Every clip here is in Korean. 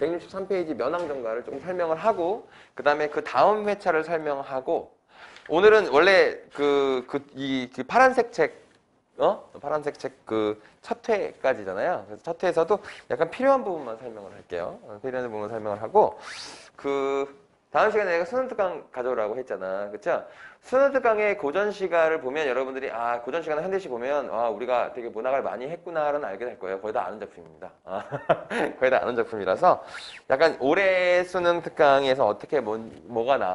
163페이지 면왕정가를 조금 설명을 하고 그 다음에 그 다음 회차를 설명하고 오늘은 원래 그 파란색 책 파란색 책 그 첫 회까지잖아요. 그래서 첫 회에서도 약간 필요한 부분만 설명을 할게요. 필요한 부분만 설명을 하고 그 다음 시간에 내가 수능특강 가져오라고 했잖아. 그쵸? 수능특강의 고전시가를 보면 여러분들이 고전시가나 현대시 보면 우리가 되게 문학을 많이 했구나라는 알게 될 거예요. 거의 다 아는 작품입니다. 거의 다 아는 작품이라서 약간 올해 수능특강에서 어떻게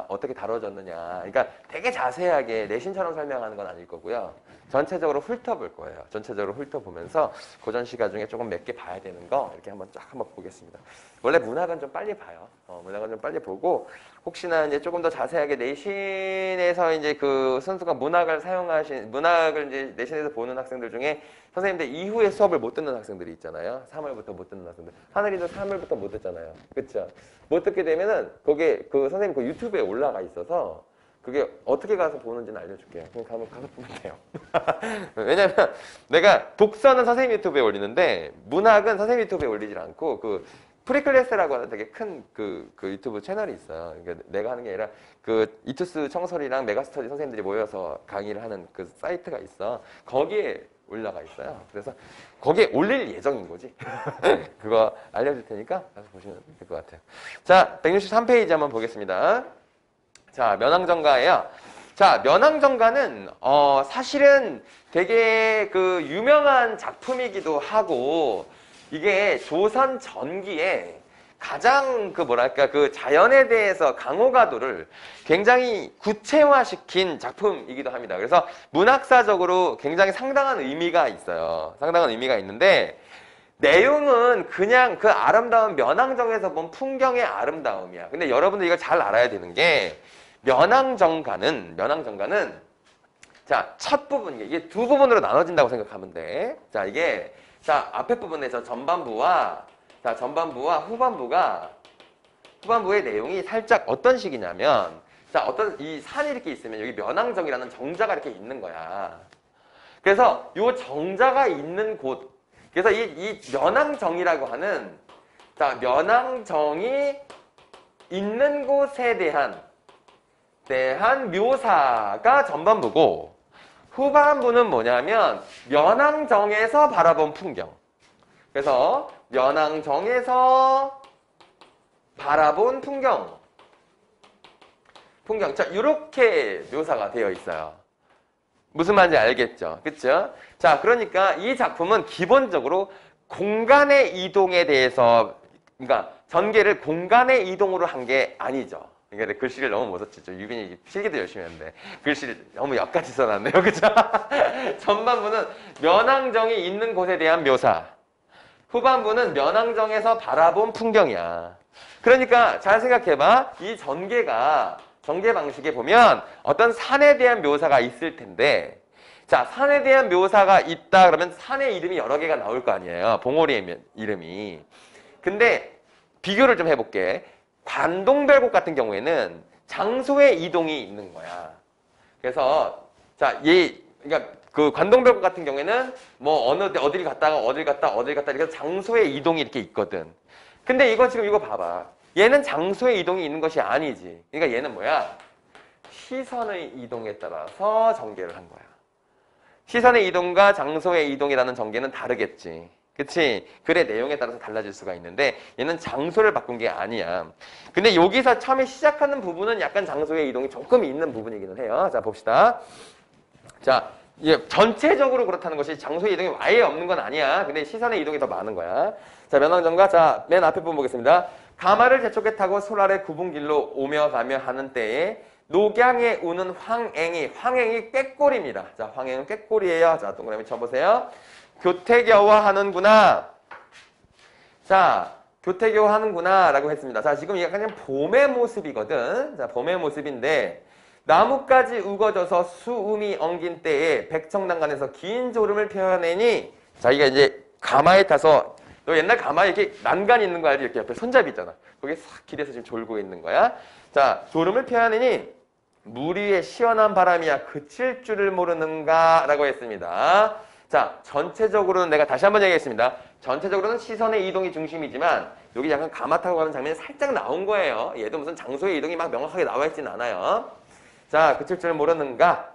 어떻게 다뤄졌느냐. 그러니까 되게 자세하게 내신처럼 설명하는 건 아닐 거고요. 전체적으로 훑어볼 거예요. 전체적으로 훑어보면서 고전시가 중에 조금 몇 개 봐야 되는 거 이렇게 한번 보겠습니다. 원래 문학은 좀 빨리 봐요. 문학은 좀 빨리 보고 혹시나 이제 조금 더 자세하게 내신에서 이제 그 선수가 문학을 이제 내신에서 보는 학생들 중에 선생님들 이후에 수업을 못 듣는 학생들이 있잖아요. 3월부터 못 듣는 학생들. 하늘이도 3월부터 못 듣잖아요. 그쵸? 못 듣게 되면은 거기에 그 선생님 그 유튜브에 올라가 있어서 그게 어떻게 가서 보는지는 알려줄게요. 그럼 가서 보면 돼요. 왜냐면 내가 독서는 선생님 유튜브에 올리는데 문학은 선생님 유튜브에 올리질 않고 그 프리클래스라고 하는 되게 큰 그 유튜브 채널이 있어요. 그러니까 내가 하는 게 아니라 그 이투스 청설이랑 메가스터디 선생님들이 모여서 강의를 하는 그 사이트가 있어. 거기에 올라가 있어요. 그래서 거기에 올릴 예정인 거지. 그거 알려줄 테니까 가서 보시면 될 것 같아요. 자, 163페이지 한번 보겠습니다. 자, 면왕정가예요. 자, 면왕정가는 사실은 되게 그 유명한 작품이기도 하고 이게 조선 전기에 가장 그 자연에 대해서 강호가도를 굉장히 구체화시킨 작품이기도 합니다. 그래서 문학사적으로 굉장히 상당한 의미가 있어요. 상당한 의미가 있는데 내용은 그냥 그 아름다운 면왕정에서 본 풍경의 아름다움이야. 근데 여러분들 이걸 잘 알아야 되는 게 면왕정가는 자, 첫 부분 이게 두 부분으로 나눠진다고 생각하면 돼. 자, 이게 앞에 부분에서 전반부와 후반부의 내용이 살짝 어떤 식이냐면 어떤 이 산이 이렇게 있으면 여기 면왕정이라는 정자가 이렇게 있는 거야. 그래서 이 정자가 있는 곳 그래서 이 면왕정이라고 하는 면왕정이 있는 곳에 대한 묘사가 전반부고 후반부는 뭐냐면 면왕정에서 바라본 풍경. 그래서 면왕정에서 바라본 풍경. 자, 이렇게 묘사가 되어 있어요. 무슨 말인지 알겠죠? 그쵸? 자, 그러니까 이 작품은 기본적으로 공간의 이동에 대해서 그러니까 전개를 공간의 이동으로 한 게 아니죠. 그러니까 글씨를 너무 못 썼지. 유빈이 필기도 열심히 했는데 글씨를 너무 역같이 써놨네요. 그죠? 전반부는 면왕정이 있는 곳에 대한 묘사. 후반부는 면왕정에서 바라본 풍경이야. 그러니까 잘 생각해봐. 이 전개 방식에 보면 어떤 산에 대한 묘사가 있을 텐데 자, 산에 대한 묘사가 있다 그러면 산의 이름이 여러 개가 나올 거 아니에요. 봉오리의 이름이. 근데 비교를 좀 해볼게. 관동별곡 같은 경우에는 장소의 이동이 있는 거야. 그래서 그러니까 그 관동별곡 같은 경우에는 뭐 어딜 갔다가 이렇게 장소의 이동이 이렇게 있거든. 근데 이거 봐봐. 얘는 장소의 이동이 있는 것이 아니지. 그러니까 얘는 뭐야? 시선의 이동에 따라서 전개를 한 거야. 시선의 이동과 장소의 이동이라는 전개는 다르겠지. 그치? 글의 내용에 따라서 달라질 수가 있는데 얘는 장소를 바꾼 게 아니야. 근데 여기서 처음에 시작하는 부분은 약간 장소의 이동이 조금 있는 부분이기는 해요. 자, 봅시다. 자, 전체적으로 그렇다는 것이 장소의 이동이 아예 없는 건 아니야. 근데 시선의 이동이 더 많은 거야. 자, 면왕정가. 자, 맨 앞에 부분 보겠습니다. 가마를 재촉에 타고 솔아래 굽은 길로 오며 가며 하는 때에 녹양에 우는 황행이 꾀꼬리입니다. 자, 황행은 꾀꼬리예요. 자, 동그라미 쳐보세요. 교태겨워 하는구나. 자, 교태겨워 하는구나 라고 했습니다. 자, 지금 약간 봄의 모습이거든. 자, 봄의 모습인데 나뭇가지 우거져서 수음이 엉긴 때에 백청난간에서 긴 졸음을 펴내니 자기가 이제 가마에 타서 너 옛날 가마에 이렇게 난간 있는 거 알지? 이렇게 옆에 손잡이 있잖아. 거기에 싹 길에서 지금 졸고 있는 거야. 자, 졸음을 펴내니 물 위에 시원한 바람이야 그칠 줄을 모르는가 라고 했습니다. 자, 전체적으로는 내가 다시 한번 얘기했습니다. 전체적으로는 시선의 이동이 중심이지만 여기 약간 가마 타고 가는 장면이 살짝 나온 거예요. 얘도 무슨 장소의 이동이 막 명확하게 나와 있지는 않아요. 자, 그칠 줄 모르는가?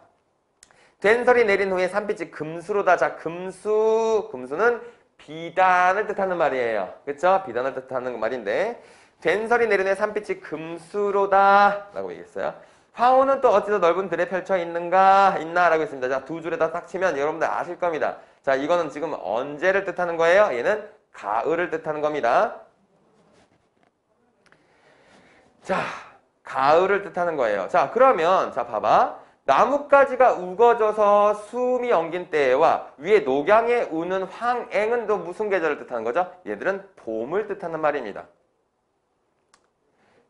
된설이 내린 후에 산빛이 금수로다. 자, 금수는 비단을 뜻하는 말이에요. 그쵸? 비단을 뜻하는 말인데 된설이 내린 후에 산빛이 금수로다 라고 얘기했어요. 화호는 또 어찌더 넓은 들에 펼쳐 있나 라고 했습니다. 자, 두 줄에다 딱 치면 여러분들 아실 겁니다. 자, 이거는 지금 언제를 뜻하는 거예요? 얘는 가을을 뜻하는 겁니다. 자, 가을을 뜻하는 거예요. 자, 그러면 자, 봐봐. 나뭇가지가 우거져서 숨이 엉긴 때와 위에 녹양에 우는 황앵은 또 무슨 계절을 뜻하는 거죠? 얘들은 봄을 뜻하는 말입니다.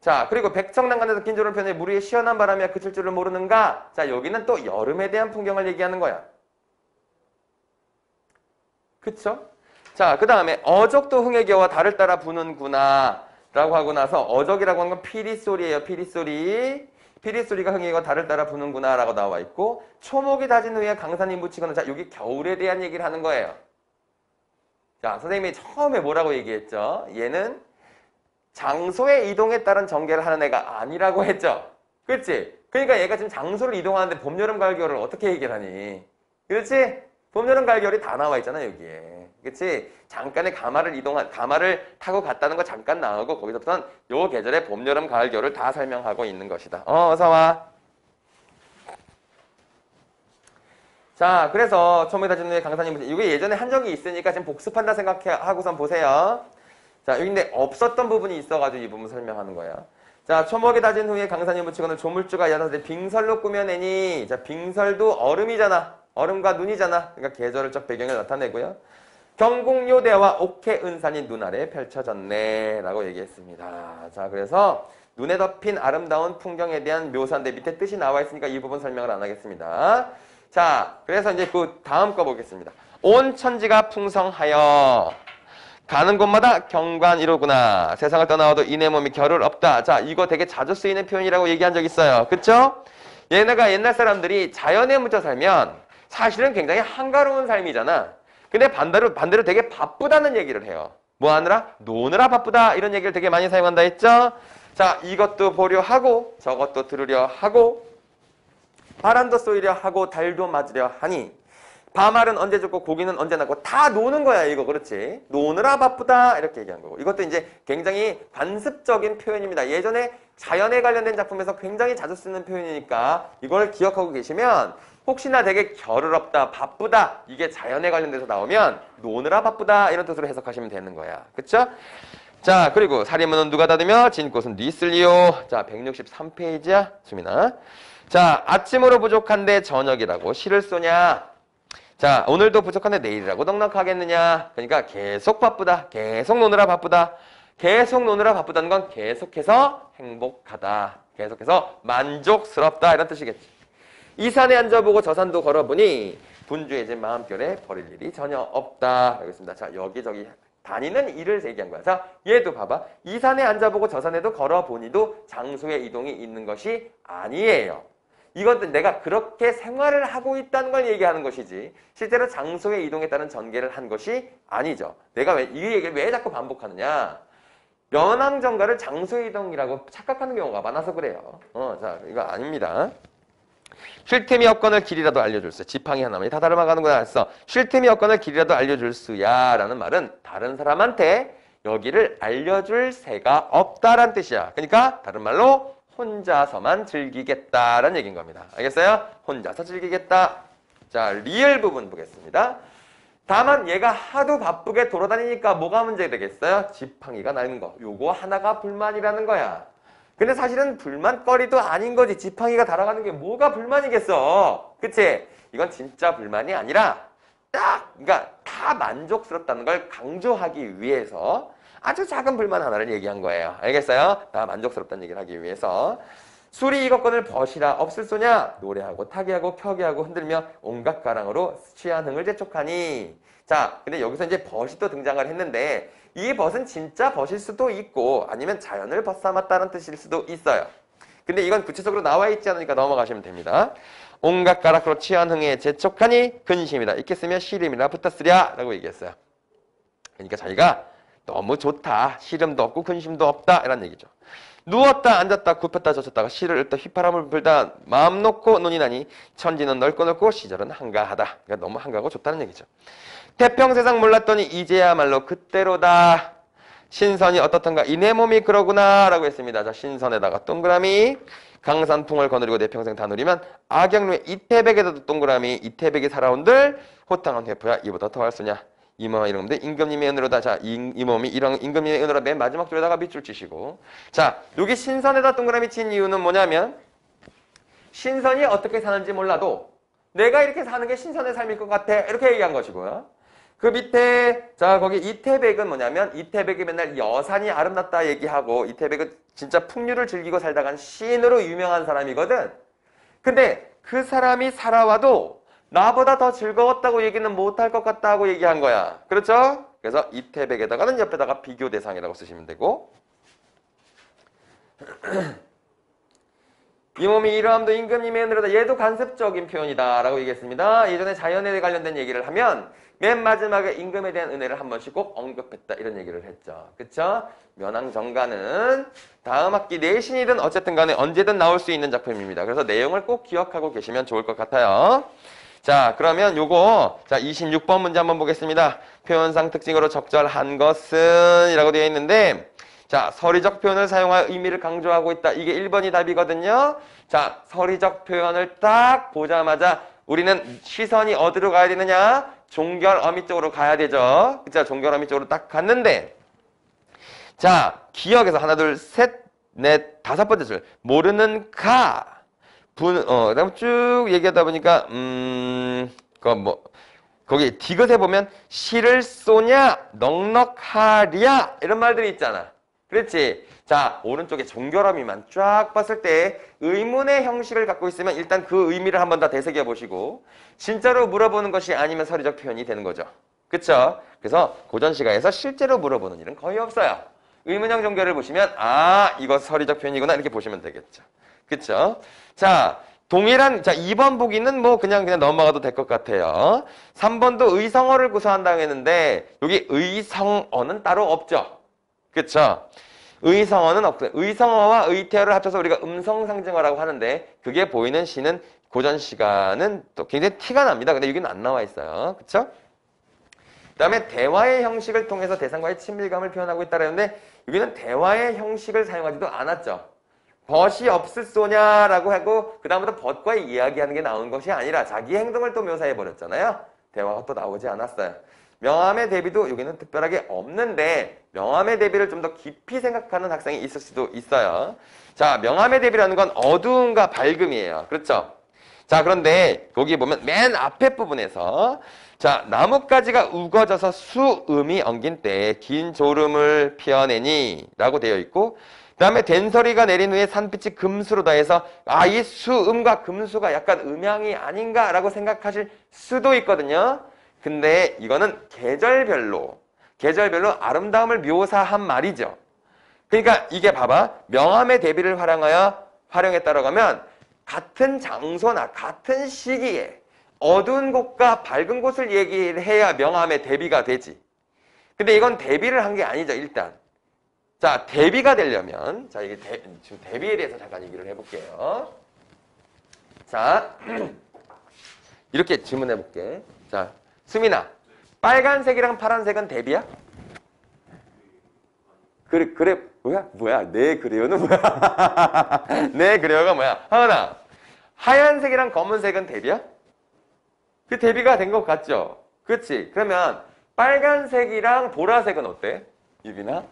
자, 그리고 백청난간에서 긴조를 표현해 물 위에 시원한 바람이 그칠 줄을 모르는가? 자, 여기는 또 여름에 대한 풍경을 얘기하는 거야. 그쵸? 자, 그 다음에 어적도 흥에 겨워 달을 따라 부는구나 라고 하고 나서 어적이라고 하는 건 피리소리예요. 피리소리. 피리소리가 흥에 겨워 달을 따라 부는구나 라고 나와 있고 초목이 다진 후에 강산이 묻히거나 자, 여기 겨울에 대한 얘기를 하는 거예요. 자, 선생님이 처음에 뭐라고 얘기했죠? 얘는 장소의 이동에 따른 전개를 하는 애가 아니라고 했죠. 그렇지? 그러니까 얘가 지금 장소를 이동하는데 봄, 여름, 가을, 겨울을 어떻게 얘기를 하니? 그렇지? 봄, 여름, 가을, 겨울이 다 나와 있잖아 여기에. 그렇지? 잠깐의 가마를 타고 갔다는 거 잠깐 나오고 거기서부터는 요 계절의 봄, 여름, 가을, 겨울을 다 설명하고 있는 것이다. 어서 와. 자, 그래서 초목이 다진 후에 강산이 묻히거나 이게 예전에 한 적이 있으니까 지금 복습한다 생각하고선 보세요. 자, 여기 근데 없었던 부분이 있어가지고 이 부분 설명하는 거예요. 자, 초목이 다진 후에 강산이 묻히거나 조물주가 야단을 빙설로 꾸며내니 자, 빙설도 얼음이잖아. 얼음과 눈이잖아. 그러니까 계절적 배경을 나타내고요. 경국요대와 옥해은산이 눈 아래 펼쳐졌네 라고 얘기했습니다. 자, 그래서 눈에 덮인 아름다운 풍경에 대한 묘사인데 밑에 뜻이 나와 있으니까 이 부분 설명을 안 하겠습니다. 자, 그래서 이제 그 다음 거 보겠습니다. 온 천지가 풍성하여 가는 곳마다 경관이로구나. 세상을 떠나와도 이내 몸이 겨를 없다. 자, 이거 되게 자주 쓰이는 표현이라고 얘기한 적 있어요. 그쵸? 얘네가 옛날 사람들이 자연에 묻혀 살면 사실은 굉장히 한가로운 삶이잖아. 근데 반대로 되게 바쁘다는 얘기를 해요. 뭐 하느라? 노느라 바쁘다. 이런 얘기를 되게 많이 사용한다 했죠? 자, 이것도 보려 하고 저것도 들으려 하고 바람도 쏘이려 하고 달도 맞으려 하니 밤알은 언제 죽고 고기는 언제 나고 다 노는 거야 이거. 그렇지? 노느라 바쁘다 이렇게 얘기한 거고 이것도 이제 굉장히 관습적인 표현입니다. 예전에 자연에 관련된 작품에서 굉장히 자주 쓰는 표현이니까 이걸 기억하고 계시면 혹시나 되게 겨를 없다 바쁘다 이게 자연에 관련돼서 나오면 노느라 바쁘다 이런 뜻으로 해석하시면 되는 거야. 그쵸? 자, 그리고 사리문은 누가 닫으며 진꽃은 네 쓸리요. 자, 163페이지야 수민아. 자, 아침으로 부족한데 저녁이라고 시를 쏘냐. 자, 오늘도 부족한데 내일이라고 넉넉하겠느냐. 그러니까 계속 바쁘다. 계속 노느라 바쁘다. 계속 노느라 바쁘다는 건 계속해서 행복하다. 계속해서 만족스럽다. 이런 뜻이겠지. 이 산에 앉아보고 저 산도 걸어보니 분주해진 마음결에 버릴 일이 전혀 없다. 라고 있습니다. 자, 여기저기 다니는 일을 얘기한 거야. 자, 얘도 봐봐. 이 산에 앉아보고 저 산에도 걸어보니도 장소의 이동이 있는 것이 아니에요. 이건 내가 그렇게 생활을 하고 있다는 걸 얘기하는 것이지 실제로 장소의 이동에 따른 전개를 한 것이 아니죠. 내가 이 얘기를 왜 자꾸 반복하느냐. 연왕정가를 장소의 이동이라고 착각하는 경우가 많아서 그래요. 자, 이거 아닙니다. 쉴 틈이 없거늘 길이라도 알려줄 수. 지팡이 하나만이 다 닮아가는구나 했어. 쉴 틈이 없거늘 길이라도 알려줄 수야 라는 말은 다른 사람한테 여기를 알려줄 새가 없다란 뜻이야. 그러니까 다른 말로 혼자서만 즐기겠다라는 얘기인 겁니다. 알겠어요? 혼자서 즐기겠다. 자, 리을 부분 보겠습니다. 다만 얘가 하도 바쁘게 돌아다니니까 뭐가 문제 되겠어요? 지팡이가 낡은 거. 요거 하나가 불만이라는 거야. 근데 사실은 불만거리도 아닌 거지. 지팡이가 달아가는 게 뭐가 불만이겠어. 그치? 이건 진짜 불만이 아니라 그러니까 다 만족스럽다는 걸 강조하기 위해서 아주 작은 불만 하나를 얘기한 거예요. 알겠어요? 다 만족스럽다는 얘기를 하기 위해서. 술이 이것건을 벗이라 없을 소냐? 노래하고 타기하고 켜기하고 흔들며 온갖 가랑으로 취한 흥을 재촉하니. 자, 근데 여기서 이제 벗이 또 등장을 했는데 이 벗은 진짜 벗일 수도 있고 아니면 자연을 벗삼았다는 뜻일 수도 있어요. 근데 이건 구체적으로 나와 있지 않으니까 넘어가시면 됩니다. 온갖 가락으로 취한 흥에 재촉하니 근심이다. 이렇게 쓰면 시름이라 붙었으랴 라고 얘기했어요. 그러니까 자기가 너무 좋다. 시름도 없고 근심도 없다. 이런 얘기죠. 누웠다 앉았다 굽혔다 젖혔다가 시를 읊다 휘파람을 불다 마음 놓고 논이 나니 천지는 넓고 넓고 시절은 한가하다. 그러니까 너무 한가하고 좋다는 얘기죠. 태평세상 몰랐더니 이제야말로 그때로다. 신선이 어떻던가 이 내 몸이 그러구나 라고 했습니다. 자, 신선에다가 동그라미 강산풍을 거느리고 내 평생 다 누리면 악영루의 이태백에도 동그라미 이태백이 살아온들 호탕한 회포야 이보다 더할 수냐. 이몸아 이런 건데 임금님의 은혜로다. 자, 이 몸이 이런 임금님의 은혜로 맨 마지막 줄에다가 밑줄 치시고 자, 여기 신선에다 동그라미 친 이유는 뭐냐면 신선이 어떻게 사는지 몰라도 내가 이렇게 사는 게 신선의 삶일 것 같아 이렇게 얘기한 것이고요. 그 밑에 자 거기 이태백은 뭐냐면 이태백이 맨날 여산이 아름답다 얘기하고 이태백은 진짜 풍류를 즐기고 살다간 시인으로 유명한 사람이거든. 근데 그 사람이 살아와도 나보다 더 즐거웠다고 얘기는 못할 것 같다고 얘기한 거야. 그렇죠? 그래서 이태백에다가는 옆에다가 비교 대상이라고 쓰시면 되고 이 몸이 이러함도 임금님의 은혜로다. 얘도 간접적인 표현이다 라고 얘기했습니다. 예전에 자연에 관련된 얘기를 하면 맨 마지막에 임금에 대한 은혜를 한 번씩 꼭 언급했다 이런 얘기를 했죠. 그쵸? 면왕정가는 다음 학기 내신이든 어쨌든 간에 언제든 나올 수 있는 작품입니다. 그래서 내용을 꼭 기억하고 계시면 좋을 것 같아요. 자, 그러면 요거 자 26번 문제 한번 보겠습니다. 표현상 특징으로 적절한 것은 이라고 되어 있는데 자, 서리적 표현을 사용하여 의미를 강조하고 있다. 이게 1번이 답이거든요. 자, 서리적 표현을 딱 보자마자 우리는 시선이 어디로 가야 되느냐? 종결 어미 쪽으로 가야 되죠. 그쵸? 종결 어미 쪽으로 딱 갔는데 자, 기억에서 하나, 둘, 셋, 넷, 다섯 번째 줄 모르는 가 그다음 쭉 얘기하다 보니까 거기 디귿에 보면 시를 쏘냐 넉넉하랴 이런 말들이 있잖아. 그렇지? 자, 오른쪽에 종결어미만 쫙 봤을 때 의문의 형식을 갖고 있으면 일단 그 의미를 한번 다 되새겨 보시고 진짜로 물어보는 것이 아니면 서리적 표현이 되는 거죠. 그쵸? 그래서 고전시가에서 실제로 물어보는 일은 거의 없어요. 의문형 종결을 보시면 아, 이거 서리적 표현이구나 이렇게 보시면 되겠죠. 그쵸? 자, 동일한, 자, 2번 보기는 뭐 그냥 넘어가도 될 것 같아요. 3번도 의성어를 구사한다고 했는데, 여기 의성어는 따로 없죠. 그쵸? 의성어는 없어요. 의성어와 의태어를 합쳐서 우리가 음성상징어라고 하는데, 그게 보이는 시는 고전 시가는 또 굉장히 티가 납니다. 근데 여기는 안 나와 있어요. 그쵸? 그 다음에 대화의 형식을 통해서 대상과의 친밀감을 표현하고 있다는데, 여기는 대화의 형식을 사용하지도 않았죠. 벗이 없을소냐라고 하고 그 다음부터 벗과 이야기하는 게 나온 것이 아니라 자기 행동을 또 묘사해버렸잖아요. 대화가 또 나오지 않았어요. 명암의 대비도 여기는 특별하게 없는데 명암의 대비를 좀 더 깊이 생각하는 학생이 있을 수도 있어요. 자, 명암의 대비라는 건 어두움과 밝음이에요. 그렇죠? 자, 그런데 거기 보면 맨 앞에 부분에서 자, 나뭇가지가 우거져서 수음이 엉긴 때에 긴 졸음을 피어내니 라고 되어 있고 그 다음에 된소리가 내린 후에 산빛이 금수로 다해서 아, 이 수음과 금수가 약간 음양이 아닌가 라고 생각하실 수도 있거든요. 근데 이거는 계절별로 아름다움을 묘사한 말이죠. 그러니까 이게 봐봐. 명암의 대비를 활용했다라고 하면 같은 장소나 같은 시기에 어두운 곳과 밝은 곳을 얘기를 해야 명암의 대비가 되지. 근데 이건 대비를 한 게 아니죠, 일단. 자, 대비가 되려면, 자, 이게 지금 대비에 대해서 잠깐 얘기를 해볼게요. 자, 이렇게 질문해 볼게. 자, 수민아, 빨간색이랑 파란색은 대비야? 그래, 뭐야? 네, 그래요는 뭐야? 네, 그래요가 뭐야? 하은아, 하얀색이랑 검은색은 대비야? 그 대비가 된 것 같죠? 그렇지? 그러면 빨간색이랑 보라색은 어때? 유빈아?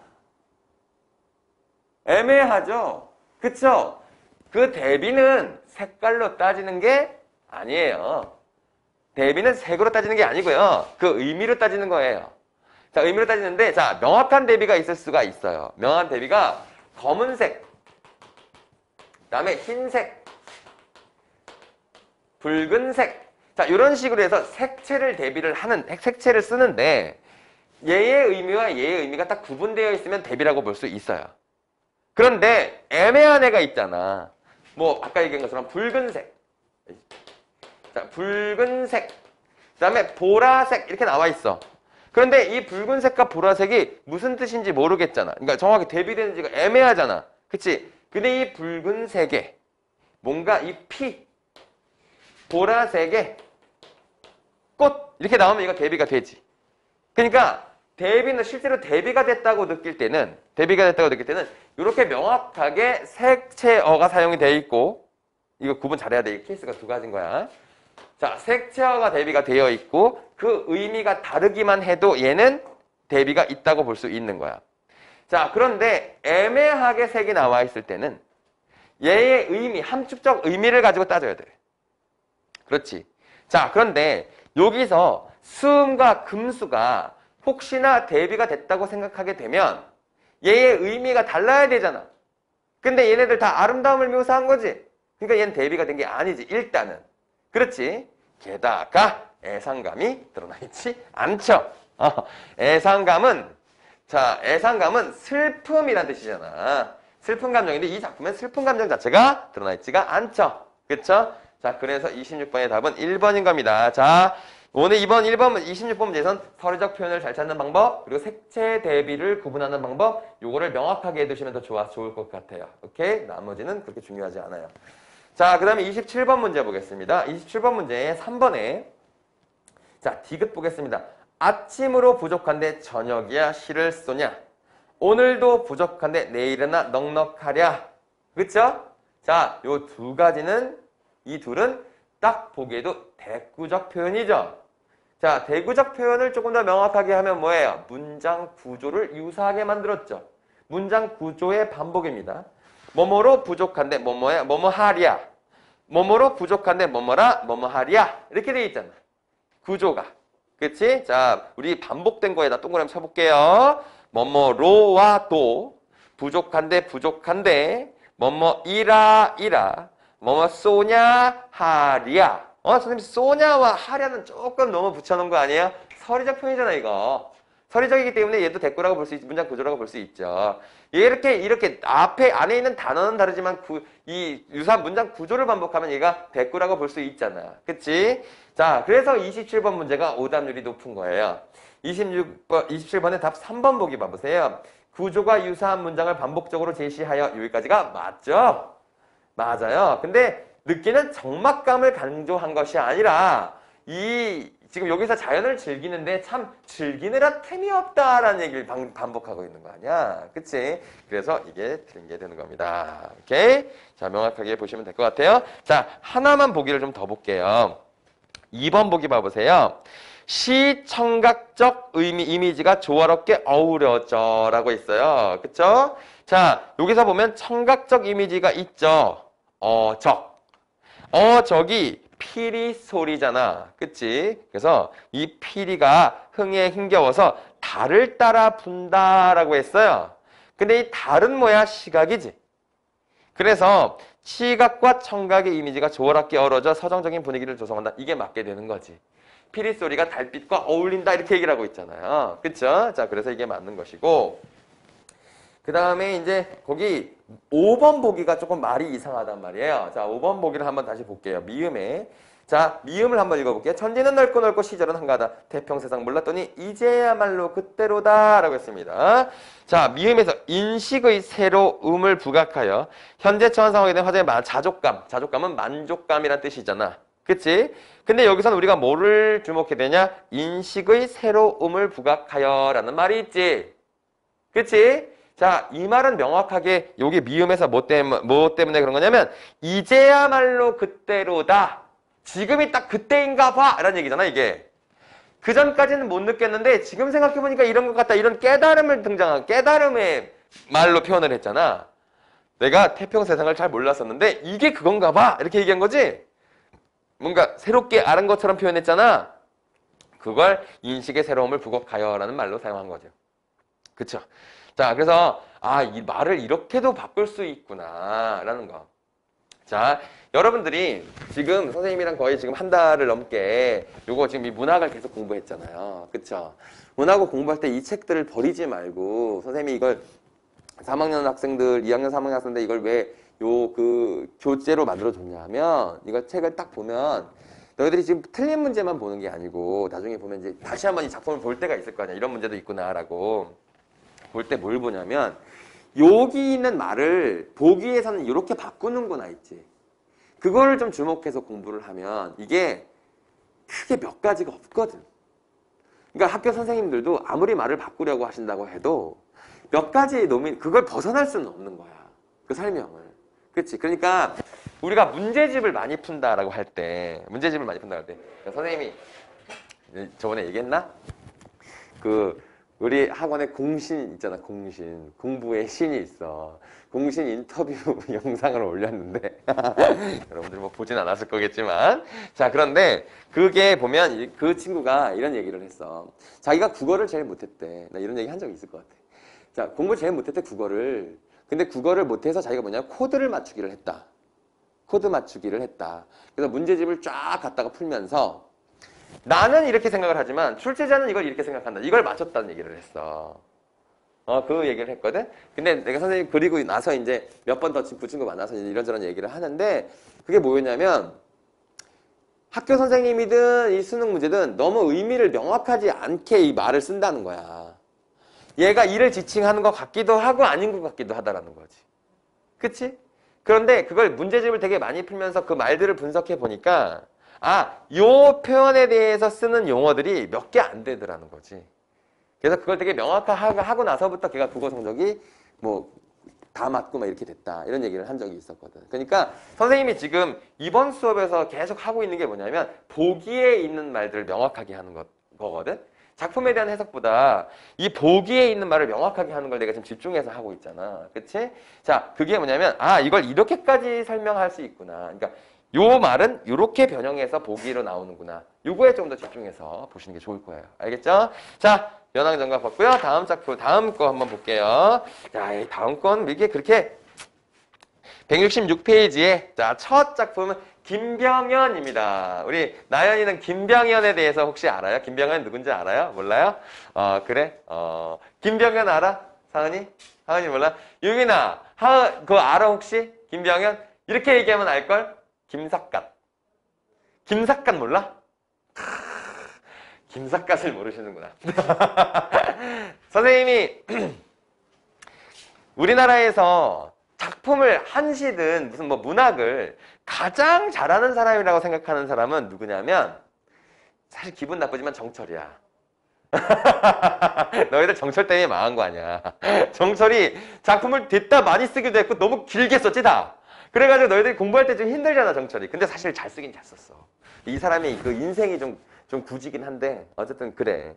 애매하죠? 그쵸? 그 대비는 색깔로 따지는 게 아니에요. 대비는 색으로 따지는 게 아니고요. 그 의미로 따지는 거예요. 자, 의미로 따지는데, 자, 명확한 대비가 있을 수가 있어요. 명확한 대비가 검은색, 그 다음에 흰색, 붉은색. 자, 이런 식으로 해서 색채를 색채를 쓰는데, 얘의 의미와 얘의 의미가 딱 구분되어 있으면 대비라고 볼 수 있어요. 그런데 애매한 애가 있잖아. 뭐 아까 얘기한 것처럼 붉은색. 자, 붉은색, 그 다음에 보라색 이렇게 나와 있어. 그런데 이 붉은색과 보라색이 무슨 뜻인지 모르겠잖아. 그러니까 정확히 대비되는지가 애매하잖아. 그치? 근데 이 붉은색에 뭔가 이 피, 보라색에 꽃 이렇게 나오면 이거 대비가 되지. 그러니까 대비는 실제로 대비가 됐다고 느낄 때는 이렇게 명확하게 색채어가 사용이 돼 있고 이거 구분 잘해야 돼. 이 케이스가 두 가지인 거야. 자, 색채어가 대비가 되어 있고 그 의미가 다르기만 해도 얘는 대비가 있다고 볼 수 있는 거야. 자, 그런데 애매하게 색이 나와 있을 때는 얘의 의미, 함축적 의미를 가지고 따져야 돼. 그렇지. 자, 그런데 여기서 수음과 금수가 혹시나 대비가 됐다고 생각하게 되면 얘의 의미가 달라야 되잖아. 근데 얘네들 다 아름다움을 묘사한 거지. 그러니까 얘는 대비가 된 게 아니지, 일단은. 그렇지. 게다가 애상감이 드러나 있지 않죠. 애상감은 슬픔이란 뜻이잖아. 슬픈 감정인데 이 작품엔 슬픈 감정 자체가 드러나 있지가 않죠. 그쵸? 자, 그래서 26번의 답은 1번인 겁니다. 자, 오늘 이번 1번, 26번 문제에선 서류적 표현을 잘 찾는 방법, 그리고 색채 대비를 구분하는 방법, 요거를 명확하게 해두시면 더 좋을 것 같아요. 오케이? 나머지는 그렇게 중요하지 않아요. 자, 그 다음에 27번 문제 보겠습니다. 27번 문제 3번에 자, 디귿 보겠습니다. 아침으로 부족한데 저녁이야 시를 쏘냐. 오늘도 부족한데 내일이나 넉넉하랴. 그쵸? 자, 요 두 가지는 이 둘은 딱 보기에도 대구적 표현이죠. 자, 대구적 표현을 조금 더 명확하게 하면 뭐예요? 문장 구조를 유사하게 만들었죠. 문장 구조의 반복입니다. 뭐뭐로 부족한데 뭐뭐야, 뭐뭐하랴. 뭐뭐로 부족한데 뭐뭐라, 뭐뭐하랴. 이렇게 돼 있잖아. 구조가. 그치? 자, 우리 반복된 거에다 동그라미 쳐볼게요. 뭐뭐로와 도, 부족한데, 뭐뭐이라, 뭐뭐 쏘냐, 하랴. 선생님, 쏘냐와 하랴는 조금 너무 붙여놓은 거 아니에요? 서리적 표현이잖아, 이거. 서리적이기 때문에 얘도 대꾸라고 볼 수 있지, 문장 구조라고 볼 수 있죠. 이렇게 안에 있는 단어는 다르지만 이 유사한 문장 구조를 반복하면 얘가 대꾸라고 볼 수 있잖아. 그치? 자, 그래서 27번 문제가 오답률이 높은 거예요. 27번의 답 3번 보기 봐보세요. 구조가 유사한 문장을 반복적으로 제시하여 여기까지가 맞죠? 맞아요. 근데 느끼는 적막감을 강조한 것이 아니라 지금 여기서 자연을 즐기는데 참 즐기느라 템이 없다라는 얘기를 반복하고 있는 거 아니야. 그치? 그래서 이게 틀린 게 되는 겁니다. 오케이? 자, 명확하게 보시면 될 것 같아요. 자, 하나만 보기를 좀 더 볼게요. 2번 보기 봐보세요. 시청각적 이미지가 조화롭게 어우러져 라고 있어요. 그쵸? 자, 여기서 보면 청각적 이미지가 있죠. 적이 피리 소리잖아. 그치? 그래서 이 피리가 흥에 힘겨워서 달을 따라 분다라고 했어요. 근데 이 달은 뭐야? 시각이지. 그래서 시각과 청각의 이미지가 조화롭게 어우러져 서정적인 분위기를 조성한다. 이게 맞게 되는 거지. 피리 소리가 달빛과 어울린다 이렇게 얘기를 하고 있잖아요. 그쵸? 자, 그래서 이게 맞는 것이고 그 다음에 이제 거기 5번 보기가 조금 말이 이상하단 말이에요. 자, 5번 보기를 한번 다시 볼게요. 미음에. 자, 미음을 한번 읽어볼게요. 천지는 넓고 넓고 시절은 한가하다. 태평세상 몰랐더니 이제야말로 그때로다 라고 했습니다. 자, 미음에서 인식의 새로움을 부각하여 현재 처한 상황에 대한 화제의 자족감은 만족감이란 뜻이잖아. 그치? 근데 여기서는 우리가 뭐를 주목해야 되냐? 인식의 새로움을 부각하여 라는 말이 있지. 그치? 자, 이 말은 명확하게 여기 미음에서 뭐 때문에 그런 거냐면 이제야말로 그때로다. 지금이 딱 그때인가 봐 라는 얘기잖아, 이게. 그 전까지는 못 느꼈는데 지금 생각해보니까 이런 것 같다. 이런 깨달음의 말로 표현을 했잖아. 내가 태평세상을 잘 몰랐었는데 이게 그건가 봐 이렇게 얘기한 거지. 뭔가 새롭게 알은 것처럼 표현했잖아. 그걸 인식의 새로움을 부각하여 라는 말로 사용한 거죠. 그쵸? 자, 그래서 이 말을 이렇게도 바꿀 수 있구나 라는 거. 자, 여러분들이 지금 선생님이랑 거의 지금 한 달을 넘게 요거 지금 이 문학을 계속 공부했잖아요. 그쵸? 문학을 공부할 때 이 책들을 버리지 말고 선생님이 이걸 3학년 학생들, 2학년, 3학년 학생들 이걸 왜 교재로 만들어줬냐 하면 이걸 책을 딱 보면 너희들이 지금 틀린 문제만 보는 게 아니고 나중에 보면 이제 다시 한번 이 작품을 볼 때가 있을 거 아니야. 이런 문제도 있구나라고. 볼 때 뭘 보냐면 여기 있는 말을 보기 위해서는 이렇게 바꾸는구나 있지. 그거를 좀 주목해서 공부를 하면 이게 크게 몇 가지가 없거든. 그러니까 학교 선생님들도 아무리 말을 바꾸려고 하신다고 해도 몇 가지의 그걸 벗어날 수는 없는 거야. 그 설명을. 그렇지. 그러니까 우리가 문제집을 많이 푼다라고 할 때, 선생님이 저번에 얘기했나? 우리 학원에 공신 있잖아, 공신. 공부의 신이 있어. 공신 인터뷰 영상을 올렸는데, 여러분들 뭐 보진 않았을 거겠지만. 자, 그런데 그게 보면 그 친구가 이런 얘기를 했어. 자기가 국어를 제일 못했대. 나 이런 얘기 한 적이 있을 것 같아. 자, 공부 제일 못했대, 국어를. 근데 국어를 못해서 자기가 뭐냐, 코드를 맞추기를 했다. 코드 맞추기를 했다. 그래서 문제집을 쫙 갖다가 풀면서 나는 이렇게 생각을 하지만 출제자는 이걸 이렇게 생각한다. 이걸 맞췄다는 얘기를 했어. 그 얘기를 했거든. 근데 내가 선생님 그리고 나서 이제 몇 번 더 붙인 거 만나서 이런저런 얘기를 하는데 그게 뭐였냐면 학교 선생님이든 이 수능 문제든 너무 의미를 명확하지 않게 이 말을 쓴다는 거야. 얘가 이를 지칭하는 것 같기도 하고 아닌 것 같기도 하다라는 거지. 그치? 그런데 그걸 문제집을 되게 많이 풀면서 그 말들을 분석해 보니까 요 표현에 대해서 쓰는 용어들이 몇 개 안 되더라는 거지. 그래서 그걸 되게 명확하고 나서부터 걔가 국어 성적이 뭐 다 맞고 막 이렇게 됐다. 이런 얘기를 한 적이 있었거든. 그러니까 선생님이 지금 이번 수업에서 계속 하고 있는 게 뭐냐면 보기에 있는 말들을 명확하게 하는 거거든. 작품에 대한 해석보다 이 보기에 있는 말을 명확하게 하는 걸 내가 지금 집중해서 하고 있잖아. 그치? 자, 그게 뭐냐면 이걸 이렇게까지 설명할 수 있구나. 그러니까 요 말은 이렇게 변형해서 보기로 나오는구나. 요거에 좀 더 집중해서 보시는 게 좋을 거예요. 알겠죠? 자, 연항정답 봤고요. 다음 작품, 다음 거 한번 볼게요. 자, 이 다음 건 이게 그렇게 166페이지에 자, 첫 작품은 김병현입니다. 우리 나연이는 김병현에 대해서 혹시 알아요? 김병현 누군지 알아요? 몰라요? 그래? 김병현 알아? 사은이? 사은이 몰라? 유빈아, 그거 알아 혹시? 김병현? 이렇게 얘기하면 알걸? 김삿갓. 김삿갓 몰라? 김삿갓을 모르시는구나. 선생님이 우리나라에서 작품을 한시든 무슨 뭐 문학을 가장 잘하는 사람이라고 생각하는 사람은 누구냐면 사실 기분 나쁘지만 정철이야. 너희들 정철 때문에 망한 거 아니야. 정철이 작품을 됐다 많이 쓰기도 했고 너무 길게 썼지 다. 그래가지고 너희들이 공부할 때 좀 힘들잖아 정철이. 근데 사실 잘 쓰긴 잘 썼어. 이 사람이 그 인생이 좀 굳이긴 한데 어쨌든 그래.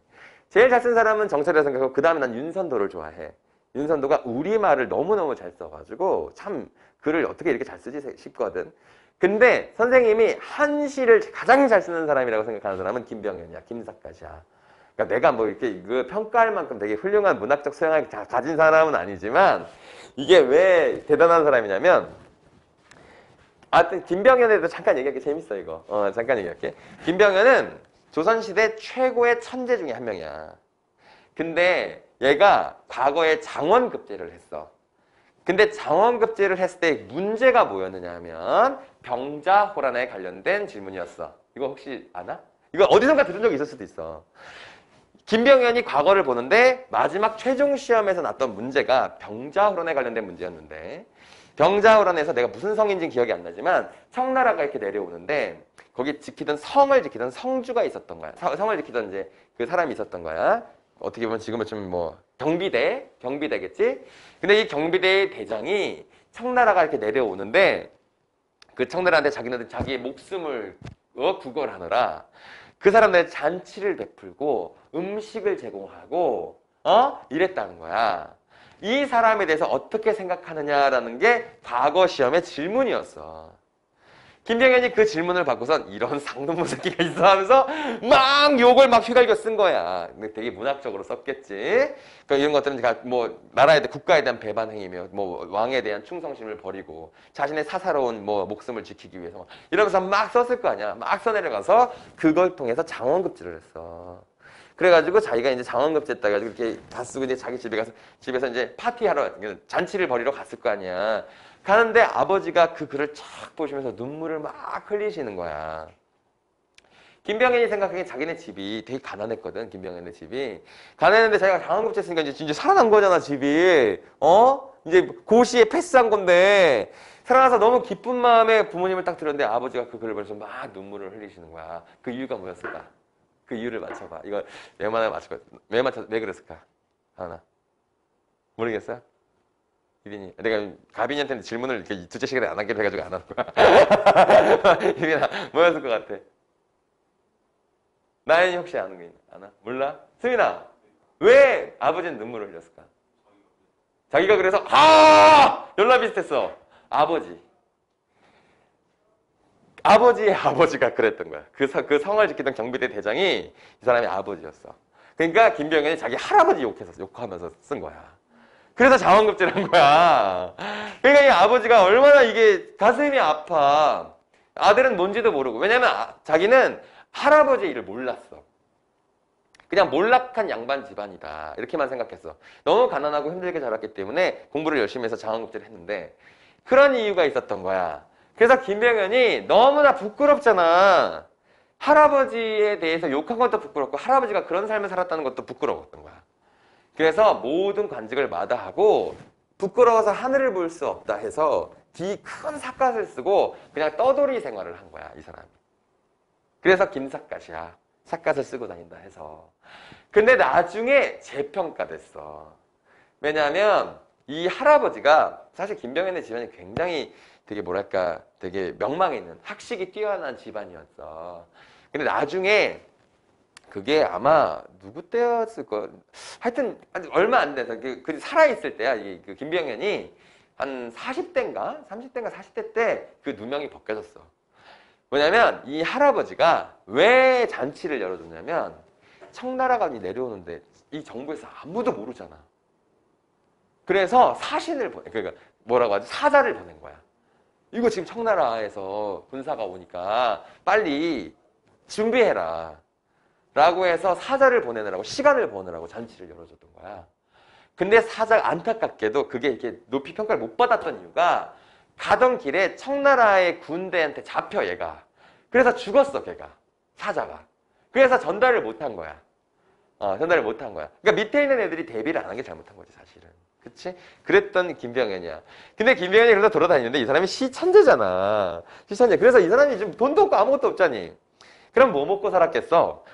제일 잘 쓴 사람은 정철이라고 생각하고 그 다음에 난 윤선도를 좋아해. 윤선도가 우리말을 너무너무 잘 써가지고 참 글을 어떻게 이렇게 잘 쓰지 싶거든. 근데 선생님이 한시를 가장 잘 쓰는 사람이라고 생각하는 사람은 김병현이야. 김삿갓이야. 그러니까 내가 뭐 이렇게 이거 평가할 만큼 되게 훌륭한 문학적 소양을 가진 사람은 아니지만 이게 왜 대단한 사람이냐면 하여튼 김병현에 대해서 잠깐 얘기할게. 재밌어 이거. 잠깐 얘기할게. 김병현은 조선시대 최고의 천재 중에 한 명이야. 근데 얘가 과거에 장원급제를 했어. 근데 장원급제를 했을 때 문제가 뭐였느냐 하면 병자호란에 관련된 질문이었어. 이거 혹시 아나? 이거 어디선가 들은 적이 있을 수도 있어. 김병현이 과거를 보는데 마지막 최종 시험에서 났던 문제가 병자호란에 관련된 문제였는데 병자호란에서 내가 무슨 성인지는 기억이 안 나지만 청나라가 이렇게 내려오는데 거기 성을 지키던 성주가 있었던 거야. 성을 지키던 이제 그 사람이 있었던 거야. 어떻게 보면 지금은 좀 뭐 경비대겠지? 근데 이 경비대의 대장이 청나라가 이렇게 내려오는데 그 청나라한테 자기네들 자기의 목숨을 구걸하느라 그 사람들의 잔치를 베풀고 음식을 제공하고 이랬다는 거야. 이 사람에 대해서 어떻게 생각하느냐라는 게 과거 시험의 질문이었어. 김병현이 그 질문을 받고선 이런 상놈의 새끼가 있어 하면서 막 욕을 막 휘갈겨 쓴 거야. 근데 되게 문학적으로 썼겠지. 그러니까 이런 것들은 뭐 나라에 대한 국가에 대한 배반 행위며 뭐 왕에 대한 충성심을 버리고 자신의 사사로운 뭐 목숨을 지키기 위해서 이러면서 막 썼을 거 아니야. 막 써내려가서 그걸 통해서 장원급제를 했어. 그래가지고 자기가 이제 장원급제했다 가지고 이렇게 다 쓰고 이제 자기 집에서 이제 파티하러 잔치를 벌이러 갔을 거 아니야. 가는데 아버지가 그 글을 쫙 보시면서 눈물을 막 흘리시는 거야. 김병현이 생각하기엔 자기네 집이 되게 가난했거든. 김병현의 집이. 가난했는데 자기가 장항급제 했으니까 이제 진짜 살아난 거잖아, 집이. 이제 고시에 패스한 건데 살아나서 너무 기쁜 마음에 부모님을 딱 들었는데 아버지가 그 글을 보면서 막 눈물을 흘리시는 거야. 그 이유가 뭐였을까? 그 이유를 맞춰봐. 이거 웬만하면 맞출 거야. 왜 그랬을까? 하나. 모르겠어요? 유빈이. 내가 가빈이한테는 질문을 이렇게 두째 시간에 안 하기로 해가지고 안 하는 거야. 유빈아, 뭐였을 것 같아? 나연이 혹시 아는 거 있나? 아나? 몰라? 수민아, 왜 아버지는 눈물을 흘렸을까? 자기가 그래서 연락 비슷했어. 아버지의 아버지가 그랬던 거야. 그 성을 지키던 경비대 대장이 이 사람의 아버지였어. 그러니까 김병현이 자기 할아버지 욕하면서 쓴 거야. 그래서 자원급제를 한 거야. 그러니까 이 아버지가 얼마나 이게 가슴이 아파. 아들은 뭔지도 모르고. 왜냐면 자기는 할아버지 일을 몰랐어. 그냥 몰락한 양반 집안이다. 이렇게만 생각했어. 너무 가난하고 힘들게 자랐기 때문에 공부를 열심히 해서 장원급제를 했는데 그런 이유가 있었던 거야. 그래서 김병현이 너무나 부끄럽잖아. 할아버지에 대해서 욕한 것도 부끄럽고 할아버지가 그런 삶을 살았다는 것도 부끄러웠던 거야. 그래서 모든 관직을 마다하고 부끄러워서 하늘을 볼 수 없다 해서 큰 삿갓을 쓰고 그냥 떠돌이 생활을 한 거야, 이 사람이. 그래서 김삿갓이야. 삿갓을 쓰고 다닌다 해서. 근데 나중에 재평가됐어. 왜냐하면 이 할아버지가 사실 김병현의 집안이 굉장히 되게 뭐랄까 되게 명망 있는 학식이 뛰어난 집안이었어. 근데 나중에 그게 아마 누구 때였을 거 하여튼 얼마 안 돼서 그 살아있을 때야. 그 김병현이 한 40대인가 30대인가 40대 때 그 누명이 벗겨졌어. 뭐냐면 이 할아버지가 왜 잔치를 열어줬냐면 청나라가 내려오는데 이 정부에서 아무도 모르잖아. 그래서 사신을 그러니까 뭐라고 하지? 사자를 보낸 거야. 이거 지금 청나라에서 군사가 오니까 빨리 준비해라. 라고 해서 사자를 보내느라고 시간을 보느라고 잔치를 열어줬던 거야. 근데 사자가 안타깝게도 그게 이렇게 높이 평가를 못 받았던 이유가 가던 길에 청나라의 군대한테 잡혀 얘가. 그래서 죽었어 걔가. 사자가. 그래서 전달을 못한 거야. 전달을 못한 거야. 그러니까 밑에 있는 애들이 대비를 안 한 게 잘못한 거지 사실은. 그치? 그랬던 김병현이야. 근데 김병현이 그래서 돌아다니는데 이 사람이 시천재잖아. 시천재. 그래서 이 사람이 지금 돈도 없고 아무것도 없잖니. 그럼 뭐 먹고 살았겠어?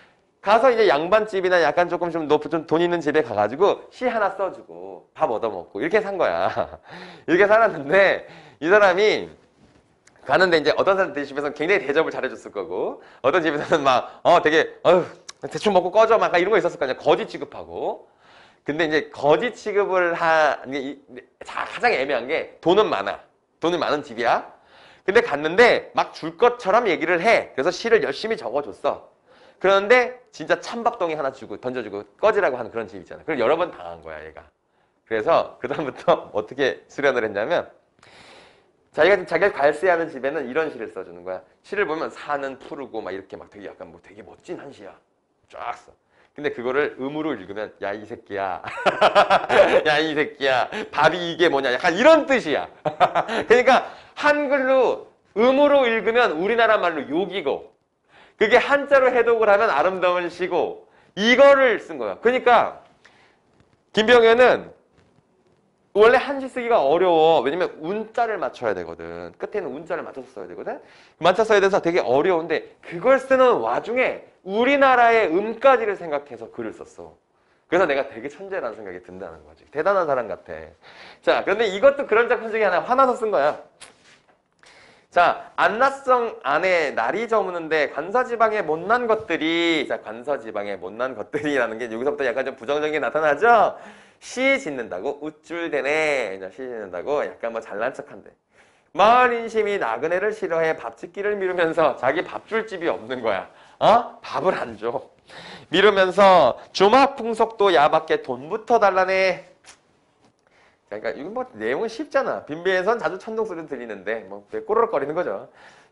가서 이제 양반집이나 약간 조금 좀 돈 있는 집에 가가지고 시 하나 써주고 밥 얻어먹고 이렇게 산 거야. 이렇게 살았는데 이 사람이 가는데 이제 어떤 사람들 집에서는 굉장히 대접을 잘해줬을 거고 어떤 집에서는 막 되게 대충 먹고 꺼져 막 이런 거 있었을 거 아니야. 거지 취급하고. 근데 이제 거지 취급을 가장 애매한 게 돈은 많아. 돈이 많은 집이야. 근데 갔는데 막 줄 것처럼 얘기를 해. 그래서 시를 열심히 적어줬어. 그런데 진짜 찬밥덩이 하나 주고 던져주고 꺼지라고 하는 그런 집 있잖아. 그걸 여러 번 당한 거야 얘가. 그래서 그다음부터 어떻게 수련을 했냐면 자기가 갈세하는 집에는 이런 시를 써주는 거야. 시를 보면 산은 푸르고 막 이렇게 막 되게 약간 뭐 되게 멋진 한시야. 쫙 써. 근데 그거를 음으로 읽으면 야 이 새끼야. 야 이 새끼야. 밥이 이게 뭐냐. 약간 이런 뜻이야. 그러니까 한글로 음으로 읽으면 우리나라 말로 욕이고 그게 한자로 해독을 하면 아름다운 시고 이거를 쓴 거야. 그러니까 김병현은 원래 한시 쓰기가 어려워. 왜냐면 운자를 맞춰야 되거든. 끝에는 운자를 맞춰서 써야 되거든. 맞춰서 써야 돼서 되게 어려운데 그걸 쓰는 와중에 우리나라의 음까지를 생각해서 글을 썼어. 그래서 내가 되게 천재라는 생각이 든다는 거지. 대단한 사람 같아. 자, 그런데 이것도 그런 작품 중에 하나 화나서 쓴 거야. 자, 안나성 안에 날이 저무는데 관서지방에 못난 것들이 자 관서지방에 못난 것들이라는 게 여기서부터 약간 좀 부정적인 게 나타나죠. 시 짓는다고 우쭐대네. 시 짓는다고 약간 뭐 잘난 척한대. 마을 인심이 나그네를 싫어해 밥 짓기를 미루면서 자기 밥 줄 집이 없는 거야. 밥을 안 줘. 미루면서 주막 풍속도 야밖에 돈부터 달라네. 그러니까 이건 뭐 내용은 쉽잖아. 빈비에선 자주 천둥 소리 들리는데 뭐 꼬르륵거리는 거죠.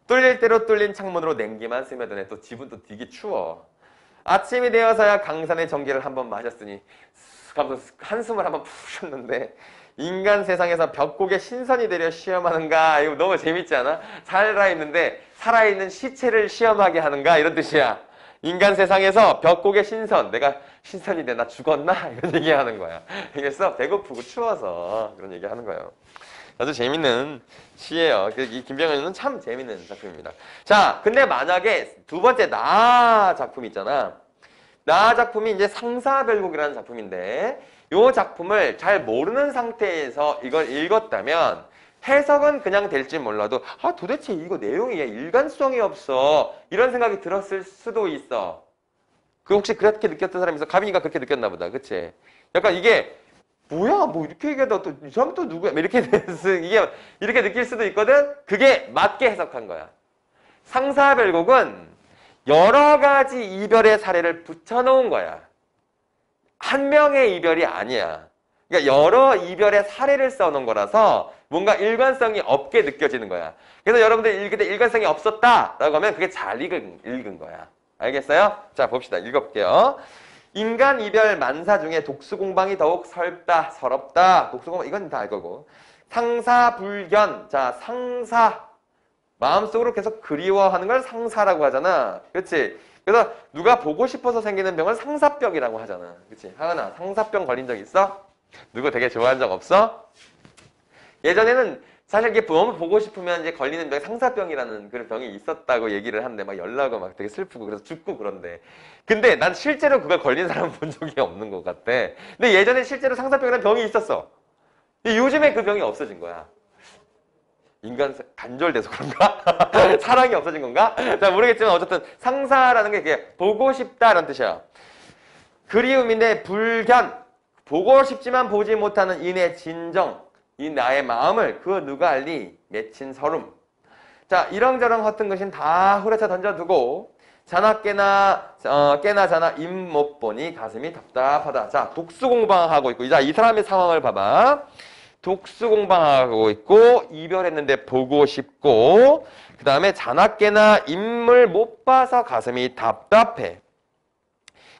뚫릴 대로 뚫린 창문으로 냉기만 스며드네. 또 집은 또 되게 추워. 아침이 되어서야 강산의 전기를 한번 마셨으니 한숨을 한번 푹 쉬었는데 인간 세상에서 벽곡에 신선이 되려 시험하는가. 이거 너무 재밌지 않아? 살아있는데 살아있는 시체를 시험하게 하는가 이런 뜻이야. 인간 세상에서 벽곡의 신선. 내가 신선인데 나 죽었나? 이런 얘기하는 거야. 알겠어? 배고프고 추워서 그런 얘기하는 거예요. 아주 재밌는 시예요. 이 김병현은 참 재밌는 작품입니다. 자, 근데 만약에 두 번째 나 작품 있잖아. 나 작품이 이제 상사별곡이라는 작품인데 이 작품을 잘 모르는 상태에서 이걸 읽었다면 해석은 그냥 될지 몰라도 아 도대체 이거 내용이 일관성이 없어 이런 생각이 들었을 수도 있어. 그 혹시 그렇게 느꼈던 사람이 있어? 가빈이가 그렇게 느꼈나 보다. 그치? 약간 이게 뭐야 뭐 이렇게 얘기하다 또 이 사람 또 누구야 이렇게 이게 이렇게 느낄 수도 있거든. 그게 맞게 해석한 거야. 상사별곡은 여러 가지 이별의 사례를 붙여놓은 거야. 한 명의 이별이 아니야. 그러니까 여러 이별의 사례를 써놓은 거라서 뭔가 일관성이 없게 느껴지는 거야. 그래서 여러분들 읽을 때 일관성이 없었다라고 하면 그게 잘 읽은 거야. 알겠어요? 자, 봅시다. 읽어볼게요. 인간 이별 만사 중에 독수공방이 더욱 서럽다. 독수공방 이건 다 알 거고. 상사불견. 자, 상사. 마음속으로 계속 그리워하는 걸 상사라고 하잖아. 그렇지? 그래서 누가 보고 싶어서 생기는 병을 상사병이라고 하잖아. 그렇지? 하은아, 상사병 걸린 적 있어? 누구 되게 좋아한 적 없어? 예전에는 사실 이게 너무 보고 싶으면 이제 걸리는 병이 상사병이라는 그런 병이 있었다고 얘기를 하는데 막 열나고 막 되게 슬프고 그래서 죽고 그런데. 근데 난 실제로 그걸 걸린 사람 본 적이 없는 것 같아. 근데 예전에 실제로 상사병이라는 병이 있었어. 요즘에 그 병이 없어진 거야. 인간 단절돼서 그런가? 사랑이 없어진 건가? 자, 모르겠지만 어쨌든 상사라는 게 그게 보고 싶다라는 뜻이야. 그리움인데 불견. 보고 싶지만 보지 못하는 인의 진정. 이 나의 마음을 그 누가 알리 맺힌 서름. 자, 이렁저렁 헛된 것은 다 후려쳐 던져두고 자나 깨나 자나 입 못 보니 가슴이 답답하다. 자, 독수공방하고 있고 자, 이 사람의 상황을 봐봐. 독수공방하고 있고 이별했는데 보고 싶고 그 다음에 자나깨나 인물 못 봐서 가슴이 답답해.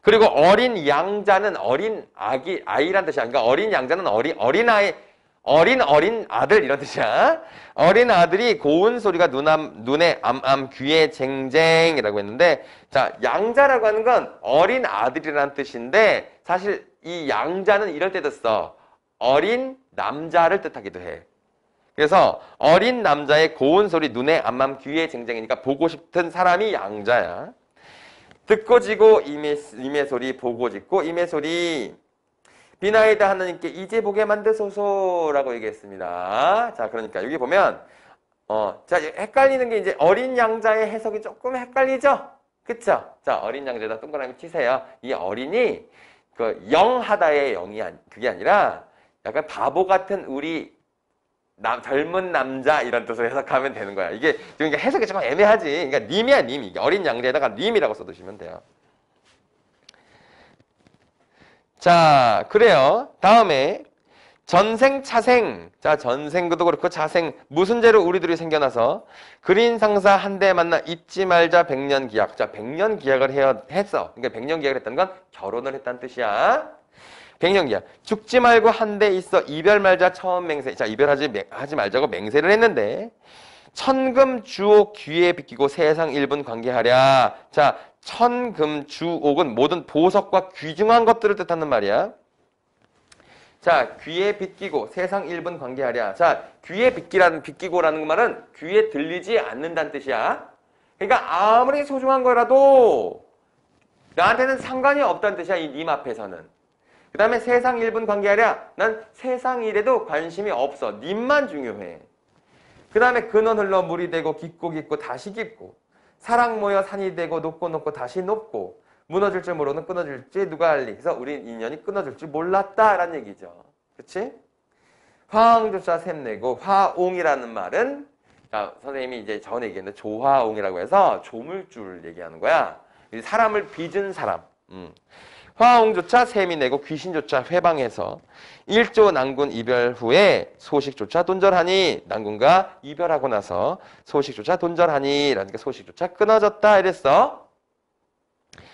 그리고 어린 양자는 어린 아이란 뜻이야. 그러니까 어린 양자는 어린아이 어린 아들 이런 뜻이야. 어린 아들이 고운 소리가 눈에 암암 귀에 쟁쟁이라고 했는데 자 양자라고 하는 건 어린 아들이라는 뜻인데 사실 이 양자는 이럴 때도 써. 어린 남자를 뜻하기도 해. 그래서 어린 남자의 고운 소리 눈에 암암 귀에 쟁쟁이니까 보고 싶은 사람이 양자야. 듣고 지고 임의 소리 보고 짓고 임의 소리 비나이다 하나님께 이제 보게 만드소서라고 얘기했습니다. 자, 그러니까 여기 보면 자 헷갈리는 게 이제 어린 양자의 해석이 조금 헷갈리죠? 그쵸? 자, 어린 양자에다 동그라미 치세요. 이 어린이 그 영하다의 영이 그게 아니라 약간 바보 같은 우리 젊은 남자 이런 뜻으로 해석하면 되는 거야. 이게 그러니까 해석이 조금 애매하지. 그러니까 님이야 님. 이게 어린 양자에다가 님이라고 써두시면 돼요. 자, 그래요. 다음에 전생 차생. 자, 전생도 그렇고 차생 무슨 죄로 우리들이 생겨나서 그린 상사 한 대 만나 잊지 말자 백년 기약. 자, 백년 기약을 했어. 그러니까 백년 기약을 했다는 건 결혼을 했다는 뜻이야. 백년기야. 죽지 말고 한 대 있어 이별 말자 처음 맹세. 자, 이별하지 말자고 맹세를 했는데 천금 주옥 귀에 비끼고 세상 일분 관계하랴. 자, 천금 주옥은 모든 보석과 귀중한 것들을 뜻하는 말이야. 자, 귀에 비끼고 세상 일분 관계하랴. 자, 귀에 비끼고라는 말은 귀에 들리지 않는다는 뜻이야. 그러니까 아무리 소중한 거라도 나한테는 상관이 없다는 뜻이야. 이 님 앞에서는. 그 다음에 세상 일분 관계하랴. 난 세상 일에도 관심이 없어. 님만 중요해. 그 다음에 근원 흘러 물이 되고 깊고 다시 깊고 사랑 모여 산이 되고 높고 다시 높고 무너질 줄 모르는 끊어질지 누가 알리. 그래서 우린 인연이 끊어질 줄 몰랐다라는 얘기죠. 그렇지? 화왕조차 샘내고 화옹이라는 말은 자, 선생님이 이제 전에 얘기했는데 조화옹이라고 해서 조물주를 얘기하는 거야. 사람을 빚은 사람. 화옹조차 샘이 내고 귀신조차 회방해서 일조 난군 이별 후에 소식조차 돈절하니 난군과 이별하고 나서 소식조차 돈절하니 라니까 소식조차 끊어졌다 이랬어.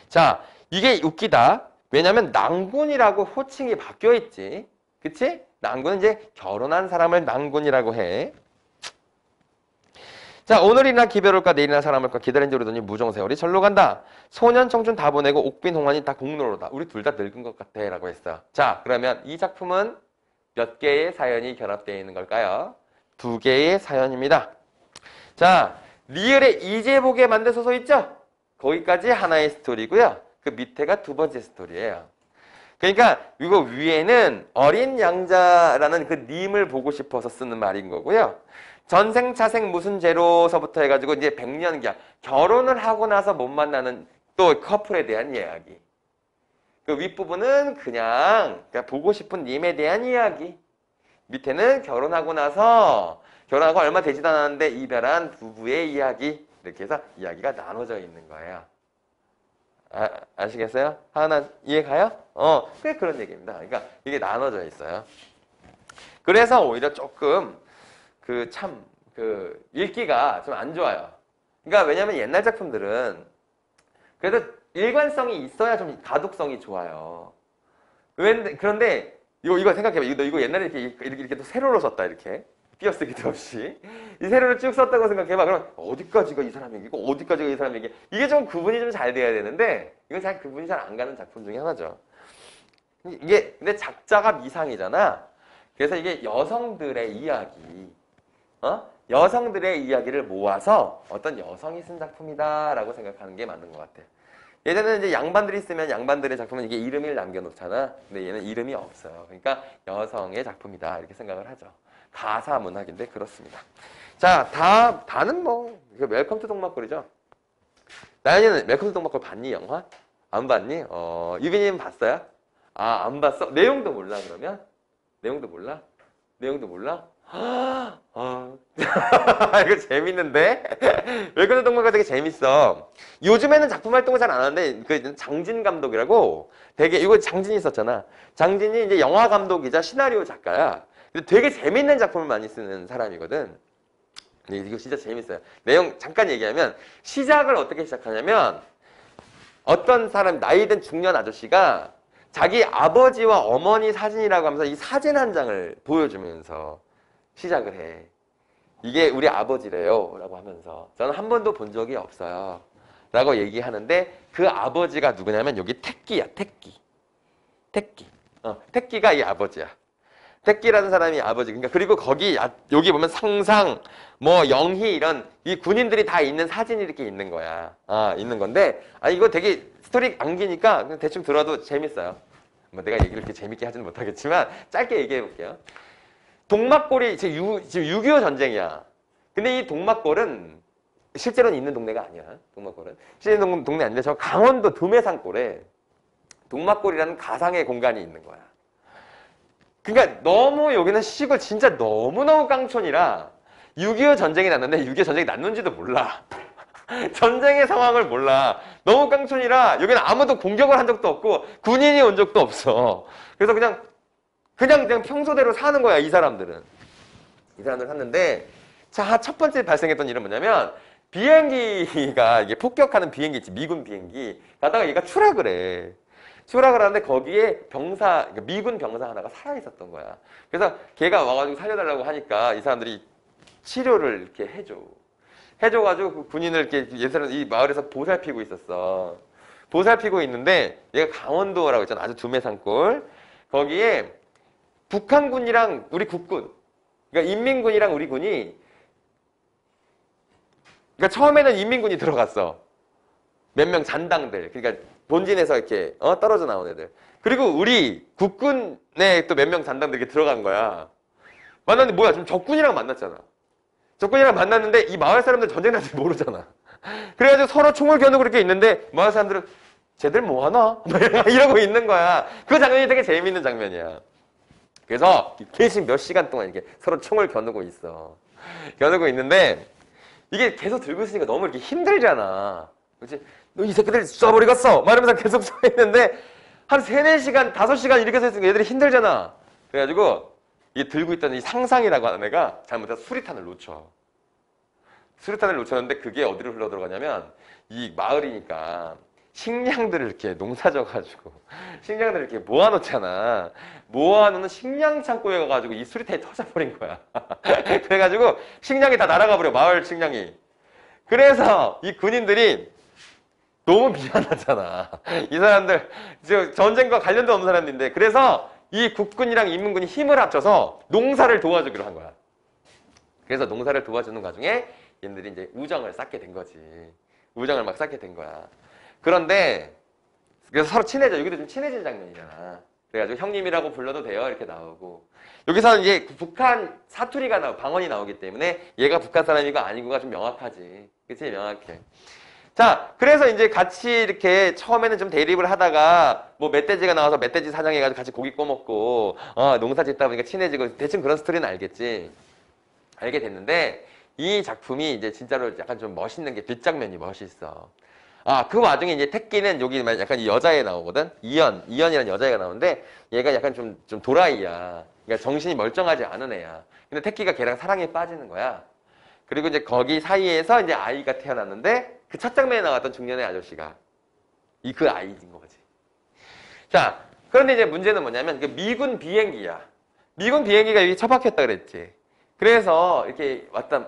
자, 이게 웃기다. 왜냐면 난군이라고 호칭이 바뀌어 있지. 그치? 난군은 이제 결혼한 사람을 난군이라고 해. 자, 오늘이나 기별올까 내일이나 사람올까 기다린 지 오래더니 무정세월이 절로 간다. 소년 청춘 다 보내고 옥빈 홍환이 다 공로로다. 우리 둘 다 늙은 것 같아 라고 했어. 자, 그러면 이 작품은 몇 개의 사연이 결합되어 있는 걸까요? 2개의 사연입니다. 자, 리을의 이제복에 만든 소설 있죠? 거기까지 하나의 스토리고요. 그 밑에가 2번째 스토리예요. 그러니까 이거 위에는 어린 양자라는 그 님을 보고 싶어서 쓰는 말인 거고요. 전생 차생 무슨 죄로서부터 해가지고 이제 100년기야. 결혼을 하고 나서 못 만나는 또 커플에 대한 이야기. 그 윗부분은 그냥 보고 싶은 님에 대한 이야기. 밑에는 결혼하고 나서 결혼하고 얼마 되지도 않았는데 이별한 부부의 이야기. 이렇게 해서 이야기가 나눠져 있는 거예요. 아시겠어요? 하나 이해 가요? 꽤 그런 얘기입니다. 그러니까 이게 나눠져 있어요. 그래서 오히려 조금 읽기가 좀 안 좋아요. 그러니까 왜냐면 옛날 작품들은 그래도 일관성이 있어야 좀 가독성이 좋아요. 그런데 이거 생각해봐. 이거 옛날에 이렇게 또 세로로 썼다 이렇게. 띄어쓰기도 없이 이 세로를 쭉 썼다고 생각해봐. 그럼 어디까지가 이 사람 얘기고 어디까지가 이 사람 얘기. 이게 좀 구분이 좀 잘 돼야 되는데 이건 잘 구분이 잘 안 가는 작품 중에 하나죠. 이게 근데 작자가 미상이잖아. 그래서 이게 여성들의 이야기, 여성들의 이야기를 모아서 어떤 여성이 쓴 작품이다라고 생각하는 게 맞는 것 같아. 예전에는 이제 양반들이 쓰면 양반들의 작품은 이게 이름을 남겨놓잖아. 근데 얘는 이름이 없어요. 그러니까 여성의 작품이다 이렇게 생각을 하죠. 가사 문학인데 그렇습니다. 자, 다는 뭐 이거 웰컴 투 동막골이죠. 나연이는 웰컴 투 동막골 봤니 영화? 안 봤니? 유빈이는 봤어요? 안 봤어? 내용도 몰라 그러면? 내용도 몰라? 내용도 몰라? 이거 재밌는데? 웰컴 투 동막골 되게 재밌어. 요즘에는 작품 활동을 잘 안 하는데 그 장진 감독이라고 되게 이거 장진이 있었잖아. 장진이 이제 영화 감독이자 시나리오 작가야. 근데 되게 재밌는 작품을 많이 쓰는 사람이거든. 이거 진짜 재밌어요. 내용 잠깐 얘기하면 시작을 어떻게 시작하냐면 어떤 사람 나이든 중년 아저씨가 자기 아버지와 어머니 사진이라고 하면서 이 사진 한 장을 보여주면서 시작을 해. 이게 우리 아버지래요 라고 하면서 저는 한 번도 본 적이 없어요 라고 얘기하는데 그 아버지가 누구냐면 여기 택기야. 택기. 택기가 이 아버지야. 택기라는 사람이 아버지. 그러니까 그리고 여기 보면 상상, 뭐 영희 이런 이 군인들이 다 있는 사진이 이렇게 있는 거야. 있는 건데 이거 되게 스토리 안기니까 그냥 대충 들어도 재밌어요. 뭐 내가 얘기를 이렇게 재밌게 하지는 못하겠지만 짧게 얘기해 볼게요. 동막골이 지금 6.25 전쟁이야. 근데 이 동막골은 실제로는 있는 동네가 아니야. 동막골은 실제 동네 아닌데 저 강원도 도매산골에 동막골이라는 가상의 공간이 있는 거야. 그러니까 너무 여기는 시골 진짜 너무너무 깡촌이라 6.25 전쟁이 났는데 6.25 전쟁이 났는지도 몰라. 전쟁의 상황을 몰라. 너무 깡촌이라 여기는 아무도 공격을 한 적도 없고 군인이 온 적도 없어. 그래서 그냥 평소대로 사는 거야 이 사람들은. 이 사람들 샀는데 자, 첫 번째 발생했던 일은 뭐냐면 비행기가 이게 폭격하는 비행기 있지. 미군 비행기 가다가 얘가 추락을 해. 추락을 하는데 거기에 그러니까 미군 병사 하나가 살아있었던 거야. 그래서 걔가 와가지고 살려달라고 하니까 이 사람들이 치료를 이렇게 해줘가지고 그 군인을 이렇게 이 마을에서 보살피고 있었어. 보살피고 있는데 얘가 강원도라고 있잖아. 아주 두메산골. 거기에 북한군이랑 우리 국군, 그러니까 인민군이랑 우리 군이 그러니까 처음에는 인민군이 들어갔어. 몇 명 잔당들. 그러니까 본진에서 이렇게 떨어져 나온 애들. 그리고 우리 국군에 또 몇 명 잔당들 이렇게 들어간 거야. 만났는데 뭐야? 지금 적군이랑 만났잖아. 적군이랑 만났는데 이 마을 사람들 전쟁 날지 모르잖아. 그래가지고 서로 총을 겨누고 그렇게 있는데 마을 사람들은 쟤들 뭐 하나? 이러고 있는 거야. 그 장면이 되게 재밌는 장면이야. 그래서 계속 몇 시간 동안 이렇게 서로 총을 겨누고 있어. 겨누고 있는데 이게 계속 들고 있으니까 너무 이렇게 힘들잖아. 그렇지? 너 이 새끼들 쏴버리겠어! 말하면서 계속 서 있는데 한 3, 4시간, 5시간 이렇게 서 있으니까 얘들이 힘들잖아. 그래가지고 이 들고 있던 이 상상이라고 하는 애가 잘못해서 수리탄을 놓쳐. 수리탄을 놓쳤는데 그게 어디로 흘러 들어가냐면 이 마을이니까 식량들을 이렇게 농사져가지고 식량들을 이렇게 모아놓잖아. 모아놓는 식량 창고에 가가지고 이 수리탄이 터져버린 거야. 그래가지고 식량이 다 날아가 버려. 마을 식량이. 그래서 이 군인들이 너무 미안하잖아. 이 사람들 전쟁과 관련도 없는 사람인데 그래서 이 국군이랑 인민군이 힘을 합쳐서 농사를 도와주기로 한 거야. 그래서 농사를 도와주는 과정에 얘네들이 이제 우정을 쌓게 된 거지. 우정을 막 쌓게 된 거야. 그런데 그래서 서로 친해져. 여기도 좀 친해진 장면이잖아. 그래가지고 형님이라고 불러도 돼요. 이렇게 나오고. 여기서는 이제 북한 사투리가 방언이 나오기 때문에 얘가 북한 사람이고 아니고가 좀 명확하지. 그치? 명확해. 자, 그래서 이제 같이 이렇게 처음에는 좀 대립을 하다가 뭐 멧돼지가 나와서 멧돼지 사냥해가지고 같이 고기 꺼먹고 농사 짓다 보니까 친해지고 대충 그런 스토리는 알겠지. 알게 됐는데 이 작품이 이제 진짜로 약간 좀 멋있는 게 뒷장면이 멋있어. 그 와중에 이제 택기는 여기 약간 이 여자애 나오거든? 이연이라는 여자애가 나오는데 얘가 약간 좀 도라이야. 그러니까 정신이 멀쩡하지 않은 애야. 근데 택기가 걔랑 사랑에 빠지는 거야. 그리고 이제 거기 사이에서 이제 아이가 태어났는데 그 첫 장면에 나왔던 중년의 아저씨가 그 아이인 거지. 자, 그런데 이제 문제는 뭐냐면 그 미군 비행기야. 미군 비행기가 여기 처박혔다 그랬지. 그래서 이렇게 왔다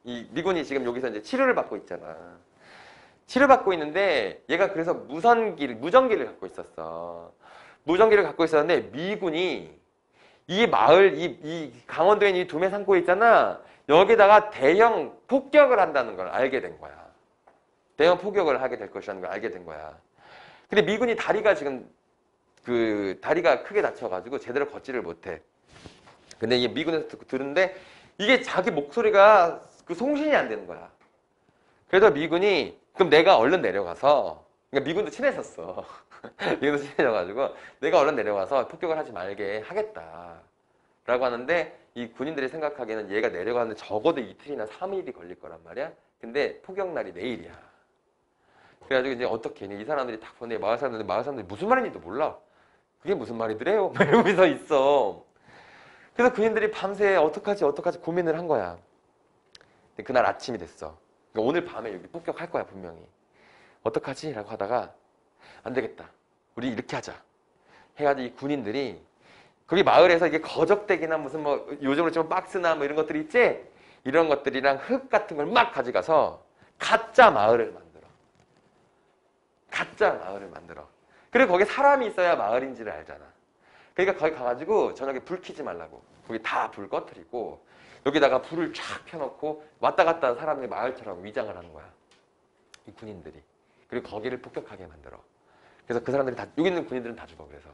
이 미군이 지금 여기서 이제 치료를 받고 있잖아. 치료받고 있는데 얘가 그래서 무전기를 갖고 있었어. 무전기를 갖고 있었는데 미군이 이 마을, 이 강원도에 있는 이 두메 산고에 있잖아. 여기다가 대형 폭격을 한다는 걸 알게 된 거야. 대형 폭격을 하게 될 것이라는 걸 알게 된 거야. 근데 미군이 다리가 지금 다리가 크게 다쳐가지고 제대로 걷지를 못해. 근데 이게 미군에서 들은데 이게 자기 목소리가 송신이 안 되는 거야. 그래서 미군이 그럼 내가 얼른 내려가서 그러니까 미군도 친해졌어. 미군도 친해져가지고 내가 얼른 내려가서 폭격을 하지 말게 하겠다. 라고 하는데 이 군인들이 생각하기에는 얘가 내려가는데 적어도 이틀이나 3일이 걸릴 거란 말이야. 근데 폭격날이 내일이야. 그래가지고 이제 어떻게 이 사람들이 딱 보내 마을 사람들이 무슨 말인지도 몰라. 그게 무슨 말이더래요? 이러면서 있어. 그래서 군인들이 밤새 어떡하지 고민을 한 거야. 근데 그날 아침이 됐어. 그러니까 오늘 밤에 여기 폭격할 거야 분명히. 어떡하지? 라고 하다가 안 되겠다. 우리 이렇게 하자. 해가지고 이 군인들이 거기 마을에서 이게 거적대기나 무슨 뭐 요즘으로 치면 박스나 뭐 이런 것들이 있지? 이런 것들이랑 흙 같은 걸 막 가져가서 가짜 마을을 만들어. 가짜 마을을 만들어. 그리고 거기 사람이 있어야 마을인지를 알잖아. 그러니까 거기 가가지고 저녁에 불 켜지 말라고. 거기 다 불 꺼뜨리고 여기다가 불을 쫙 펴놓고 왔다 갔다 하는 사람들이 마을처럼 위장을 하는 거야. 이 군인들이. 그리고 거기를 폭격하게 만들어. 그래서 그 사람들이 여기 있는 군인들은 다 죽어. 그래서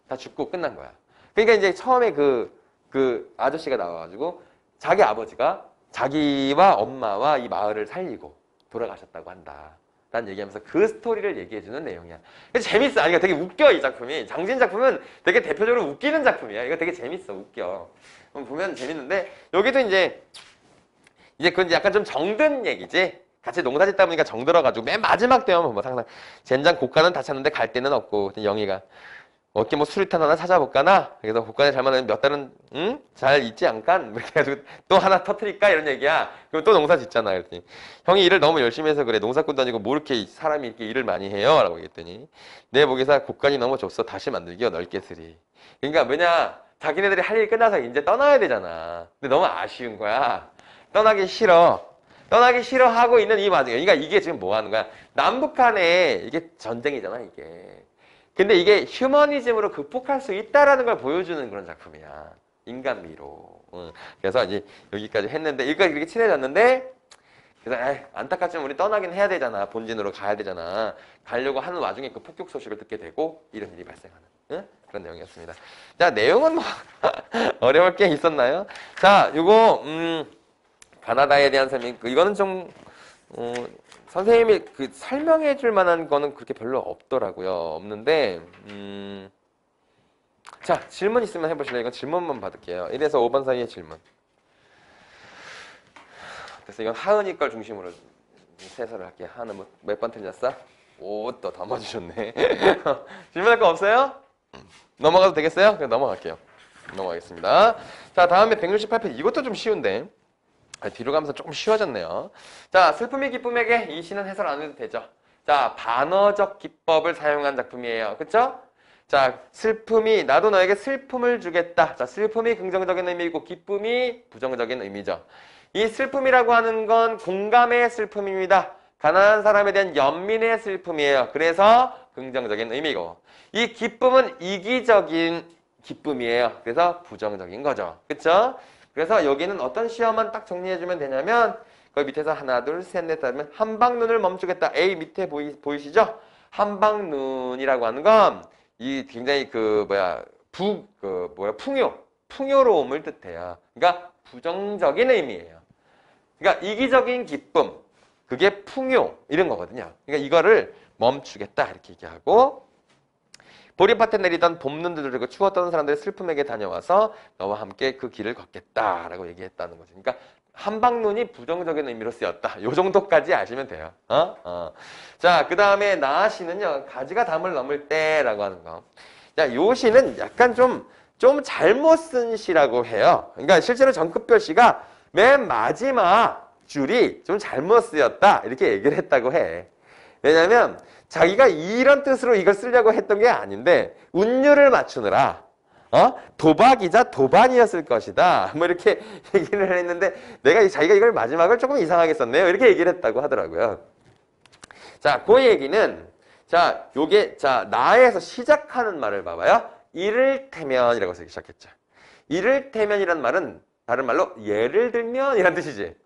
다 죽고 끝난 거야. 그러니까 이제 처음에 그 아저씨가 나와가지고 자기 아버지가 자기와 엄마와 이 마을을 살리고 돌아가셨다고 한다. 라는 얘기하면서 그 스토리를 얘기해주는 내용이야. 그래서 재밌어. 아니, 되게 웃겨, 이 작품이. 장진 작품은 되게 대표적으로 웃기는 작품이야. 이거 되게 재밌어, 웃겨. 보면 재밌는데, 여기도 이제 그건 약간 좀 정든 얘기지. 같이 농사 짓다 보니까 정들어가지고, 맨 마지막 때면 뭐 상상, 젠장 고가는 다 찾는데 갈 데는 없고, 영희가. 어깨 뭐 수리탄 하나 찾아볼까나? 그래서 복간에 잘 맞으면 몇 달은 잘 있지 않간? 이렇게 해가지고 또 하나 터트릴까? 이런 얘기야. 그럼 또 농사 짓잖아. 그랬더니 형이 일을 너무 열심히 해서 그래. 농사꾼도 아니고 뭐 이렇게 사람이 이렇게 일을 많이 해요? 라고 얘기했더니 내 보기사 곡간이 너무 좁소. 다시 만들기요. 넓게 쓰리. 그러니까 뭐냐? 자기네들이 할 일 끝나서 이제 떠나야 되잖아. 근데 너무 아쉬운 거야. 떠나기 싫어. 떠나기 싫어하고 있는 이 와중에. 그러니까 이게 지금 뭐 하는 거야? 남북한에 이게 전쟁이잖아, 이게. 근데 이게 휴머니즘으로 극복할 수 있다라는 걸 보여주는 그런 작품이야. 인간미로. 그래서 이제 여기까지 했는데, 여기까지 그렇게 친해졌는데, 그래서 안타깝지만 우리 떠나긴 해야 되잖아. 본진으로 가야 되잖아. 가려고 하는 와중에 그 폭격 소식을 듣게 되고 이런 일이 발생하는 그런 내용이었습니다. 자, 내용은 뭐 어려울 게 있었나요? 자, 요거 가나다에 대한 설명. 이거는 좀 선생님이 설명해 줄 만한 거는 그렇게 별로 없더라고요. 없는데, 자, 질문 있으면 해보실래요? 이건 질문만 받을게요. 1에서 5번 사이의 질문. 그래서 이건 하은이 걸 중심으로 세서를 할게요. 하은은 몇 번 틀렸어? 오, 또 다 맞으셨네. 질문할 거 없어요? 넘어가도 되겠어요? 그럼 넘어갈게요. 넘어가겠습니다. 자, 다음에 168페이지. 이것도 좀 쉬운데. 뒤로 가면서 조금 쉬워졌네요. 자, 슬픔이 기쁨에게 이 시는 해설 안 해도 되죠. 자, 반어적 기법을 사용한 작품이에요. 그쵸? 자, 슬픔이, 나도 너에게 슬픔을 주겠다. 자, 슬픔이 긍정적인 의미이고 기쁨이 부정적인 의미죠. 이 슬픔이라고 하는 건 공감의 슬픔입니다. 가난한 사람에 대한 연민의 슬픔이에요. 그래서 긍정적인 의미고, 이 기쁨은 이기적인 기쁨이에요. 그래서 부정적인 거죠. 그쵸? 그래서 여기는 어떤 시험만 딱 정리해주면 되냐면, 그 밑에서 하나, 둘, 셋, 넷 하면 한방눈을 멈추겠다. A 밑에 보이시죠? 한방눈이라고 하는 건 이 굉장히 풍요로움을 뜻해요. 그러니까 부정적인 의미예요. 그러니까 이기적인 기쁨, 그게 풍요 이런 거거든요. 그러니까 이거를 멈추겠다 이렇게 얘기하고, 보리밭에 내리던 봄눈들을 들고 추웠던 사람들의 슬픔에게 다녀와서 너와 함께 그 길을 걷겠다라고 얘기했다는 거죠. 그러니까 한방눈이 부정적인 의미로 쓰였다. 요 정도까지 아시면 돼요. 자, 그 다음에 나시는요, 가지가 담을 넘을 때라고 하는 거. 자, 요 시는 약간 좀 잘못 쓴 시라고 해요. 그러니까 실제로 정급별 시가 맨 마지막 줄이 좀 잘못 쓰였다 이렇게 얘기를 했다고 해. 왜냐면 자기가 이런 뜻으로 이걸 쓰려고 했던 게 아닌데 운율을 맞추느라 도박이자 도반이었을 것이다. 뭐 이렇게 얘기를 했는데 자기가 이걸 마지막을 조금 이상하게 썼네요. 이렇게 얘기를 했다고 하더라고요. 자, 그 얘기는 나에서 시작하는 말을 봐봐요. 이를테면이라고 해서 시작했죠. 이를테면이란 말은 다른 말로 예를 들면 이란 뜻이지.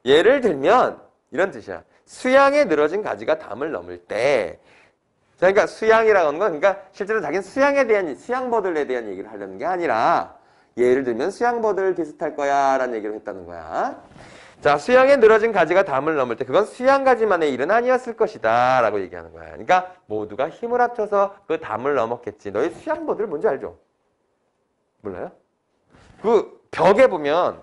예를 들면 이런 뜻이야. 수양에 늘어진 가지가 담을 넘을 때. 그러니까 수양이라고 하는 건, 그러니까 실제로 자기는 수양버들에 대한 얘기를 하려는 게 아니라, 예를 들면 수양버들 비슷할 거야 라는 얘기를 했다는 거야. 자, 수양에 늘어진 가지가 담을 넘을 때 그건 수양가지만의 일은 아니었을 것이다 라고 얘기하는 거야. 그러니까 모두가 힘을 합쳐서 그 담을 넘었겠지. 너희 수양버들 뭔지 알죠? 몰라요? 그 벽에 보면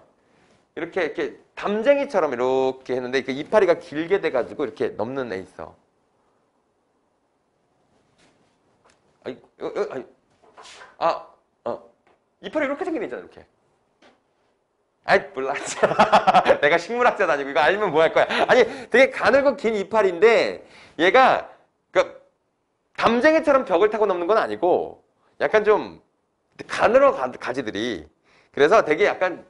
이렇게 담쟁이처럼 이렇게 했는데 그 이파리가 길게 돼가지고 이렇게 넘는 애 있어. 이파리 이렇게 생긴 애 있잖아, 이렇게. 몰라. 내가 식물학자도 아니고 이거 알면 뭐 할 거야. 아니, 되게 가늘고 긴 이파리인데 얘가 담쟁이처럼 벽을 타고 넘는 건 아니고 약간 좀 가늘어 가지들이. 그래서 되게 약간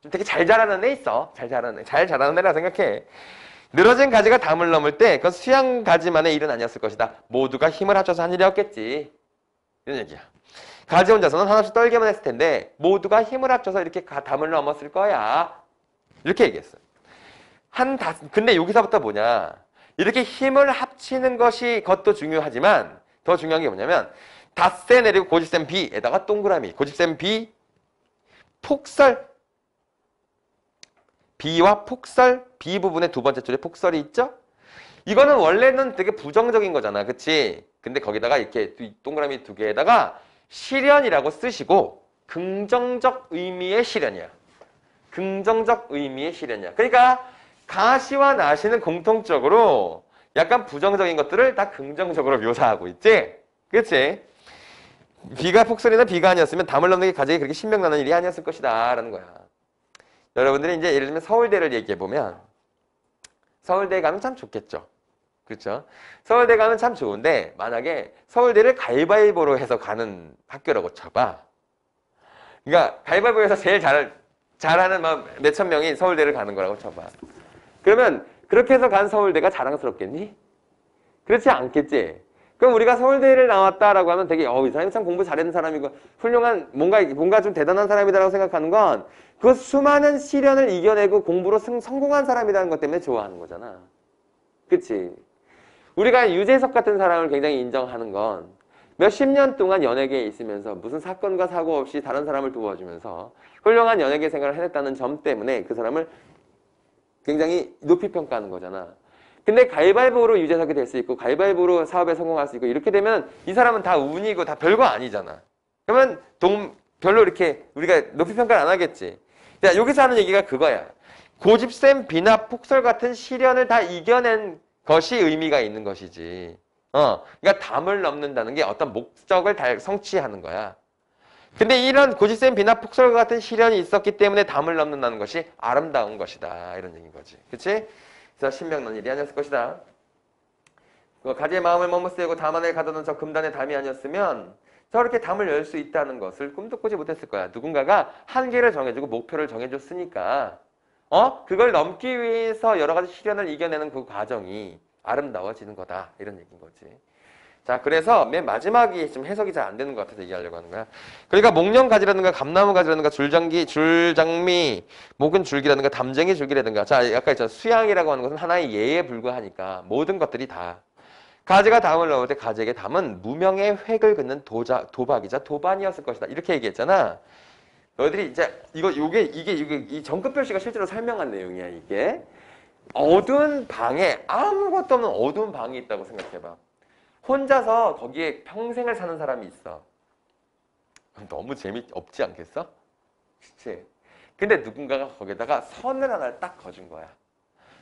좀 되게 잘 자라는 애 있어. 잘 자라는 애라 생각해. 늘어진 가지가 담을 넘을 때 그건 수양 가지만의 일은 아니었을 것이다. 모두가 힘을 합쳐서 한 일이었겠지. 이런 얘기야. 가지 혼자서는 하나씩 떨기만 했을 텐데 모두가 힘을 합쳐서 이렇게 담을 넘었을 거야. 이렇게 얘기했어. 근데 여기서부터 뭐냐. 이렇게 힘을 합치는 것도 중요하지만 더 중요한 게 뭐냐면 닷새 내리고 고집센 비에다가 동그라미. 고집센 비, 폭설. 비와 폭설, 비 부분의 두 번째 줄에 폭설이 있죠? 이거는 원래는 되게 부정적인 거잖아. 그치? 근데 거기다가 이렇게 동그라미 두 개에다가 시련이라고 쓰시고 긍정적 의미의 시련이야. 긍정적 의미의 시련이야. 그러니까 가시와 나시는 공통적으로 약간 부정적인 것들을 다 긍정적으로 묘사하고 있지? 그치? 비가 폭설이나 비가 아니었으면 담을 넘는 게 가지가 그렇게 신명나는 일이 아니었을 것이다 라는 거야. 여러분들이 이제 예를 들면 서울대를 얘기해보면 서울대에 가면 참 좋겠죠. 그렇죠? 서울대 가면 참 좋은데 만약에 서울대를 가위바위보로 해서 가는 학교라고 쳐봐. 그러니까 가위바위보에서 제일 잘하는 몇천 명이 서울대를 가는 거라고 쳐봐. 그러면 그렇게 해서 간 서울대가 자랑스럽겠니? 그렇지 않겠지? 그럼 우리가 서울대를 나왔다라고 하면 되게 이 사람이 참 공부 잘하는 사람이고 훌륭한 뭔가 좀 대단한 사람이다라고 생각하는 건 그 수많은 시련을 이겨내고 공부로 성공한 사람이라는 것 때문에 좋아하는 거잖아. 그치? 우리가 유재석 같은 사람을 굉장히 인정하는 건 몇십 년 동안 연예계에 있으면서 무슨 사건과 사고 없이 다른 사람을 도와주면서 훌륭한 연예계 생활을 해냈다는 점 때문에 그 사람을 굉장히 높이 평가하는 거잖아. 근데 가위바위보로 유재석이 될 수 있고 가위바위보로 사업에 성공할 수 있고 이렇게 되면 이 사람은 다 운이고 다 별거 아니잖아. 그러면 별로 이렇게 우리가 높이 평가를 안 하겠지. 자, 여기서 하는 얘기가 그거야. 고집센 비나 폭설 같은 시련을 다 이겨낸 것이 의미가 있는 것이지. 그러니까 담을 넘는다는 게 어떤 목적을 성취하는 거야. 근데 이런 고집센 비나 폭설과 같은 시련이 있었기 때문에 담을 넘는다는 것이 아름다운 것이다. 이런 얘기인 거지. 그치? 그래서 신명넌 일이 아니었을 것이다. 가지의 마음을 머무세우고 담 안에 가둬둔 저 금단의 담이 아니었으면 저렇게 담을 열 수 있다는 것을 꿈도 꾸지 못했을 거야. 누군가가 한계를 정해주고 목표를 정해줬으니까 그걸 넘기 위해서 여러 가지 시련을 이겨내는 그 과정이 아름다워지는 거다. 이런 얘기인 거지. 자, 그래서 맨 마지막이 좀 해석이 잘 안 되는 것 같아서 얘기하려고 하는 거야. 그러니까 목련가지라든가 감나무 가지라든가 줄장미, 목은 줄기라든가 담쟁이 줄기라든가. 자, 아까 있잖아. 수양이라고 하는 것은 하나의 예에 불과하니까 모든 것들이 다. 가지가 담을 넣을 때 가지에게 담은 무명의 획을 긋는 도박이자 도반이었을 것이다. 이렇게 얘기했잖아. 너희들이 이제 이게 이 정급별시가 실제로 설명한 내용이야, 이게. 어두운 방에 아무것도 없는 어두운 방이 있다고 생각해봐. 혼자서 거기에 평생을 사는 사람이 있어. 너무 재미없지 않겠어? 그치? 근데 누군가가 거기다가 선을 하나를 딱 거준 거야.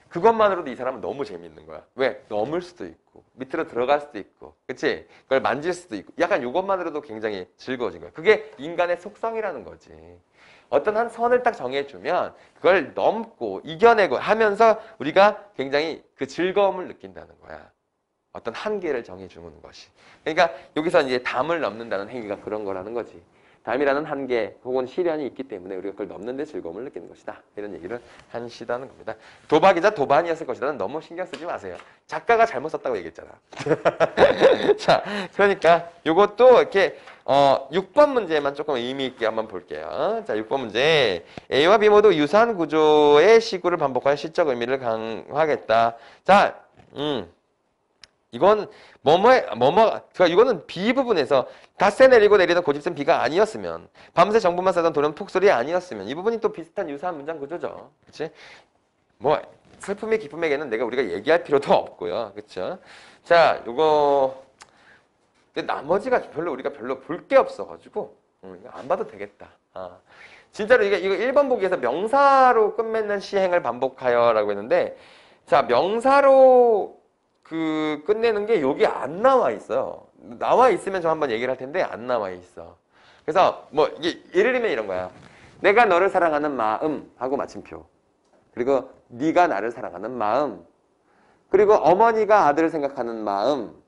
그것만으로도 이 사람은 너무 재밌는 거야. 왜? 넘을 수도 있고 밑으로 들어갈 수도 있고 그치? 그걸 만질 수도 있고 약간 이것만으로도 굉장히 즐거워진 거야. 그게 인간의 속성이라는 거지. 어떤 한 선을 딱 정해주면 그걸 넘고 이겨내고 하면서 우리가 굉장히 그 즐거움을 느낀다는 거야. 어떤 한계를 정해주는 것이. 그러니까 여기서 이제 담을 넘는다는 행위가 그런 거라는 거지. 담이라는 한계 혹은 시련이 있기 때문에 우리가 그걸 넘는 데 즐거움을 느끼는 것이다. 이런 얘기를 하시다는 겁니다. 도박이자 도반이었을 것이다는 너무 신경 쓰지 마세요. 작가가 잘못 썼다고 얘기했잖아. 자, 그러니까 이것도 이렇게 6번 문제만 조금 의미 있게 한번 볼게요. 자, 6번 문제. A와 B 모두 유사한 구조의 시구를 반복하여 시적 의미를 강화하겠다. 자, 이건 이거는 B 부분에서 닷새 내리고 내리던 고집센 비가 아니었으면 밤새 정부만 싸던 도련 폭설이 아니었으면 이 부분이 또 비슷한 유사한 문장 구조죠. 그렇지? 뭐 슬픔의 기쁨에게는 우리가 얘기할 필요도 없고요. 그렇죠? 자, 요거 근데 나머지가 우리가 별로 볼 게 없어 가지고 안 봐도 되겠다. 진짜로 이거 1번 보기에서 명사로 끝맺는 시행을 반복하여라고 했는데 자, 명사로 끝내는 게 여기 안 나와 있어요. 나와 있으면 저 한번 얘기를 할 텐데 안 나와 있어. 그래서 뭐 이게 예를 들면 이런 거야. 내가 너를 사랑하는 마음 하고 마침표. 그리고 네가 나를 사랑하는 마음. 그리고 어머니가 아들을 생각하는 마음.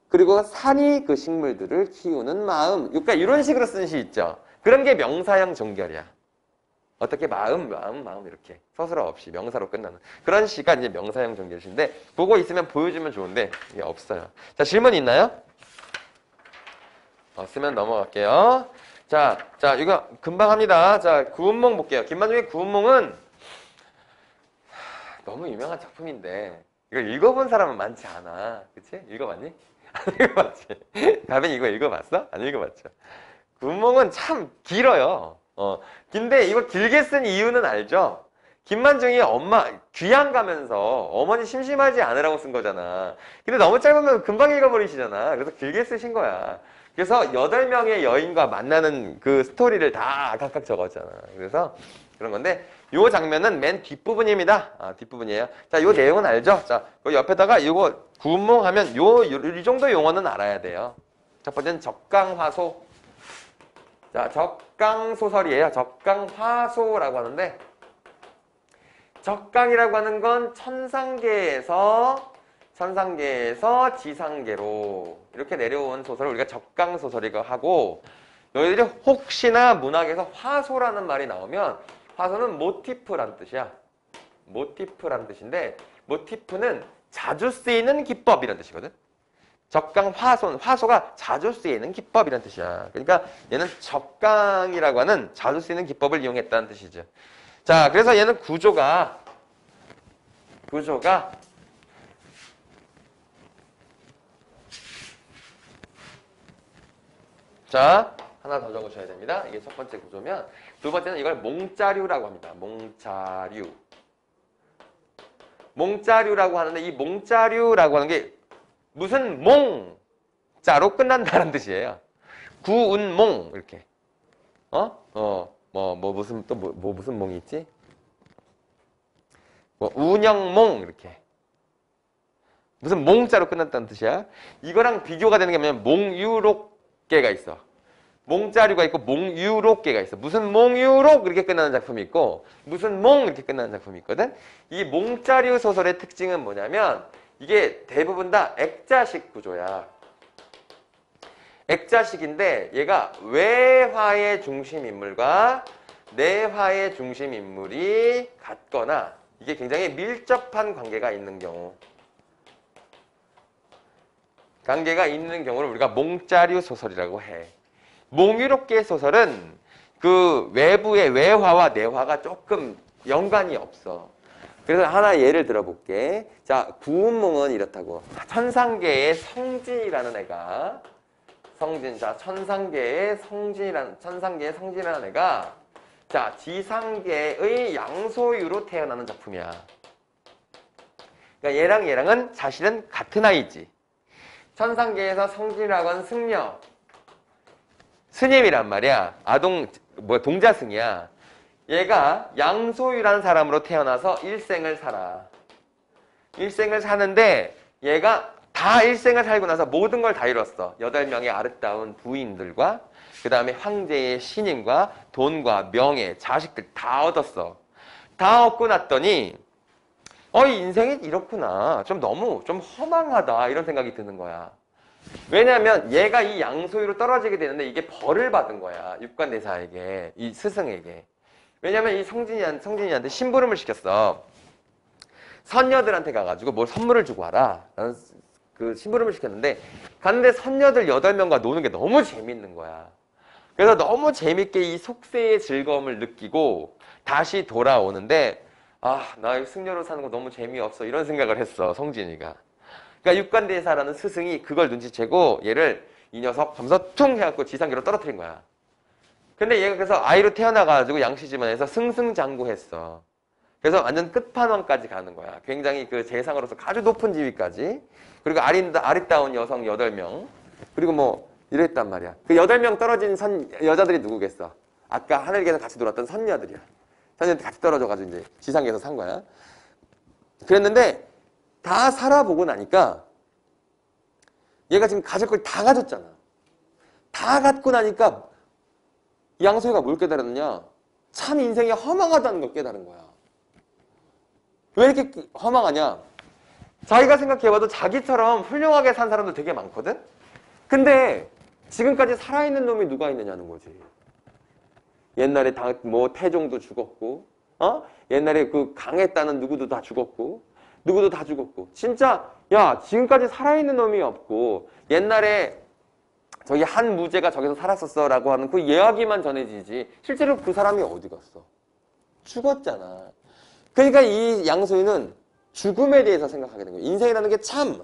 그리고 산이 그 식물들을 키우는 마음. 그러니까 이런 식으로 쓰는 시 있죠. 그런 게 명사형 종결이야. 어떻게 마음 이렇게 서술어 없이 명사로 끝나는 그런 시가 이제 명사형 종결시인데 그거 있으면 보여주면 좋은데 이게 없어요. 자, 질문 있나요? 없으면 넘어갈게요. 자, 이거 금방 합니다. 자, 구운몽 볼게요. 김만중의 구운몽은 너무 유명한 작품인데 이걸 읽어본 사람은 많지 않아. 그치? 읽어봤니? 안 읽어봤지? 다빈 이거 읽어봤어? 안 읽어봤죠? 구운몽은 참 길어요. 근데 이거 길게 쓴 이유는 알죠? 김만중이 엄마 귀양 가면서 어머니 심심하지 않으라고 쓴 거잖아. 근데 너무 짧으면 금방 읽어버리시잖아. 그래서 길게 쓰신 거야. 그래서 8명의 여인과 만나는 그 스토리를 다 각각 적었잖아. 그래서 그런 건데 요 장면은 맨 뒷부분입니다. 뒷부분이에요. 자, 요 내용은 알죠? 자, 그 옆에다가 요거 구운몽 하면 이 정도 용어는 알아야 돼요. 첫 번째는 적강화소. 자, 적강소설이에요. 적강화소라고 하는데 적강이라고 하는 건 천상계에서 지상계로 이렇게 내려온 소설을 우리가 적강소설이라고 하고 너희들이 혹시나 문학에서 화소라는 말이 나오면 화소는 모티프란 뜻이야. 모티프란 뜻인데 모티프는 자주 쓰이는 기법이란 뜻이거든. 화소가 자주 쓰이는 기법이란 뜻이야. 그러니까 얘는 적강이라고 하는 자주 쓰이는 기법을 이용했다는 뜻이죠. 자, 그래서 얘는 구조가 자, 하나 더 적으셔야 됩니다. 이게 첫 번째 구조면 두 번째는 이걸 몽자류라고 합니다. 몽자류라고 하는데 이 몽자류라고 하는 게 무슨 몽자로 끝난다는 뜻이에요. 구운몽 이렇게. 무슨 몽이 있지? 운영몽 이렇게. 무슨 몽자로 끝났다는 뜻이야. 이거랑 비교가 되는 게 뭐냐면 몽유록계가 있어. 몽자류가 있고 몽유록계가 있어. 무슨 몽유록 이렇게 끝나는 작품이 있고 무슨 몽 이렇게 끝나는 작품이 있거든. 이 몽자류 소설의 특징은 뭐냐면 이게 대부분 다 액자식 구조야. 액자식인데 얘가 외화의 중심 인물과 내화의 중심 인물이 같거나 이게 굉장히 밀접한 관계가 있는 경우, 관계가 있는 경우를 우리가 몽자류 소설이라고 해. 몽유록계 소설은 그 외부의 외화와 내화가 조금 연관이 없어. 그래서 하나 예를 들어볼게. 자, 구운몽은 이렇다고. 천상계의 성진이라는 애가 성진. 자, 천상계의 성진이라는 애가 자, 지상계의 양소유로 태어나는 작품이야. 그러니까 얘랑은 사실은 같은 아이지. 천상계에서 성진이라고 하는 승려. 스님이란 말이야. 동자승이야. 얘가 양소유라는 사람으로 태어나서 일생을 살아. 일생을 사는데 얘가 다 일생을 살고 나서 모든 걸 다 이뤘어. 8명의 아름다운 부인들과 그 다음에 황제의 신임과 돈과 명예, 자식들 다 얻었어. 다 얻고 났더니 이 인생이 이렇구나. 좀 허망하다. 이런 생각이 드는 거야. 왜냐하면 얘가 이 양소유로 떨어지게 되는데 이게 벌을 받은 거야. 육관대사에게, 이 스승에게. 왜냐하면 이 성진이한테 심부름을 시켰어. 선녀들한테 가가지고 뭘 선물을 주고 와라. 라는 그 심부름을 시켰는데 갔는데 선녀들 8명과 노는 게 너무 재밌는 거야. 그래서 너무 재밌게 이 속세의 즐거움을 느끼고 다시 돌아오는데 나 승려로 사는 거 너무 재미없어. 이런 생각을 했어. 성진이가. 그러니까 육관대사라는 스승이 그걸 눈치채고 얘를 이 녀석 하면서 퉁 해갖고 지상계로 떨어뜨린 거야. 근데 얘가 그래서 아이로 태어나가지고 양씨집안에서 승승장구했어. 그래서 완전 끝판왕까지 가는 거야. 굉장히 그 재상으로서 아주 높은 지위까지. 그리고 아리따운 여성 8명. 그리고 뭐 이랬단 말이야. 그 8명 떨어진 여자들이 누구겠어? 아까 하늘계에서 같이 놀았던 선녀들이야. 선녀들 같이 떨어져가지고 이제 지상계에서 산 거야. 그랬는데 다 살아보고 나니까 얘가 지금 가질 걸 다 가졌잖아. 다 갖고 나니까 양소희가 뭘 깨달았느냐? 참 인생이 허망하다는 걸 깨달은 거야. 왜 이렇게 허망하냐? 자기가 생각해봐도 자기처럼 훌륭하게 산 사람도 되게 많거든? 근데 지금까지 살아있는 놈이 누가 있느냐는 거지. 옛날에 태종도 죽었고, 옛날에 그 강했다는 누구도 다 죽었고, 진짜, 지금까지 살아있는 놈이 없고, 옛날에 저기 한 무제가 저기서 살았었어 라고 하는 그 이야기만 전해지지, 실제로 그 사람이 어디 갔어? 죽었잖아. 그러니까 이 양소희는 죽음에 대해서 생각하게 된 거예요. 인생이라는 게 참,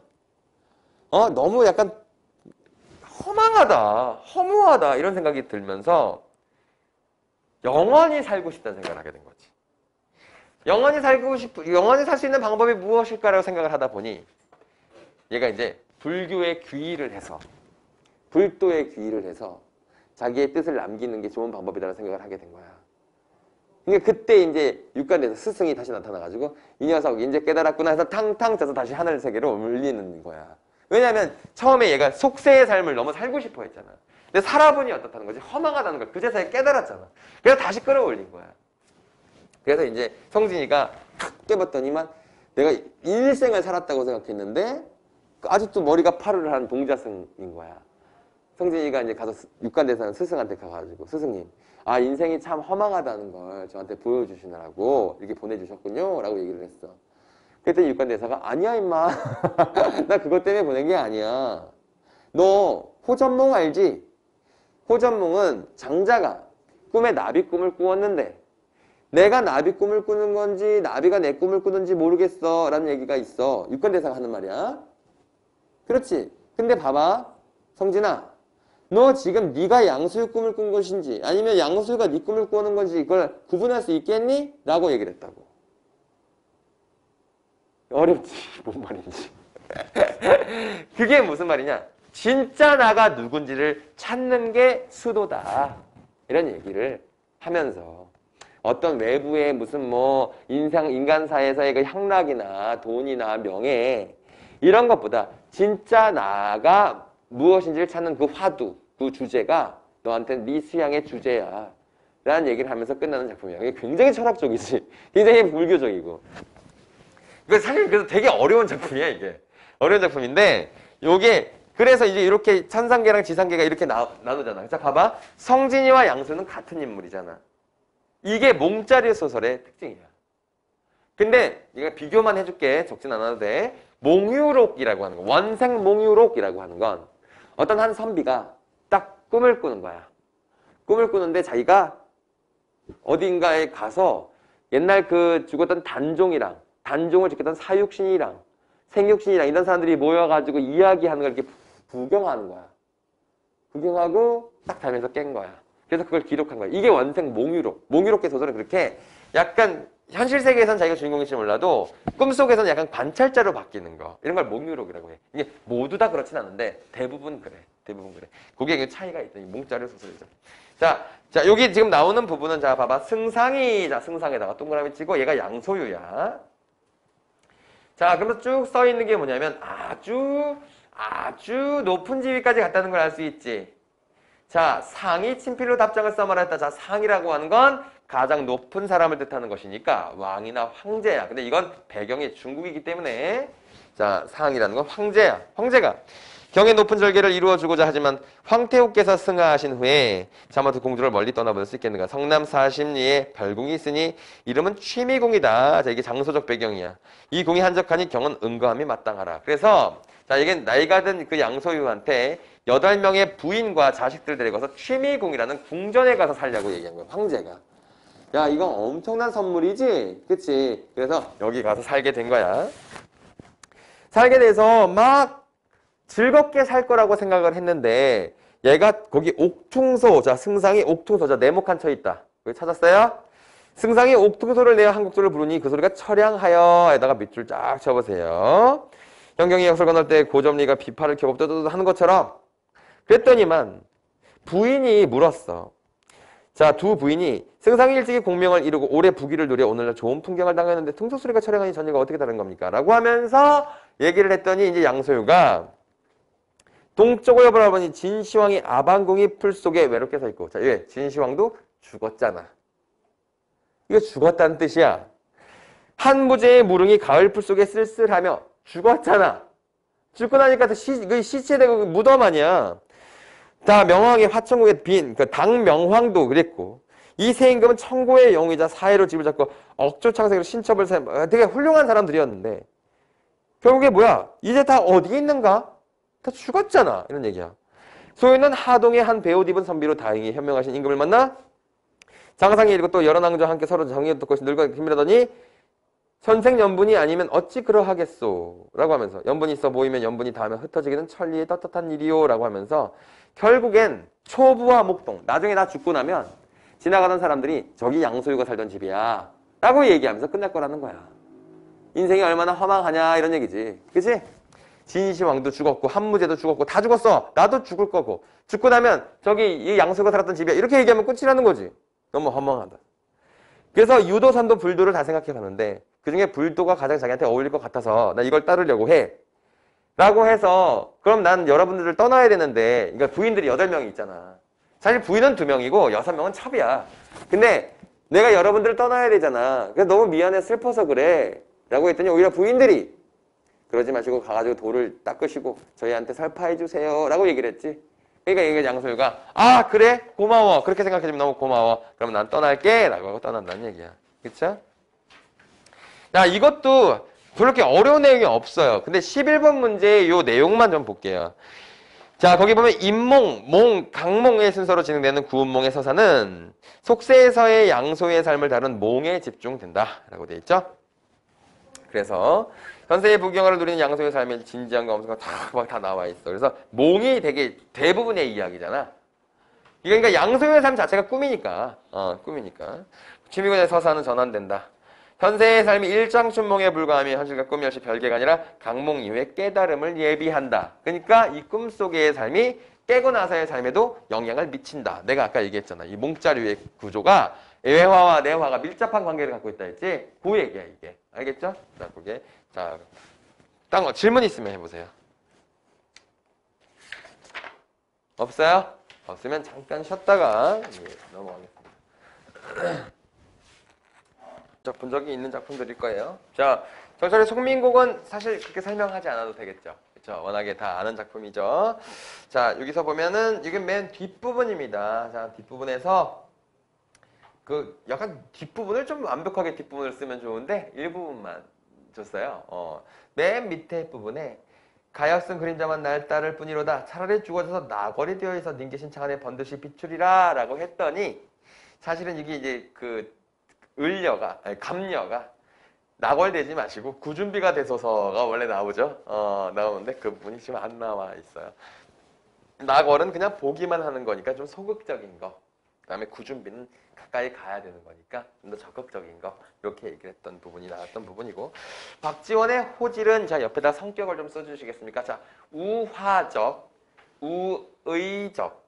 너무 약간 허망하다, 허무하다, 이런 생각이 들면서 영원히 살고 싶다는 생각을 하게 된 거지. 영원히 살 수 있는 방법이 무엇일까라고 생각을 하다 보니 얘가 이제 불교의 귀의를 해서, 불도의 귀의를 해서 자기의 뜻을 남기는 게 좋은 방법이라는 생각을 하게 된 거야. 그러니까 그때 이제 육관에서 스승이 다시 나타나가지고 이 녀석 이제 깨달았구나 해서 탕탕 쳐서 다시 하늘 세계로 올리는 거야. 왜냐하면 처음에 얘가 속세의 삶을 너무 살고 싶어 했잖아. 근데 살아보니 어떻다는 거지? 허망하다는 걸 그제서야 깨달았잖아. 그래서 다시 끌어올린 거야. 그래서 이제 성진이가 탁 깨봤더니만 내가 일생을 살았다고 생각했는데 아직도 머리가 파르르한 동자승인 거야. 성진이가 이제 가서 육관대사는 스승한테 가가지고 스승님, 인생이 참 허망하다는 걸 저한테 보여주시느라고 이렇게 보내주셨군요 라고 얘기를 했어. 그랬더니 육관대사가 아니야 임마 나 그것 때문에 보낸 게 아니야. 너 호전몽 알지? 호전몽은 장자가 꿈에 나비 꿈을 꾸었는데 내가 나비 꿈을 꾸는 건지 나비가 내 꿈을 꾸는지 모르겠어 라는 얘기가 있어. 육관대사가 하는 말이야. 그렇지. 근데 봐봐 성진아, 너 지금 네가 양수의 꿈을 꾼 것인지 아니면 양수가 네 꿈을 꾸는 건지 이걸 구분할 수 있겠니? 라고 얘기를 했다고. 어렵지. 뭔 말인지. 그게 무슨 말이냐? 진짜 나가 누군지를 찾는 게 수도다. 이런 얘기를 하면서 어떤 외부의 무슨 인간사에서의 그 향락이나 돈이나 명예 이런 것보다 진짜 나가 무엇인지를 찾는 그 화두, 그 주제가 너한테는 네 수양의 주제야. 라는 얘기를 하면서 끝나는 작품이야. 이게 굉장히 철학적이지. 굉장히 불교적이고. 이거 사실 그래서 되게 어려운 작품이야, 이게. 어려운 작품인데, 요게, 그래서 이제 이렇게 천상계랑 지상계가 이렇게 나누잖아. 자, 봐봐. 성진이와 양수는 같은 인물이잖아. 이게 몽자리 소설의 특징이야. 근데, 이거 비교만 해줄게. 적진 않아도 돼. 몽유록이라고 하는 거. 원생 몽유록이라고 하는 건 어떤 한 선비가 딱 꿈을 꾸는 거야. 꿈을 꾸는데 자기가 어딘가에 가서 옛날 그 죽었던 단종을 지켰던 사육신이랑 생육신이랑 이런 사람들이 모여가지고 이야기하는 걸 이렇게 구경하는 거야. 구경하고 딱 자면서 깬 거야. 그래서 그걸 기록한 거야. 이게 원생 몽유록. 몽유록의 소설은 그렇게 약간 현실 세계에서는 자기가 주인공일지 몰라도 꿈속에서는 약간 관찰자로 바뀌는 거. 이런 걸 몽유록이라고 해. 이게 모두 다 그렇진 않은데 대부분 그래. 대부분 그래. 그게 차이가 있다. 이 몽자리 소설이죠. 자, 여기 지금 나오는 부분은 자, 봐봐. 승상이, 자, 승상에다가 동그라미 치고 얘가 양소유야. 자, 그러면서 쭉 써 있는 게 뭐냐면 아주 높은 지위까지 갔다는 걸 알 수 있지. 자, 상이 친필로 답장을 써 말했다. 자, 상이라고 하는 건 가장 높은 사람을 뜻하는 것이니까 왕이나 황제야. 근데 이건 배경이 중국이기 때문에 자, 상이라는 건 황제야. 황제가 경의 높은 절개를 이루어주고자 하지만 황태후께서 승하하신 후에 자마도 공주를 멀리 떠나보낼 수 있겠는가. 성남 40리에 별궁이 있으니 이름은 취미궁이다. 자, 이게 장소적 배경이야. 이 궁이 한적하니 경은 은거함이 마땅하라. 그래서 자, 이게 나이가 든 그 양소유한테 8명의 부인과 자식들 데리고서 취미궁이라는 궁전에 가서 살려고 얘기한 거야. 황제가. 야, 이건 엄청난 선물이지? 그치? 그래서 여기 가서 살게 된 거야. 살게 돼서 막 즐겁게 살 거라고 생각을 했는데 얘가 거기 옥퉁소, 자, 승상이 옥퉁소, 자, 네모칸 쳐 있다. 여기 찾았어요? 승상이 옥퉁소를 내어 한국조를 부르니 그 소리가 처량하여 에다가 밑줄 쫙 쳐보세요. 현경이 역설 건널 때 고점리가 비파를 켜고 떠떠떠 하는 것처럼 그랬더니만 부인이 물었어. 자, 두 부인이 승상이 일찍이 공명을 이루고 오래 부귀를 누려 오늘날 좋은 풍경을 당했는데 퉁소 소리가 처량하니 전일과 어떻게 다른 겁니까? 라고 하면서 얘기를 했더니 이제 양소유가 동쪽을 바라보니 진시황이 아방궁이 풀 속에 외롭게 서 있고. 자, 왜? 진시황도 죽었잖아. 이거 죽었다는 뜻이야. 한무제의 무릉이 가을 풀 속에 쓸쓸하며 죽었잖아. 죽고 나니까 그 시체되고 무덤 아니야. 다 명왕의 화천국의 빈, 그 당명황도 그랬고. 이 세 임금은 청고의 영웅이자 사해로 집을 잡고 억조창생으로 신첩을 되게 훌륭한 사람들이었는데 결국에 뭐야? 이제 다 어디 있는가? 다 죽었잖아. 이런 얘기야. 소유는 하동의 한 배옷 입은 선비로 다행히 현명하신 임금을 만나 장상이 이르고 또 여러 낭자와 함께 서로 정의를 듣고 늙어 힘이라더니 선생연분이 아니면 어찌 그러하겠소 라고 하면서 연분이 있어 보이면 연분이 닿으면 흩어지기는 천리의 떳떳한 일이요 라고 하면서 결국엔 초부와 목동 나중에 다 죽고 나면 지나가던 사람들이 저기 양소유가 살던 집이야 라고 얘기하면서 끝날 거라는 거야. 인생이 얼마나 허망하냐 이런 얘기지. 그치? 진시황도 죽었고 한무제도 죽었고 다 죽었어. 나도 죽을 거고 죽고 나면 저기 이 양소유가 살았던 집이야 이렇게 얘기하면 끝이라는 거지. 너무 허망하다. 그래서 유도산도 불도를 다 생각해 봤는데 그중에 불도가 가장 자기한테 어울릴 것 같아서 나 이걸 따르려고 해 라고 해서 그럼 난 여러분들을 떠나야 되는데 그러니까 부인들이 8명이 있잖아. 사실 부인은 2명이고 6명은 첩이야. 근데 내가 여러분들을 떠나야 되잖아. 그래서 너무 미안해 슬퍼서 그래 라고 했더니 오히려 부인들이 그러지 마시고 가가지고 돌을 닦으시고 저희한테 살파해 주세요 라고 얘기를 했지. 그러니까 이게 양소유가 아 그래? 고마워. 그렇게 생각해주면 너무 고마워. 그럼 난 떠날게 라고 하고 떠난다는 얘기야. 그쵸? 자, 이것도 그렇게 어려운 내용이 없어요. 근데 11번 문제의 요 내용만 좀 볼게요. 자, 거기 보면 임몽, 몽, 강몽의 순서로 진행되는 구운몽의 서사는 속세에서의 양소유의 삶을 다룬 몽에 집중된다 라고 되어 있죠. 그래서 현세의 부경화를 누리는 양소유의 삶의 진지함과 엄성과 다 나와 있어. 그래서 몽이 되게 대부분의 이야기잖아. 그러니까 양소유의 삶 자체가 꿈이니까. 꿈이니까. 취미군의 서사는 전환된다. 현세의 삶이 일장춘몽에 불과하며 현실과 꿈이 역시 별개가 아니라 강몽 이후의 깨달음을 예비한다. 그러니까 이 꿈속의 삶이 깨고 나서의 삶에도 영향을 미친다. 내가 아까 얘기했잖아. 이 몽자리의 구조가 외화와 내화가 밀접한 관계를 갖고 있다 했지? 그 얘기야 이게. 알겠죠? 자, 그게. 자, 딴 거 질문 있으면 해보세요. 없어요? 없으면 잠깐 쉬었다가 넘어가겠습니다. 본 적이 있는 작품들일 거예요. 자, 정철의 송민곡은 사실 그렇게 설명하지 않아도 되겠죠. 그렇죠? 워낙에 다 아는 작품이죠. 자, 여기서 보면은 이게 맨 뒷부분입니다. 자, 뒷부분에서 그 약간 뒷부분을 좀 완벽하게 뒷부분을 쓰면 좋은데 일부분만 줬어요. 맨 밑에 부분에 가엾 쓴 그림자만 날 따를 뿐이로다. 차라리 죽어져서 나궐이 되어 있어 님 계신 창안에 번듯이 비추리라 라고 했더니 사실은 이게 이제 그 감녀가 낙월되지 마시고 구준비가 되소서가 원래 나오죠. 나오는데 그 부분이 지금 안 나와 있어요. 낙월은 그냥 보기만 하는 거니까 좀 소극적인 거. 그 다음에 구준비는 가까이 가야 되는 거니까 좀 더 적극적인 거. 이렇게 얘기를 했던 부분이 나왔던 부분이고. 박지원의 호질은 자 옆에다 성격을 좀 써주시겠습니까? 자, 우화적, 우의적,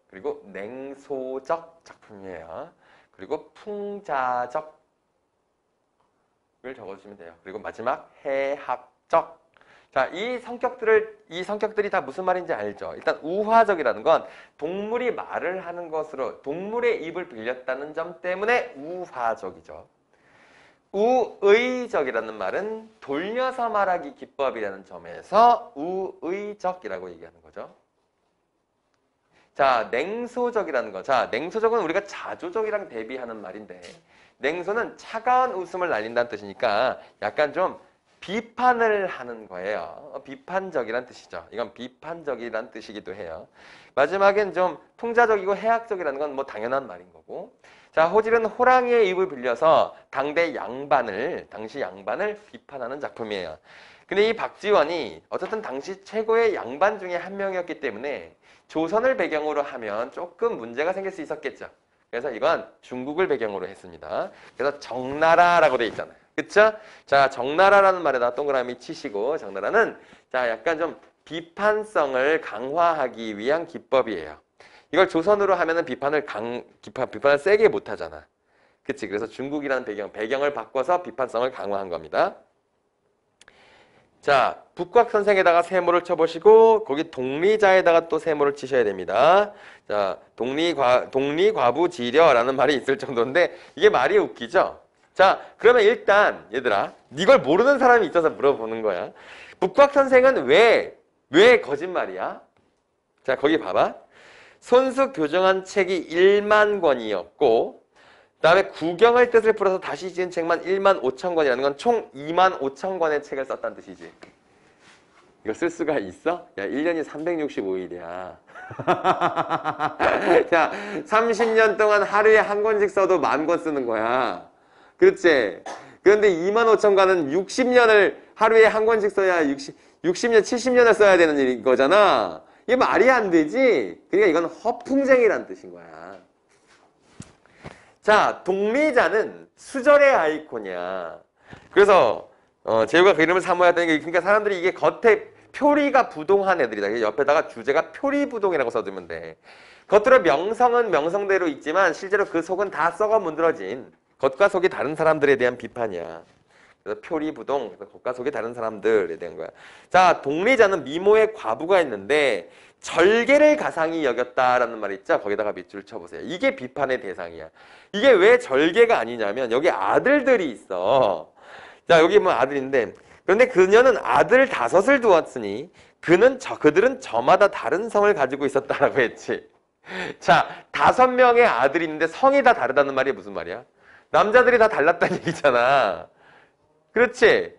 그리고 냉소적 작품이에요. 그리고 풍자적을 적어주시면 돼요. 그리고 마지막 해학적. 자, 이 성격들이 다 무슨 말인지 알죠? 일단 우화적이라는 건 동물이 말을 하는 것으로 동물의 입을 빌렸다는 점 때문에 우화적이죠. 우의적이라는 말은 돌려서 말하기 기법이라는 점에서 우의적이라고 얘기하는 거죠. 자, 냉소적이라는 거. 자, 냉소적은 우리가 자조적이랑 대비하는 말인데 냉소는 차가운 웃음을 날린다는 뜻이니까 약간 좀 비판을 하는 거예요. 비판적이란 뜻이죠. 이건 비판적이란 뜻이기도 해요. 마지막엔 좀 풍자적이고 해학적이라는 건 뭐 당연한 말인 거고. 자, 호질은 호랑이의 입을 빌려서 당시 양반을 비판하는 작품이에요. 근데 이 박지원이 어쨌든 당시 최고의 양반 중에 한 명이었기 때문에 조선을 배경으로 하면 조금 문제가 생길 수 있었겠죠. 그래서 이건 중국을 배경으로 했습니다. 그래서 정나라라고 돼 있잖아요. 그쵸? 자, 정나라라는 말에다 동그라미 치시고 정나라는 자 약간 좀 비판성을 강화하기 위한 기법이에요. 이걸 조선으로 하면은 비판을 세게 못 하잖아. 그치? 그래서 중국이라는 배경을 바꿔서 비판성을 강화한 겁니다. 자, 북곽선생에다가 세모를 쳐보시고 거기 독리자에다가 또 세모를 치셔야 됩니다. 자, 독리과부지려라는 말이 있을 정도인데 이게 말이 웃기죠? 자, 그러면 일단 얘들아 이걸 모르는 사람이 있어서 물어보는 거야. 북곽선생은 왜 거짓말이야? 자, 거기 봐봐. 손수 교정한 책이 1만 권이었고 그 다음에 구경을 뜻을 풀어서 다시 지은 책만 1만 5천 권이라는 건 총 2만 5천 권의 책을 썼다는 뜻이지. 이거 쓸 수가 있어? 야, 1년이 365일이야. 자, 30년 동안 하루에 한 권씩 써도 10,000권 쓰는 거야. 그렇지? 그런데 2만 5천 권은 60년을 하루에 한 권씩 써야 60년, 70년을 써야 되는 거잖아. 이게 말이 안 되지? 그러니까 이건 허풍쟁이란 뜻인 거야. 자, 독리자는 수절의 아이콘이야. 그래서 제후가 그 이름을 사모했던 게 그러니까 사람들이 이게 겉에 표리가 부동한 애들이다. 옆에다가 주제가 표리부동이라고 써두면 돼. 겉으로 명성은 명성대로 있지만 실제로 그 속은 다 썩어 문드러진 겉과 속이 다른 사람들에 대한 비판이야. 그래서 표리부동, 겉과 속이 다른 사람들에 대한 거야. 자, 독리자는 미모의 과부가 있는데 절개를 가상히 여겼다라는 말이 있죠. 거기다가 밑줄을 쳐보세요. 이게 비판의 대상이야. 이게 왜 절개가 아니냐면 여기 아들들이 있어. 자, 여기 뭐 아들인데 그런데 그녀는 아들 5을 두었으니 그들은 저마다 다른 성을 가지고 있었다라고 했지. 자, 5명의 아들이 있는데 성이 다 다르다는 말이 무슨 말이야? 남자들이 다 달랐다는 얘기잖아. 그렇지?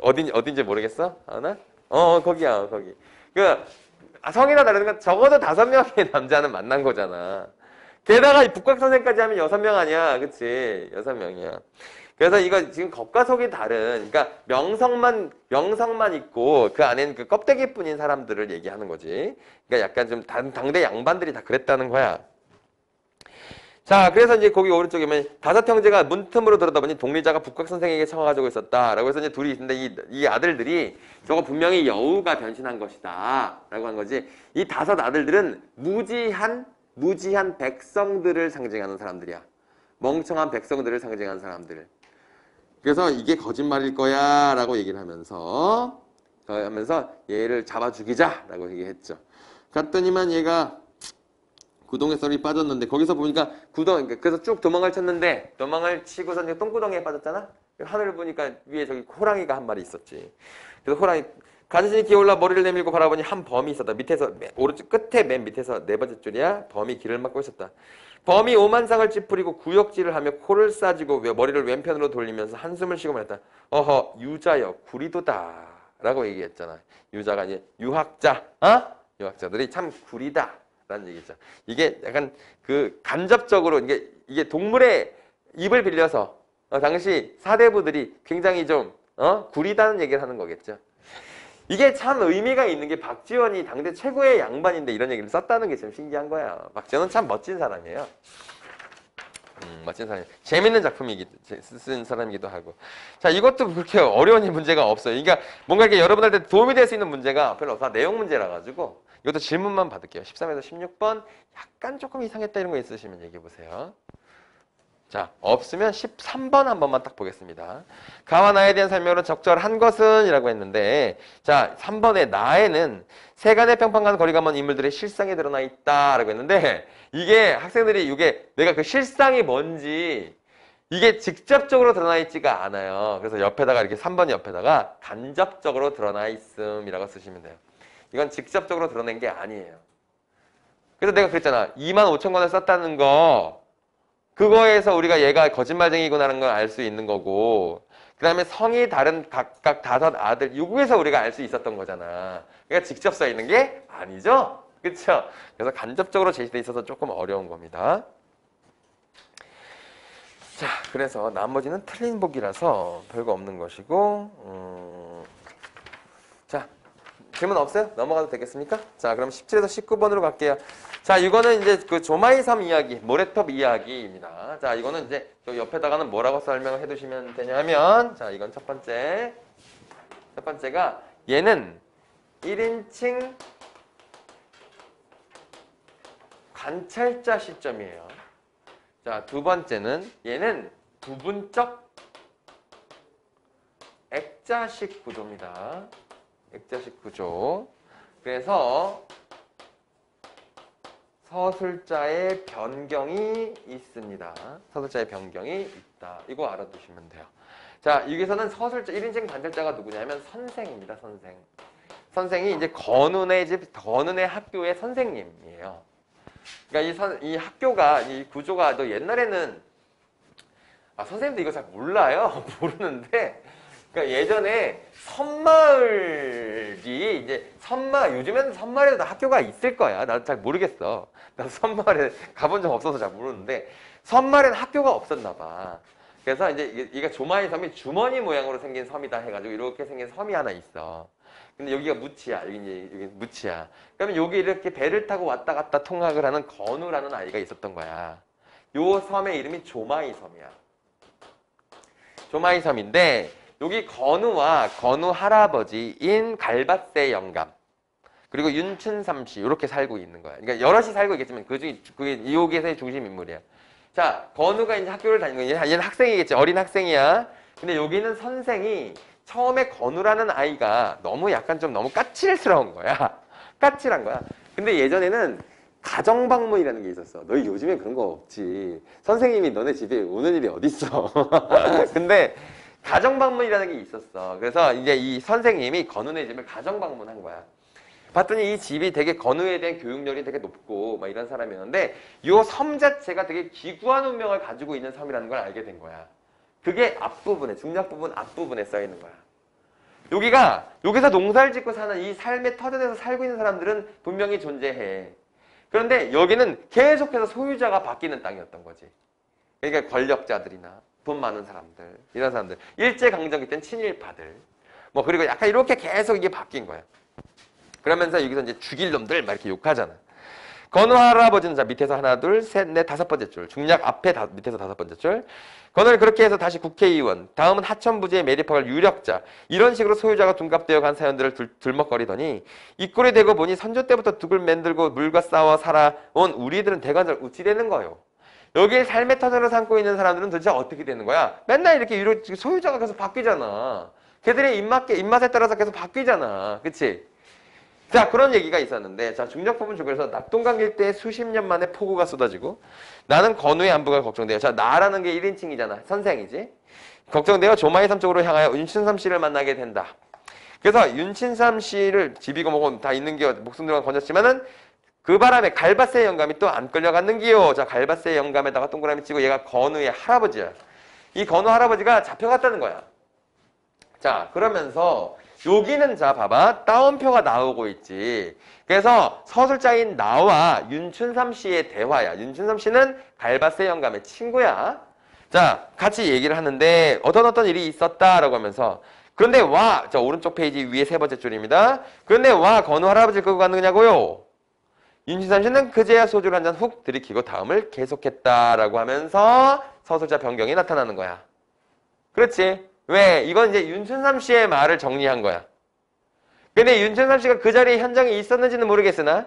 어딘지 모르겠어? 아나? 거기야, 거기. 성이 다 다르니까 적어도 5명의 남자는 만난 거잖아. 게다가 이 북곽선생까지 하면 6명 아니야. 그치? 6명이야. 그래서 이거 지금 겉과 속이 다른, 그러니까 명성만 있고 그 안에는 그 껍데기뿐인 사람들을 얘기하는 거지. 그러니까 약간 좀 당대 양반들이 다 그랬다는 거야. 자, 그래서 이제 거기 오른쪽에 보면 5 형제가 문틈으로 들여다보니 독리자가 북곽선생에게 청하가지고 있었다. 라고 해서 이제 둘이 있는데 이 아들들이 저거 분명히 여우가 변신한 것이다. 라고 한 거지. 이 5 아들들은 무지한 백성들을 상징하는 사람들이야. 멍청한 백성들을 상징하는 사람들. 그래서 이게 거짓말일 거야. 라고 얘기를 하면서 얘를 잡아 죽이자. 라고 얘기했죠. 갔더니만 얘가 구덩이 썰이 빠졌는데 거기서 보니까 구덩이 그래서 쭉 도망을 쳤는데 도망을 치고서 이제 똥구덩이에 빠졌잖아. 하늘을 보니까 위에 저기 호랑이가 한 마리 있었지. 그래서 호랑이 간신히 기어올라 머리를 내밀고 바라보니 한 범이 있었다. 밑에서 오른쪽 끝에 맨 밑에서 네 번째 줄이야. 범이 길을 막고 있었다. 범이 오만상을 찌푸리고 구역질을 하며 코를 싸지고 머리를 왼편으로 돌리면서 한숨을 쉬고 말했다. 어허 유자여 구리도다 라고 얘기했잖아. 유자가 이제 유학자, 유학자들이 참 구리다 라는 얘기죠. 이게 약간 그 간접적으로 이게 동물의 입을 빌려서 당시 사대부들이 굉장히 좀 구리다는 얘기를 하는 거겠죠. 이게 참 의미가 있는 게 박지원이 당대 최고의 양반인데 이런 얘기를 썼다는 게 좀 신기한 거야. 박지원은 참 멋진 사람이에요. 멋진 사람이에요. 재밌는 쓴 사람이기도 하고. 자, 이것도 그렇게 어려운 문제가 없어요. 그러니까 뭔가 이렇게 여러분한테 도움이 될 수 있는 문제가 별로 없어. 내용 문제라 가지고 이것도 질문만 받을게요. 13에서 16번 약간 조금 이상했다 이런 거 있으시면 얘기해 보세요. 자, 없으면 13번 한 번만 딱 보겠습니다. 가와 나에 대한 설명으로 적절한 것은 이라고 했는데 자, 3번에 나에는 세간의 평판과 거리가 먼 인물들의 실상이 드러나 있다 라고 했는데 이게 학생들이 이게 내가 그 실상이 뭔지 이게 직접적으로 드러나 있지가 않아요. 그래서 옆에다가 이렇게 3번 옆에다가 간접적으로 드러나 있음이라고 쓰시면 돼요. 이건 직접적으로 드러낸 게 아니에요. 그래서 내가 그랬잖아. 25,000권을 썼다는 거 그거에서 우리가 얘가 거짓말쟁이구나라는 걸 알 수 있는 거고 그 다음에 성이 다른 각각 5 아들 요구에서 우리가 알 수 있었던 거잖아. 그러니까 직접 써 있는 게 아니죠? 그쵸? 그래서 간접적으로 제시돼 있어서 조금 어려운 겁니다. 자, 그래서 나머지는 틀린 보기라서 별거 없는 것이고 자, 질문 없어요? 넘어가도 되겠습니까? 자, 그럼 17에서 19번으로 갈게요. 자, 이거는 이제 그 조마이섬 이야기, 모래톱 이야기입니다. 자, 이거는 이제 저 옆에다가는 뭐라고 설명을 해두시면 되냐면, 자, 이건 첫 번째가 얘는 1인칭 관찰자 시점이에요. 자, 두 번째는 얘는 부분적 액자식 구조입니다. 액자식 구조. 그래서 서술자의 변경이 있습니다. 서술자의 변경이 있다. 이거 알아두시면 돼요. 자, 여기서는 서술자, 1인칭 관찰자가 누구냐면 선생입니다. 선생이 이제 건운의 학교의 선생님이에요. 그러니까 이 학교가, 이 구조가 또 옛날에는, 선생님도 이거 잘 몰라요. 모르는데, 그러니까 예전에 섬마을이 이제 요즘에는 섬마을에도 학교가 있을 거야. 나도 잘 모르겠어. 나도 섬마을에 가본 적 없어서 잘 모르는데 섬마을에는 학교가 없었나 봐. 그래서 이제 이게 조마이 섬이 주머니 모양으로 생긴 섬이다 해가지고 이렇게 생긴 섬이 하나 있어. 근데 여기가 무치야. 여기 무치야. 그러면 여기 이렇게 배를 타고 왔다 갔다 통학을 하는 건우라는 아이가 있었던 거야. 요 섬의 이름이 조마이 섬이야. 조마이 섬인데 여기 건우와 건우 할아버지인 갈밭새 영감 그리고 윤춘삼씨 이렇게 살고 있는 거야. 그러니까 여럿이 살고 있겠지만 그중에 여기에서의 중심 인물이야. 자, 건우가 이제 학교를 다니는 거야. 얘는 학생이겠지. 어린 학생이야. 근데 여기는 선생이 처음에 건우라는 아이가 너무 까칠스러운 거야. 까칠한 거야. 근데 예전에는 가정방문이라는 게 있었어. 너희 요즘에 그런 거 없지. 선생님이 너네 집에 오는 일이 어딨어. 근데 가정방문이라는 게 있었어. 그래서 이제 이 선생님이 건우네 집을 가정방문한 거야. 봤더니 이 집이 되게 건우에 대한 교육열이 되게 높고 막 이런 사람이었는데 이 섬 자체가 되게 기구한 운명을 가지고 있는 섬이라는 걸 알게 된 거야. 그게 앞부분에, 중략 부분 앞부분에 써 있는 거야. 여기서 농사를 짓고 사는 이 삶의 터전에서 살고 있는 사람들은 분명히 존재해. 그런데 여기는 계속해서 소유자가 바뀌는 땅이었던 거지. 그러니까 권력자들이나 돈 많은 사람들, 이런 사람들, 일제강점기 때는 친일파들, 그리고 약간 이렇게 계속 이게 바뀐 거야. 그러면서 여기서 이제 죽일 놈들 막 이렇게 욕하잖아. 건우 할아버지는 자 밑에서 하나, 둘, 셋, 넷, 5번째 줄. 중략 앞에 밑에서 5번째 줄. 건우를 그렇게 해서 다시 국회의원. 다음은 하천부지의 매립학을 유력자. 이런 식으로 소유자가 둔갑되어 간 사연들을 들먹거리더니 이 꼴이 되고 보니 선조 때부터 둑을 만들고 물과 싸워 살아온 우리들은 대관절 어찌 되는 거요? 여기에 삶의 터전을 삼고 있는 사람들은 도대체 어떻게 되는 거야? 맨날 이렇게 소유자가 계속 바뀌잖아. 걔들의 입맛에 따라서 계속 바뀌잖아. 그치? 자, 그런 얘기가 있었는데, 자, 중력 부분 중에서 낙동강 일대에 수십 년 만에 폭우가 쏟아지고, 나는 건우의 안부가 걱정돼요. 자, 나라는 게 1인칭이잖아. 선생이지. 걱정되어 조마의 섬 쪽으로 향하여 윤춘삼 씨를 만나게 된다. 그래서 윤춘삼 씨를 집이고 뭐고 다 있는 게 목숨 들어 건졌지만은 그 바람에 갈바세 영감이 또 안 끌려갔는기요. 자, 갈바세 영감에다가 동그라미 치고 얘가 건우의 할아버지야. 이 건우 할아버지가 잡혀갔다는 거야. 자, 그러면서 여기는 자 봐봐. 따옴표가 나오고 있지. 그래서 서술자인 나와 윤춘삼 씨의 대화야. 윤춘삼 씨는 갈바세 영감의 친구야. 자, 같이 얘기를 하는데 어떤 일이 있었다라고 하면서 그런데 와, 자 오른쪽 페이지 위에 세 번째 줄입니다. 그런데 와 건우 할아버지를 끌고 가는 거냐고요. 윤춘삼 씨는 그제야 소주를 한 잔 훅 들이키고 다음을 계속했다라고 하면서 서술자 변경이 나타나는 거야. 그렇지? 왜? 이건 이제 윤춘삼 씨의 말을 정리한 거야. 근데 윤춘삼 씨가 그 자리에 현장에 있었는지는 모르겠으나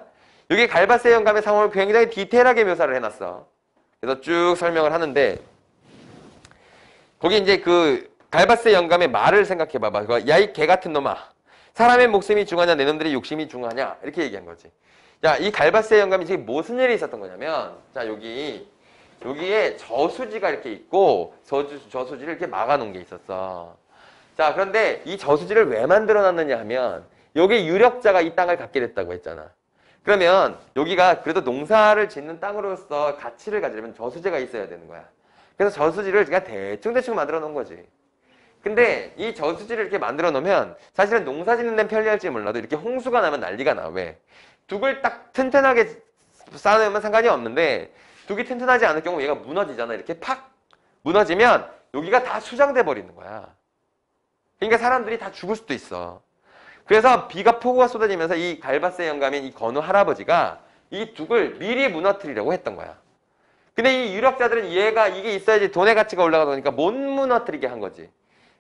여기 갈바세 영감의 상황을 굉장히 디테일하게 묘사를 해놨어. 그래서 쭉 설명을 하는데 거기 이제 그 갈바세 영감의 말을 생각해봐봐. 야, 이 개 같은 놈아. 사람의 목숨이 중하냐 내 놈들의 욕심이 중하냐 이렇게 얘기한 거지. 자, 이 갈바세 영감이 지금 무슨 일이 있었던 거냐면 자, 여기에 저수지가 이렇게 있고 저수지를 이렇게 막아놓은 게 있었어. 자, 그런데 이 저수지를 왜 만들어놨느냐 하면 여기 유력자가 이 땅을 갖게 됐다고 했잖아. 그러면 여기가 그래도 농사를 짓는 땅으로서 가치를 가지려면 저수지가 있어야 되는 거야. 그래서 저수지를 그냥 대충 만들어 놓은 거지. 근데 이 저수지를 이렇게 만들어 놓으면 사실은 농사 짓는 데는 편리할지 몰라도 이렇게 홍수가 나면 난리가 나. 왜? 둑을 딱 튼튼하게 쌓아놓으면 상관이 없는데 둑이 튼튼하지 않을 경우 얘가 무너지잖아. 이렇게 팍 무너지면 여기가 다 수장돼 버리는 거야. 그러니까 사람들이 다 죽을 수도 있어. 그래서 폭우가 쏟아지면서 이 갈바세 영감인 이 건우 할아버지가 이 둑을 미리 무너뜨리려고 했던 거야. 근데 이 유력자들은 이게 있어야지 돈의 가치가 올라가다 보니까 못 무너뜨리게 한 거지.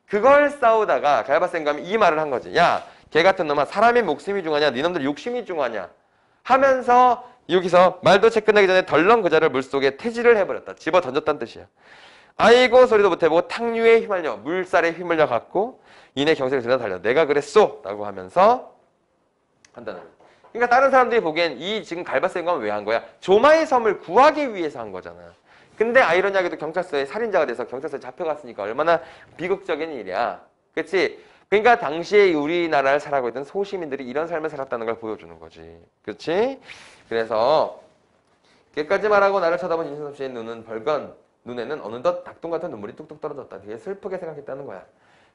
그걸 싸우다가 갈바세 영감이 이 말을 한 거지. 야, 개 같은 놈아, 사람의 목숨이 중하냐 네 놈들 욕심이 중하냐 하면서 여기서 말도 채 끝나기 전에 덜렁 그자를 물속에 퇴지를 해버렸다. 집어 던졌다는 뜻이야. 아이고 소리도 못해보고 탕류에 휘말려 물살에 휘말려 갖고 이내 경색을 들여 달려 내가 그랬소 라고 하면서 한다는 거야. 그러니까 다른 사람들이 보기엔 이 지금 갈바세 영감은 왜 한 거야? 조마의 섬을 구하기 위해서 한 거잖아. 근데 아이러니하게도 경찰서에 살인자가 돼서 경찰서에 잡혀갔으니까 얼마나 비극적인 일이야. 그렇지? 그러니까 당시에 우리나라를 살아가고 있던 소시민들이 이런 삶을 살았다는 걸 보여주는 거지. 그렇지? 그래서 깨까지 말하고 나를 쳐다본 윤춘삼 씨의 눈에는 어느덧 닭똥 같은 눈물이 뚝뚝 떨어졌다. 되게 슬프게 생각했다는 거야.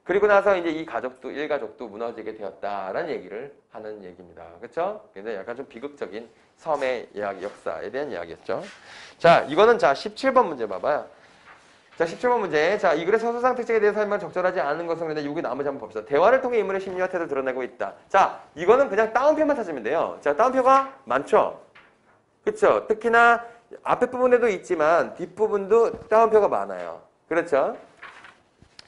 그리고 나서 이제 이 일가족도 무너지게 되었다라는 얘기를 하는 얘기입니다. 그렇죠? 근데 약간 좀 비극적인 섬의 이야기, 역사에 대한 이야기였죠. 자, 이거는 자 17번 문제 봐봐요. 자, 17번 문제. 자, 이 글의 서술상 특징에 대해서 설명을 적절하지 않은 것은 그런데 여기 나머지 한번 봅시다. 대화를 통해 인물의 심리와 태도를 드러내고 있다. 자, 이거는 그냥 따옴표만 찾으면 돼요. 자, 따옴표가 많죠? 그렇죠? 특히나 앞에 부분에도 있지만 뒷부분도 따옴표가 많아요. 그렇죠?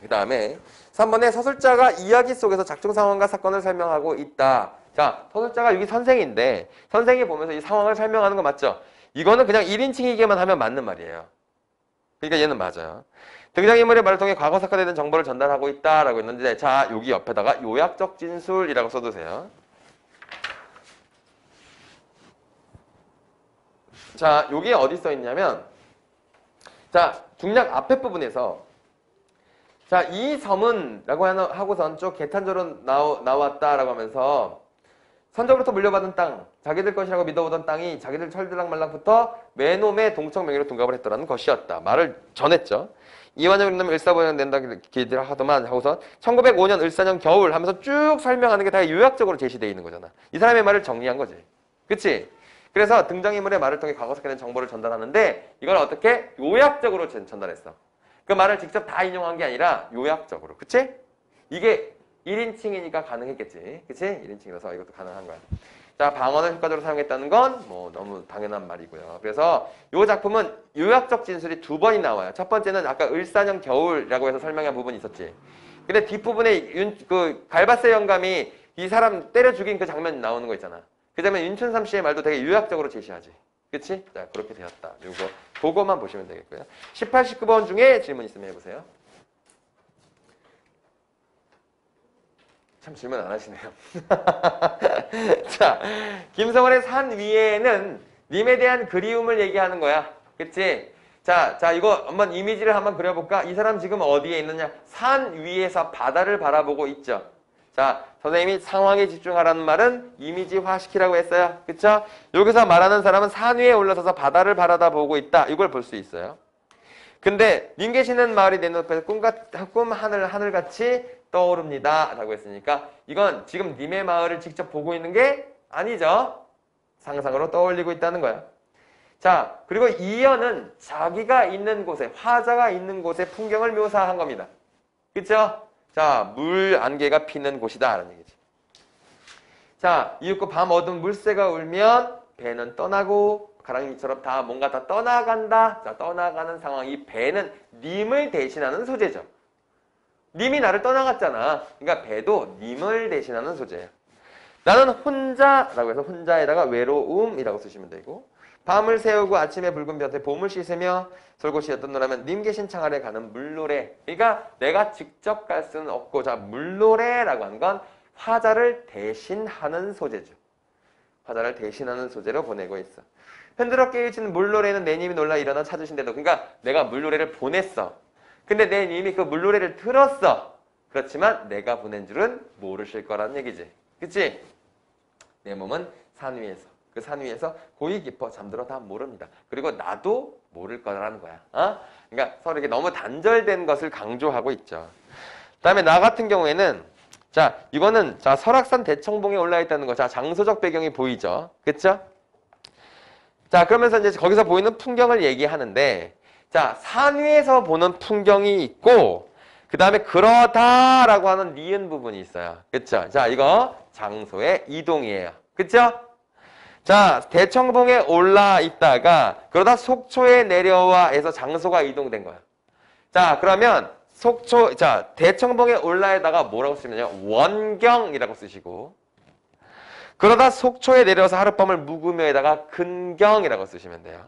그 다음에 3번에 서술자가 이야기 속에서 작중 상황과 사건을 설명하고 있다. 자, 서술자가 여기 선생인데 선생이 보면서 이 상황을 설명하는 거 맞죠? 이거는 그냥 1인칭이기만 하면 맞는 말이에요. 그러니까 얘는 맞아요. 등장인물의 말을 통해 과거 사건에 대한 정보를 전달하고 있다라고 했는데 자, 여기 옆에다가 요약적 진술이라고 써두세요. 자, 여기에 어디 써 있냐면 자, 중략 앞에 부분에서 자, 이 섬은 라고 하고선 쭉 개탄저로 나왔다라고 하면서 선조로부터 물려받은 땅, 자기들 것이라고 믿어오던 땅이 자기들 철들락말락부터 외놈의 동청 명의로 둔갑을 했더라는 것이었다. 말을 전했죠. 이완영 이놈의 을사보양 된다 기들 하더만 하고서 1905년 을사년 겨울 하면서 쭉 설명하는 게 다 요약적으로 제시되어 있는 거잖아. 이 사람의 말을 정리한 거지. 그치? 그래서 등장인물의 말을 통해 과거 사건의 정보를 전달하는데 이걸 어떻게? 요약적으로 전달했어. 그 말을 직접 다 인용한 게 아니라 요약적으로. 그치? 이게 1인칭이니까 가능했겠지. 그치? 1인칭이라서 이것도 가능한 거야. 자, 방언을 효과적으로 사용했다는 건 뭐 너무 당연한 말이고요. 그래서 이 작품은 요약적 진술이 2번이 나와요. 첫 번째는 아까 을사년 겨울이라고 해서 설명한 부분이 있었지. 근데 뒷부분에 갈바세 영감이 이 사람 때려 죽인 그 장면 나오는 거 있잖아. 그 장면 윤춘삼 씨의 말도 되게 요약적으로 제시하지. 그치? 자, 그렇게 되었다. 그거만 보시면 되겠고요. 18, 19번 중에 질문 있으면 해보세요. 참 질문 안 하시네요. 자, 김성월의 산 위에는 님에 대한 그리움을 얘기하는 거야. 그치? 자, 이거 한번 이미지를 한번 그려볼까? 이 사람 지금 어디에 있느냐? 산 위에서 바다를 바라보고 있죠. 자, 선생님이 상황에 집중하라는 말은 이미지화시키라고 했어요. 그쵸? 여기서 말하는 사람은 산 위에 올라서서 바다를 바라다보고 있다. 이걸 볼 수 있어요. 근데 님 계시는 마을이 내 눈앞에서 꿈 하늘같이 떠오릅니다. 라고 했으니까 이건 지금 님의 마을을 직접 보고 있는 게 아니죠. 상상으로 떠올리고 있다는 거야. 자, 그리고 이연은 자기가 있는 곳에, 화자가 있는 곳에 풍경을 묘사한 겁니다. 그쵸? 자, 물 안개가 피는 곳이다. 라는 얘기지. 자, 이윽고 밤 어두운 물새가 울면 배는 떠나고 가랑이처럼 다 뭔가 다 떠나간다. 자, 떠나가는 상황. 이 배는 님을 대신하는 소재죠. 님이 나를 떠나갔잖아. 그러니까 배도 님을 대신하는 소재예요. 나는 혼자라고 해서 혼자에다가 외로움이라고 쓰시면 되고, 밤을 새우고 아침에 붉은 볕에 봄을 씻으며 솔곳이 떴노라면 님 계신 창 아래 가는 물노래. 그러니까 내가 직접 갈 수는 없고, 자, 물노래라고 하는 건 화자를 대신하는 소재죠. 화자를 대신하는 소재로 보내고 있어. 흔들어 깨우치는 물노래는 내 님이 놀라 일어나 찾으신대도. 그러니까 내가 물노래를 보냈어. 근데 내 님이 그 물노래를 들었어. 그렇지만 내가 보낸 줄은 모르실 거라는 얘기지. 그치? 내 몸은 산 위에서. 그 산 위에서 고이 깊어 잠들어 다 모릅니다. 그리고 나도 모를 거라는 거야. 그러니까 서로 이렇게 너무 단절된 것을 강조하고 있죠. 그다음에 나 같은 경우에는 자, 이거는 자, 설악산 대청봉에 올라 있다는 거. 자, 장소적 배경이 보이죠. 그렇죠? 자, 그러면서 이제 거기서 보이는 풍경을 얘기하는데, 자, 산 위에서 보는 풍경이 있고, 그 다음에 그러다라고 하는 니은 부분이 있어요. 그쵸? 자, 이거 장소의 이동이에요. 그쵸? 자, 대청봉에 올라 있다가 그러다 속초에 내려와 해서 장소가 이동된 거야. 자, 그러면 속초, 자, 대청봉에 올라에다가 뭐라고 쓰면요? 원경이라고 쓰시고, 그러다 속초에 내려와서 하룻밤을 묵으며에다가 근경이라고 쓰시면 돼요.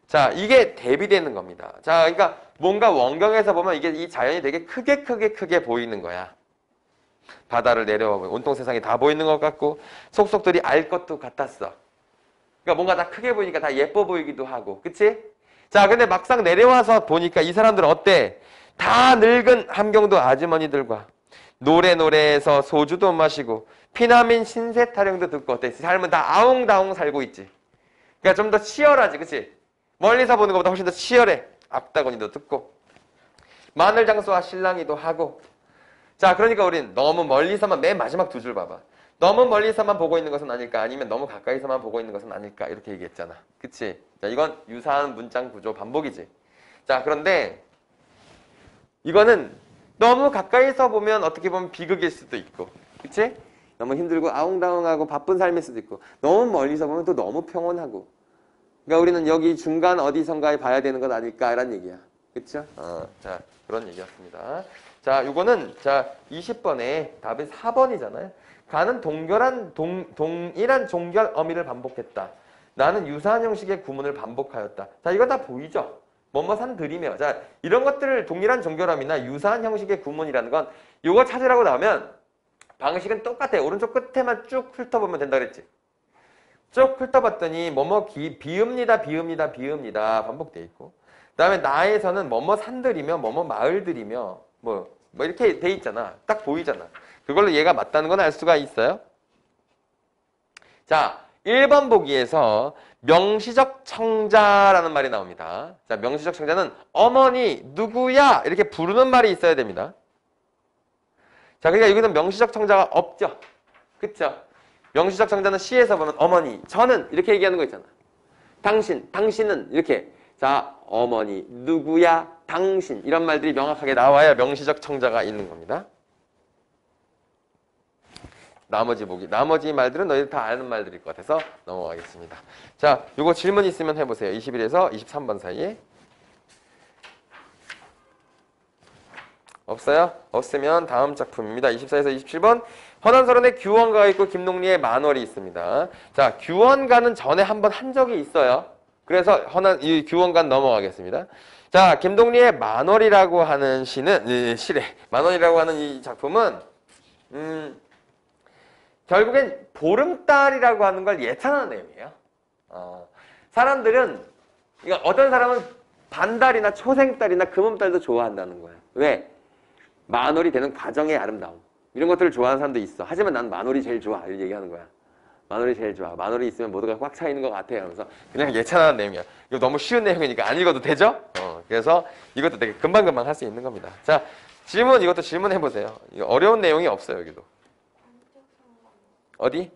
자, 이게 대비되는 겁니다. 자, 그러니까 뭔가 원경에서 보면 이게 이 자연이 되게 크게 보이는 거야. 바다를 내려와 보면 온통 세상이 다 보이는 것 같고, 속속들이 알 것도 같았어. 그러니까 뭔가 다 크게 보이니까 다 예뻐 보이기도 하고, 그치? 자, 근데 막상 내려와서 보니까 이 사람들은 어때? 다 늙은 함경도 아주머니들과 노래해서 소주도 마시고 피나민 신세 타령도 듣고 어때? 삶은 다 아웅다웅 살고 있지. 그러니까 좀 더 치열하지, 그치? 멀리서 보는 것보다 훨씬 더 치열해. 앞다구니도 듣고 마늘 장수와 신랑이도 하고. 자, 그러니까 우린 너무 멀리서만, 맨 마지막 두 줄 봐봐. 너무 멀리서만 보고 있는 것은 아닐까, 아니면 너무 가까이서만 보고 있는 것은 아닐까, 이렇게 얘기했잖아. 그치? 자, 이건 유사한 문장 구조 반복이지. 자, 그런데 이거는 너무 가까이서 보면 어떻게 보면 비극일 수도 있고, 그치? 너무 힘들고 아웅다웅하고 바쁜 삶일 수도 있고, 너무 멀리서 보면 또 너무 평온하고. 그러니까 우리는 여기 중간 어디선가에 봐야 되는 것 아닐까라는 얘기야. 그쵸? 자, 그런 얘기였습니다. 자, 요거는, 자, 20번에 답이 4번이잖아요. 가는 동일한 종결 어미를 반복했다. 나는 유사한 형식의 구문을 반복하였다. 자, 이거 다 보이죠? 뭐뭐산 들이며. 자, 이런 것들을 동일한 종결어미나 유사한 형식의 구문이라는 건 요거 찾으라고 나오면 방식은 똑같아요. 오른쪽 끝에만 쭉 훑어보면 된다 그랬지. 쭉 훑어봤더니 뭐뭐 비읍니다 반복돼 있고, 그 다음에 나에서는 뭐뭐 산들이며 뭐뭐 마을들이며 뭐 이렇게 돼 있잖아. 딱 보이잖아. 그걸로 얘가 맞다는 건 알 수가 있어요. 자, 1번 보기에서 명시적 청자라는 말이 나옵니다. 자, 명시적 청자는 어머니 누구야 이렇게 부르는 말이 있어야 됩니다. 자, 그러니까 여기는 명시적 청자가 없죠. 그쵸? 명시적 청자는 시에서 보면 어머니, 저는 이렇게 얘기하는 거 있잖아. 당신, 당신은 이렇게. 자, 어머니, 누구야, 당신 이런 말들이 명확하게 나와야 명시적 청자가 있는 겁니다. 나머지 말들은 너희들 다 아는 말들일 것 같아서 넘어가겠습니다. 자, 요거 질문 있으면 해보세요. 21에서 23번 사이에. 없어요? 없으면 다음 작품입니다. 24에서 27번. 허난설원의 규원가가 있고 김농리의 만월이 있습니다. 자, 규원가는 전에 한번 한 적이 있어요. 그래서 이 규원가 넘어가겠습니다. 자, 김동리의 만월이라고 하는 시래. 만월이라고 하는 이 작품은 결국엔 보름달이라고 하는 걸 예찬하는 내용이에요. 사람들은, 그러니까 어떤 사람은 반달이나 초생달이나 금음달도 좋아한다는 거야. 왜? 만월이 되는 과정의 아름다움. 이런 것들을 좋아하는 사람도 있어. 하지만 난 만월이 제일 좋아. 이렇게 얘기하는 거야. 만월이 제일 좋아. 만월이 있으면 모두가 꽉 차 있는 것 같아. 그래서 그냥 예찬하는 내용이야. 이거 너무 쉬운 내용이니까 안 읽어도 되죠? 그래서 이것도 되게 금방금방 할 수 있는 겁니다. 자, 질문, 이것도 질문해보세요. 이거 어려운 내용이 없어요, 여기도. 어디?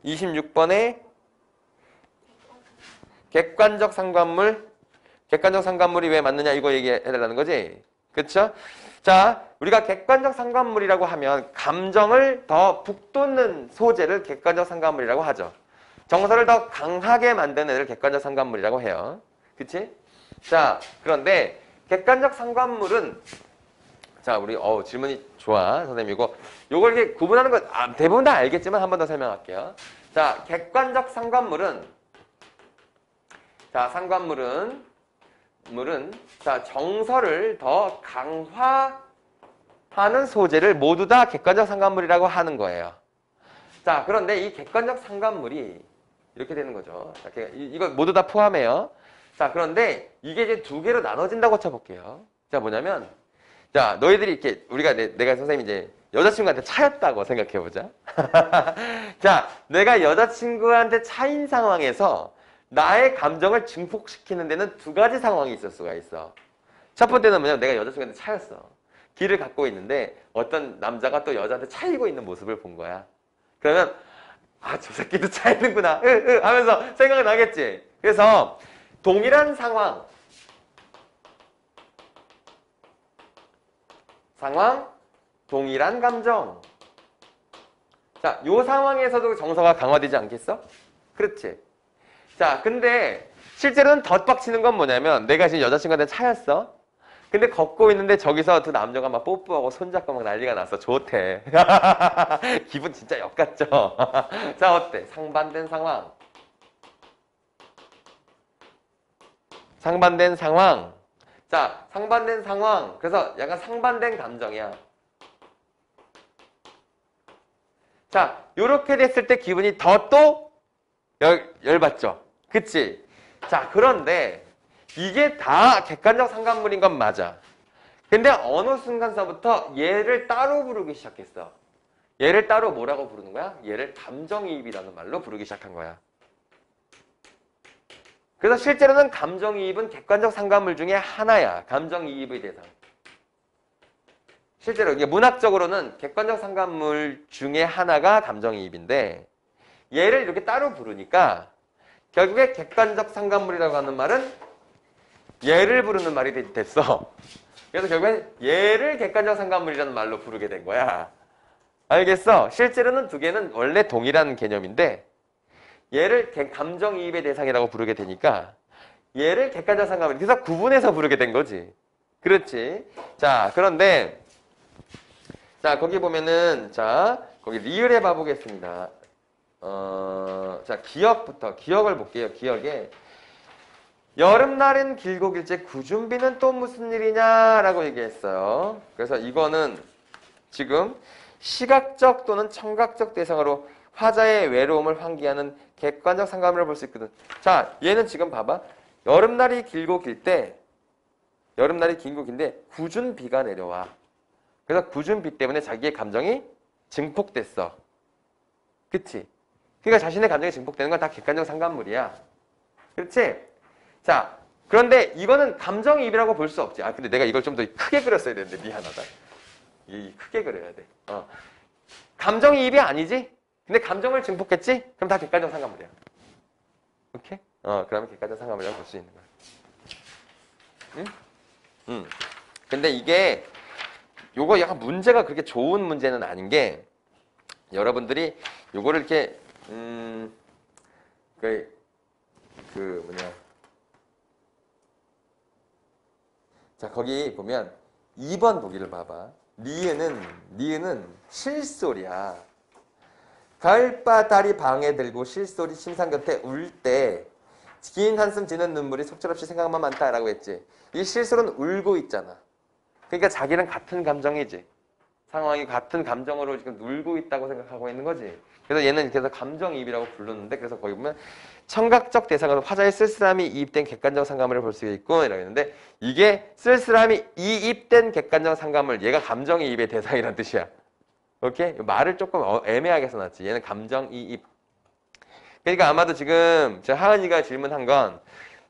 26번에 객관적 상관물. 객관적 상관물이 왜 맞느냐 이거 얘기해달라는 거지? 그쵸? 자, 우리가 객관적 상관물이라고 하면 감정을 더 북돋는 소재를 객관적 상관물이라고 하죠. 정서를 더 강하게 만드는 애를 객관적 상관물이라고 해요. 그치? 자, 그런데 객관적 상관물은, 자, 우리 질문이 좋아, 선생님. 요걸 이렇게 구분하는 건 대부분 다 알겠지만 한 번 더 설명할게요. 자, 객관적 상관물은, 자, 자, 정서를 더 강화하는 소재를 모두 다 객관적 상관물이라고 하는 거예요. 자, 그런데 이 객관적 상관물이 이렇게 되는 거죠. 자, 이거 모두 다 포함해요. 자, 그런데 이게 이제 두 개로 나눠진다고 쳐볼게요. 자, 뭐냐면, 자, 너희들이 이렇게, 내가 선생님 이제 여자친구한테 차였다고 생각해보자. 자, 내가 여자친구한테 차인 상황에서 나의 감정을 증폭시키는 데는 두 가지 상황이 있을 수가 있어. 첫 번째는 뭐냐면 내가 여자친구한테 차였어. 길을 갖고 있는데 어떤 남자가 또 여자한테 차이고 있는 모습을 본 거야. 그러면 저 새끼도 차이는구나 하면서 생각이 나겠지. 그래서 동일한 상황, 동일한 감정. 자, 요 상황에서도 정서가 강화되지 않겠어? 그렇지. 자, 근데 실제로는 더 빡치는 건 뭐냐면 내가 지금 여자친구한테 차였어. 근데 걷고 있는데 저기서 두 남자가 막 뽀뽀하고 손잡고 막 난리가 났어. 좋대. 기분 진짜 역같죠? 자, 어때? 상반된 상황. 자, 상반된 상황. 그래서 약간 상반된 감정이야. 자, 요렇게 됐을 때 기분이 더 또 열받죠? 그치? 자, 그런데 이게 다 객관적 상관물인 건 맞아. 근데 어느 순간서부터 얘를 따로 부르기 시작했어. 얘를 따로 뭐라고 부르는 거야? 얘를 감정이입이라는 말로 부르기 시작한 거야. 그래서 실제로는 감정이입은 객관적 상관물 중에 하나야. 감정이입의 대상. 실제로 이게 문학적으로는 객관적 상관물 중에 하나가 감정이입인데 얘를 이렇게 따로 부르니까 결국에 객관적 상관물이라고 하는 말은 얘를 부르는 말이 됐어. 그래서 결국엔 얘를 객관적 상관물이라는 말로 부르게 된 거야. 알겠어? 실제로는 두 개는 원래 동일한 개념인데 얘를 감정이입의 대상이라고 부르게 되니까 얘를 객관적 상관물, 그래서 구분해서 부르게 된 거지. 그렇지? 자, 그런데 자, 거기 보면은 자, 거기 리을해 봐 보겠습니다. 자, 기억을 볼게요. 기억에 여름날은 길고 길째 구준비는 또 무슨 일이냐라고 얘기했어요. 그래서 이거는 지금 시각적 또는 청각적 대상으로 화자의 외로움을 환기하는 객관적 상관물을 볼 수 있거든. 자, 얘는 지금 봐봐. 여름날이 길고 길때 여름날이 길고 긴데 굳은 비가 내려와. 그래서 굳은 비 때문에 자기의 감정이 증폭됐어. 그치? 그러니까 자신의 감정이 증폭되는 건 다 객관적 상관물이야. 그렇지? 자, 그런데 이거는 감정이입이라고 볼 수 없지. 근데 내가 이걸 좀 더 크게 그렸어야 되는데 미안하다. 크게 그려야 돼. 감정이입이 아니지? 근데 감정을 증폭했지? 그럼 다 객관적 상관물이야. 오케이? 그러면 객관적 상관물이라고 볼 수 있는 거야. 응? 근데 이게 요거 약간 문제가 그렇게 좋은 문제는 아닌 게 여러분들이 요거를 이렇게 자, 거기 보면 2번 보기를 봐봐. 니은은 실소리야. 가을바다리 방에 들고 실소리 침상 곁에 울 때 긴 한숨 지는 눈물이 속절없이 생각만 많다라고 했지. 이 실소리는 울고 있잖아. 그러니까 자기는 같은 감정이지. 상황이 같은 감정으로 지금 놀고 있다고 생각하고 있는 거지. 그래서 얘는 그래서 감정이입이라고 부르는데, 그래서 거기 보면 청각적 대상으로 화자의 쓸쓸함이 이입된 객관적 상감을 볼 수 있고 이라고 했는데, 이게 쓸쓸함이 이입된 객관적 상감을 얘가 감정이입의 대상이란 뜻이야. 오케이? 말을 조금 애매하게 써놨지. 얘는 감정이입. 그러니까 아마도 지금 제 하은이가 질문한 건,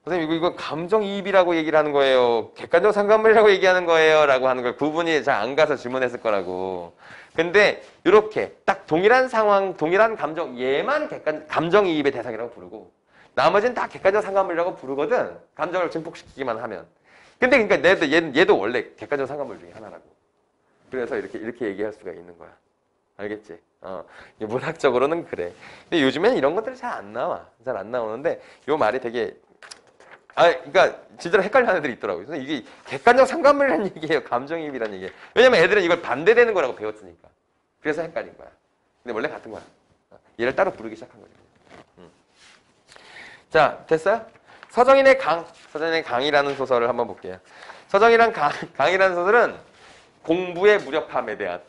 선생님 이거 감정이입이라고 얘기를 하는 거예요, 객관적 상감물이라고 얘기하는 거예요 라고 하는 걸 구분이 잘 안 가서 질문했을 거라고. 근데 이렇게 딱 동일한 상황, 동일한 감정, 얘만 감정이입의 대상이라고 부르고 나머지는 다 객관적 상감물이라고 부르거든, 감정을 증폭시키기만 하면. 근데 그러니까 얘도 원래 객관적 상감물 중에 하나라고. 그래서 이렇게 얘기할 수가 있는 거야. 알겠지? 문학적으로는 그래. 근데 요즘에는 이런 것들이 잘 안 나와. 잘 안 나오는데 요 말이 되게, 그러니까 진짜로 헷갈리는 애들이 있더라고요. 그래서 이게 객관적 상감물이라는 얘기예요, 감정이입이라는 얘기예요. 왜냐면 애들은 이걸 반대되는 거라고 배웠으니까. 그래서 헷갈린 거야. 근데 원래 같은 거야. 얘를 따로 부르기 시작한 거죠. 자, 됐어요? 서정인의 강이라는 소설을 한번 볼게요. 서정인의 강이라는 소설은 공부의 무력함에 대한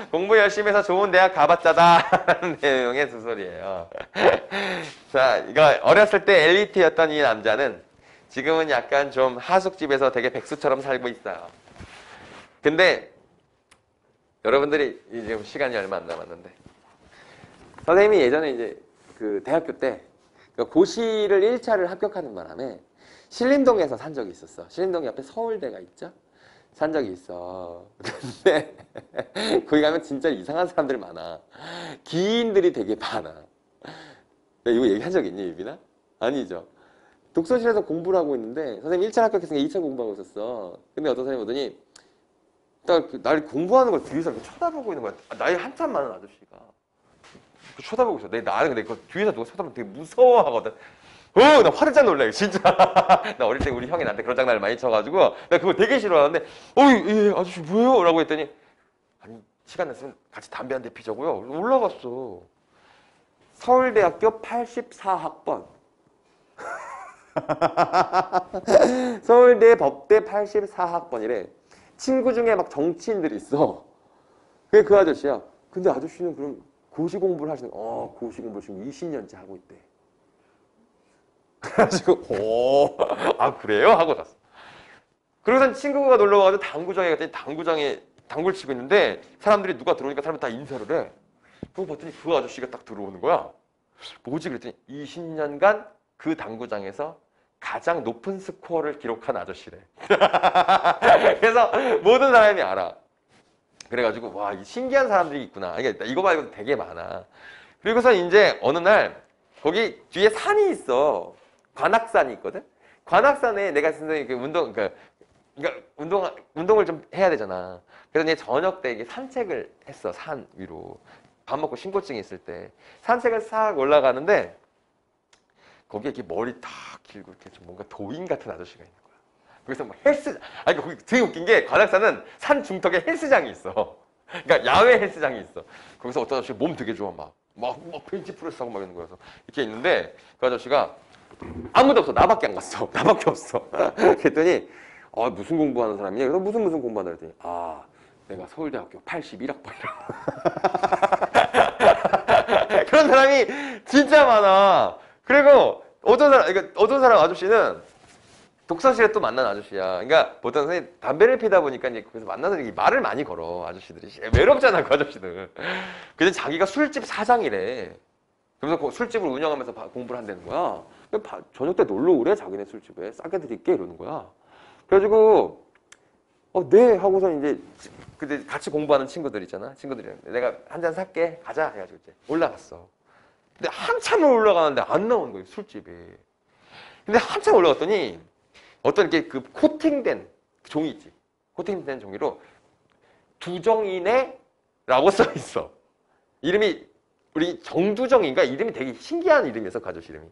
공부 열심히 해서 좋은 대학 가봤자다라는 내용의 소설이에요. 자, 이거 어렸을 때 엘리트였던 이 남자는 지금은 약간 좀 하숙집에서 되게 백수처럼 살고 있어요. 근데 여러분들이 이제 시간이 얼마 안 남았는데, 선생님이 예전에 이제 그 대학교 때 고시를 1차를 합격하는 바람에 신림동에서 산 적이 있었어. 신림동 옆에 서울대가 있죠? 산 적이 있어. 근데 거기 가면 진짜 이상한 사람들 많아. 기인들이 되게 많아. 야, 이거 얘기한 적 있니, 유빈아? 아니죠. 독서실에서 공부를 하고 있는데 선생님 1차 합격했으니까 2차 공부하고 있었어. 근데 어떤 선생님이 오더니 딱 날 공부하는 걸 뒤에서 이렇게 쳐다보고 있는 거야. 나이 한참 많은 아저씨가 쳐다보고 있어. 나는 근데 그 뒤에서 누가 쳐다보면 되게 무서워하거든. 나 화들짝 놀래, 진짜. 나 어릴 때 우리 형이 나한테 그런 장난을 많이 쳐가지고 나 그거 되게 싫어하는데, 예, 아저씨 뭐예요? 라고 했더니, 아니 시간 났으면 같이 담배 한 대 피자고요. 올라갔어. 서울대학교 84학번. 서울대 법대 84학번이래. 친구 중에 막 정치인들이 있어. 그게 그 아저씨야. 근데 아저씨는 그럼 고시 공부를 하시는, 고시 공부를 지금 20년째 하고 있대. 그래가지고 그래요? 하고 잤어. 그러고선 친구가 놀러 와가지고 당구장에 갔더니 당구장에 당구를 치고 있는데 사람들이 누가 들어오니까 사람들이 다 인사를 해. 그거 봤더니 그 아저씨가 딱 들어오는 거야. 뭐지? 그랬더니 20년간 그 당구장에서 가장 높은 스코어를 기록한 아저씨래. 그래서 모든 사람이 알아. 그래가지고 와, 이 신기한 사람들이 있구나. 이거 말고도 되게 많아. 그리고서 이제 어느 날 거기 뒤에 산이 있어. 관악산이 있거든. 관악산에 내가 선생님 운동을 좀 해야 되잖아. 그래서 이제 저녁 때 이게 산책을 했어. 산 위로 밥 먹고 신고증이 있을 때 산책을 싹 올라가는데 거기에 이렇게 머리 탁 길고 이렇게 좀 뭔가 도인 같은 아저씨가 있는 거야. 그래서 막 거기 되게 웃긴 게 관악산은 산 중턱에 헬스장이 있어. 그러니까 야외 헬스장이 있어. 거기서 어떤 아저씨 몸 되게 좋아 막 벤치 프레스하고 막 이런 거여서 이렇게 있는데 그 아저씨가 아무도 없어. 나밖에 안 갔어. 나밖에 없어. 그랬더니 무슨 공부하는 사람이냐? 그래서 무슨 공부한다 그랬더니 내가 서울대학교 81학번이라고. 그런 사람이 진짜 많아. 그리고 어떤 사람 아저씨는 독서실에 또 만난 아저씨야. 그러니까 보통 선생님 담배를 피다 보니까 이제 거기서 만나서 말을 많이 걸어, 아저씨들이. 외롭잖아, 그 아저씨들. 근데 자기가 술집 사장이래. 그래서 그 술집을 운영하면서 공부를 한다는 거야. 저녁 때 놀러 오래, 자기네 술집에. 싸게 드릴게, 이러는 거야. 그래가지고, 네. 하고서 이제, 근데 같이 공부하는 친구들 있잖아. 친구들이랑. 내가 한 잔 살게. 가자. 해가지고 이제 올라갔어. 근데 한참을 올라가는데 안 나오는 거예요, 술집에. 근데 한참 올라갔더니, 어떤 게 그 코팅된 종이 있지. 코팅된 종이로 두정이네라고 써 있어. 이름이 우리 정두정인가? 이름이 되게 신기한 이름이었어, 그 아저씨 이름이.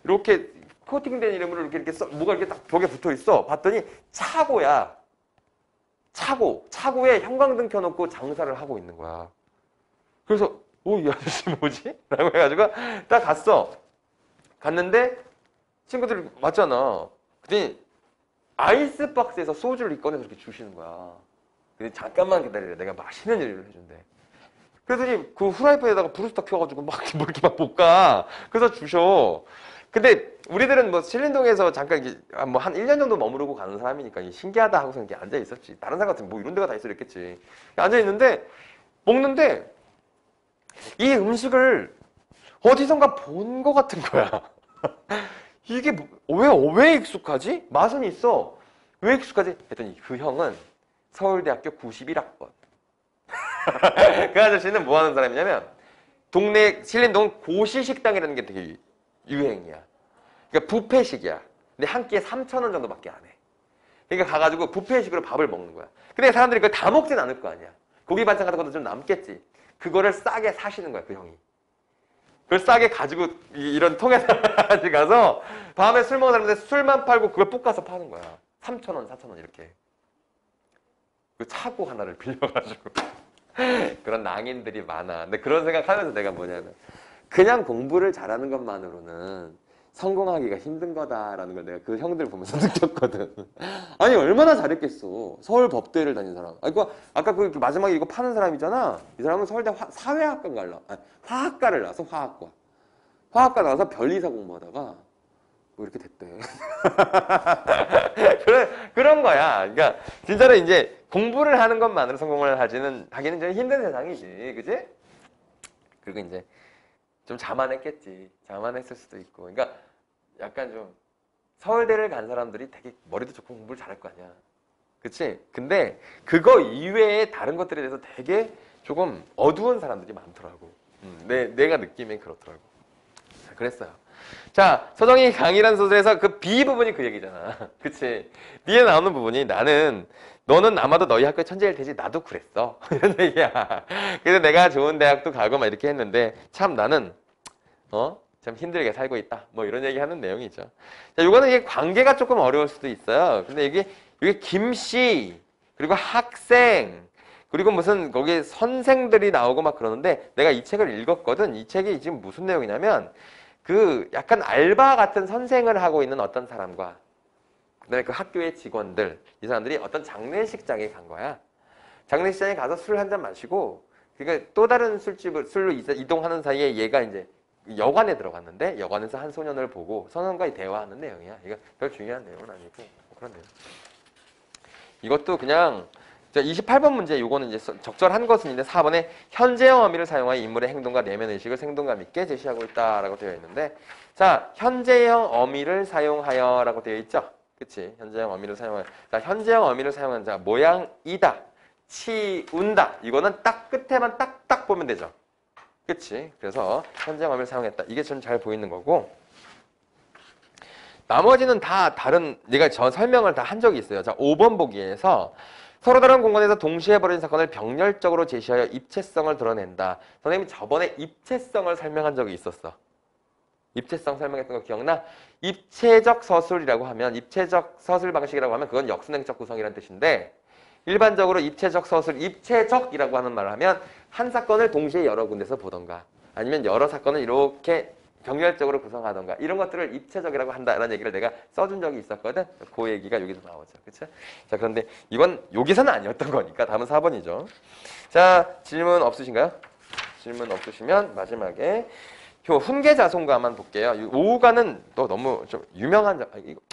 이렇게 코팅된 이름으로 이렇게 뭐가 이렇게 딱 벽에 붙어 있어. 봤더니 차고야. 차고에 형광등 켜놓고 장사를 하고 있는 거야. 그래서 이 아저씨 뭐지? 라고 해가지고 딱 갔어. 갔는데 친구들이 맞잖아. 그랬더니 아이스박스에서 소주를 꺼내서 이렇게 주시는 거야. 근데 잠깐만 기다리래. 내가 맛있는 요리를 해준대. 그랬더니 그 후라이팬에다가 브루스타 켜가지고 막 이렇게 막 볶아. 그래서 주셔. 근데 우리들은 뭐 신림동에서 잠깐 뭐 한 1년 정도 머무르고 가는 사람이니까 신기하다 하고서 이렇게 앉아 있었지. 다른 사람 같으면 뭐 이런 데가 다 있어 이랬겠지. 앉아 있는데 먹는데 이 음식을 어디선가 본 것 같은 거야. 이게 왜 익숙하지? 맛은 있어. 왜 익숙하지? 했더니 그 형은 서울대학교 91학번. 그 아저씨는 뭐 하는 사람이냐면 동네 신림동 고시식당이라는 게 되게 유행이야. 그러니까 뷔페식이야. 근데 한 끼에 3,000원 정도밖에 안 해. 그러니까 가가지고 뷔페식으로 밥을 먹는 거야. 근데 사람들이 그걸 다 먹진 않을 거 아니야. 고기 반찬 같은 것도 좀 남겠지. 그거를 싸게 사시는 거야, 그 형이. 그걸 싸게 가지고 이런 통에다 가서 밤에 술 먹는 사람들 술만 팔고 그걸 볶아서 파는 거야. 3,000원, 4,000원 이렇게. 그 차고 하나를 빌려가지고. 그런 낭인들이 많아. 근데 그런 생각하면서 내가 뭐냐면 그냥 공부를 잘하는 것만으로는 성공하기가 힘든 거다라는 걸 내가 그 형들 보면서 느꼈거든. 아니 얼마나 잘했겠어. 서울 법대를 다닌 사람. 아까 그 마지막에 이거 파는 사람이잖아. 이 사람은 서울대 화학과를 나와서 화학과 나와서 변리사 공부하다가 뭐 이렇게 됐대. 그런 거야. 그러니까 진짜로 이제 공부를 하는 것만으로 성공을 하기는 좀 힘든 세상이지, 그지? 그리고 이제 좀 자만했겠지. 자만했을 수도 있고. 그러니까 약간 좀 서울대를 간 사람들이 되게 머리도 좋고 공부를 잘할 거 아니야. 그치? 근데 그거 이외에 다른 것들에 대해서 되게 조금 어두운 사람들이 많더라고. 내가 느낌엔 그렇더라고. 그랬어요. 자, 서정이 강의라는 소설에서 그 B 부분이 그 얘기잖아. 그치? B에 나오는 부분이 너는 아마도 너희 학교의 천재일 테지 나도 그랬어. 이런 얘기야. 그래서 내가 좋은 대학도 가고 막 이렇게 했는데 참 나는 참 힘들게 살고 있다. 뭐 이런 얘기 하는 내용이죠. 자, 요거는 이게 관계가 조금 어려울 수도 있어요. 근데 이게 김씨, 그리고 학생, 그리고 무슨 거기 선생들이 나오고 막 그러는데 내가 이 책을 읽었거든. 이 책이 지금 무슨 내용이냐면 그 약간 알바 같은 선생을 하고 있는 어떤 사람과 그다음에 그 학교의 직원들, 이 사람들이 어떤 장례식장에 간 거야. 장례식장에 가서 술 한 잔 마시고 그러니까 또 다른 술로 이동하는 사이에 얘가 이제 여관에 들어갔는데 여관에서 한 소년을 보고 소년과 대화하는 내용이야. 이거 별 중요한 내용은 아니고 그런 내용. 이것도 그냥 28번 문제 요거는 이제 적절한 것은 이제 4번에 현재형 어미를 사용하여 인물의 행동과 내면 의식을 생동감 있게 제시하고 있다라고 되어 있는데 자, 현재형 어미를 사용하여라고 되어 있죠. 그치? 현재형 어미를 사용하여. 자, 현재형 어미를 사용한 자 모양이다. 치운다. 이거는 딱 끝에만 딱딱 보면 되죠. 그치? 그래서 현재형 어미를 사용했다. 이게 좀 잘 보이는 거고 나머지는 다 다른 내가 저 설명을 다 한 적이 있어요. 자, 5번 보기에서 서로 다른 공간에서 동시에 벌어진 사건을 병렬적으로 제시하여 입체성을 드러낸다. 선생님이 저번에 입체성을 설명한 적이 있었어. 입체성 설명했던 거 기억나? 입체적 서술이라고 하면 입체적 서술 방식이라고 하면 그건 역순행적 구성이라는 뜻인데 일반적으로 입체적 서술, 입체적이라고 하는 말을 하면 한 사건을 동시에 여러 군데서 보던가 아니면 여러 사건을 이렇게 병렬적으로 구성하던가 이런 것들을 입체적이라고 한다라는 얘기를 내가 써준 적이 있었거든. 그 얘기가 여기서 나오죠. 그쵸? 자, 그런데 이건 여기서는 아니었던 거니까 다음은 4번이죠. 자, 질문 없으신가요? 질문 없으시면 마지막에 훈계자손가만 볼게요. 오후가는 또 너무 좀 유명한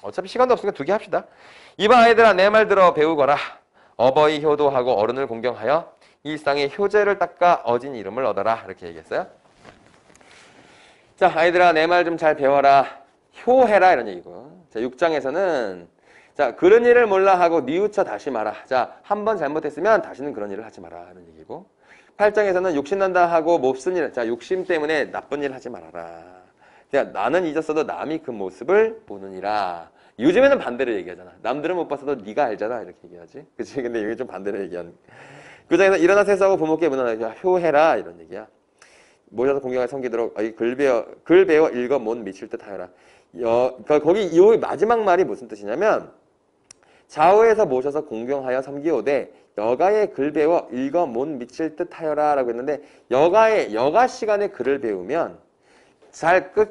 어차피 시간도 없으니까 두 개 합시다. 이봐 아이들아 내 말 들어 배우거라. 어버이 효도하고 어른을 공경하여 일상의 효제를 닦아 어진 이름을 얻어라. 이렇게 얘기했어요. 자, 아이들아 내 말 좀 잘 배워라. 효해라 이런 얘기고. 자, 6장에서는 자, 그런 일을 몰라 하고 뉘우쳐 다시 마라. 자, 한 번 잘못했으면 다시는 그런 일을 하지 마라 하는 얘기고. 8장에서는 욕심난다 하고 몹쓸 일, 자, 욕심 때문에 나쁜 일 하지 말아라. 자, 나는 잊었어도 남이 그 모습을 보느니라. 요즘에는 반대로 얘기하잖아. 남들은 못 봤어도 네가 알잖아 이렇게 얘기하지. 그치? 근데 여기 좀 반대로 얘기하는. 그 장에서 일어나 세수하고 부모께 문안하라. 효해라 이런 얘기야. 모셔서 공경하여 섬기도록 글 배워 읽어 못 미칠 듯 하여라. 거기 이 마지막 말이 무슨 뜻이냐면 좌우에서 모셔서 공경하여 섬기오되 여가의 글 배워 읽어 못 미칠 듯 하여라 라고 했는데 여가 시간에 글을 배우면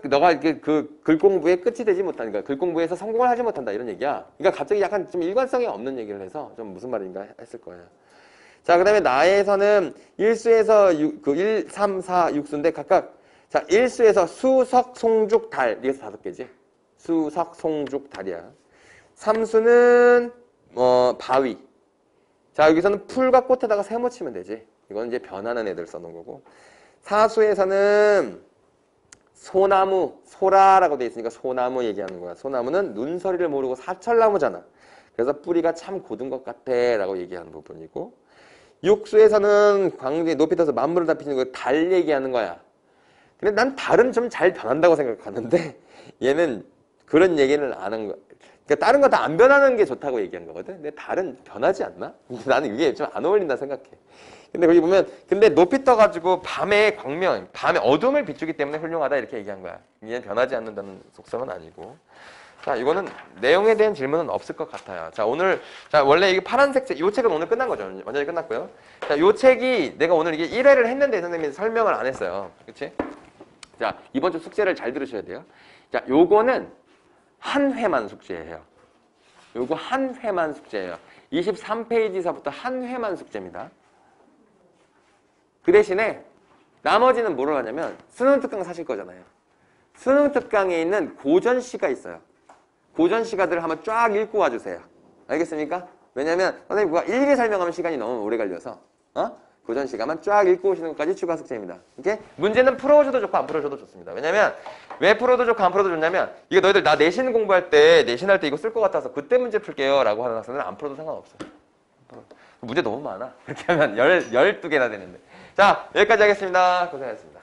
너가 그 글 공부에 끝이 되지 못하니까 글 공부에서 성공을 하지 못한다 이런 얘기야. 그러니까 갑자기 약간 좀 일관성이 없는 얘기를 해서 좀 무슨 말인가 했을 거예요. 자, 그 다음에 나에서는 1수에서 1, 3, 4, 6수인데 각각 자, 1수에서 수석, 송죽, 달 이게 5개지. 수석, 송죽, 달이야. 3수는 바위. 자, 여기서는 풀과 꽃에다가 세모 치면 되지. 이건 이제 변하는 애들 써놓은 거고. 4수에서는 소나무, 소라라고 돼 있으니까 소나무 얘기하는 거야. 소나무는 눈서리를 모르고 사철나무잖아. 그래서 뿌리가 참 곧은 것 같아 라고 얘기하는 부분이고, 6수에서는 광대 높이 떠서 만물을 다 피는 거 달 얘기하는 거야. 근데 난 달은 좀 잘 변한다고 생각하는데 얘는 그런 얘기는 안 한 거야. 그러니까 다른 거 다 안 변하는 게 좋다고 얘기한 거거든. 근데 달은 변하지 않나? 근데 나는 이게 좀 안 어울린다 생각해. 근데 거기 보면 근데 높이 떠가지고 밤에 광명, 밤에 어둠을 비추기 때문에 훌륭하다 이렇게 얘기한 거야. 이게 변하지 않는다는 속성은 아니고. 자, 이거는 내용에 대한 질문은 없을 것 같아요. 자, 오늘 자 원래 이게 파란색 책, 이 책은 오늘 끝난 거죠. 완전히 끝났고요. 자, 이 책이 내가 오늘 이게 1회를 했는데 선생님이 설명을 안 했어요. 그렇지? 자, 이번 주 숙제를 잘 들으셔야 돼요. 자, 요거는 한 회만 숙제예요. 요거 한 회만 숙제예요. 23페이지서부터 한 회만 숙제입니다. 그 대신에 나머지는 뭐를 하냐면 수능 특강 사실 거잖아요. 수능 특강에 있는 고전 시가 있어요. 고전 시가들을 한번 쫙 읽고 와주세요. 알겠습니까? 왜냐면 선생님 그거 일일이 설명하면 시간이 너무 오래 걸려서 고전 시가만 쫙 읽고 오시는 것까지 추가 숙제입니다. 이렇게 문제는 풀어오셔도 좋고 안 풀어오셔도 좋습니다. 왜냐면 왜 풀어도 좋고 안 풀어도 좋냐면 이게 너희들 나 내신 공부할 때 내신할 때 이거 쓸 것 같아서 그때 문제 풀게요 라고 하는 학생들은 안 풀어도 상관없어요. 문제 너무 많아. 그렇게 하면 12개나 되는데. 자, 여기까지 하겠습니다. 고생하셨습니다.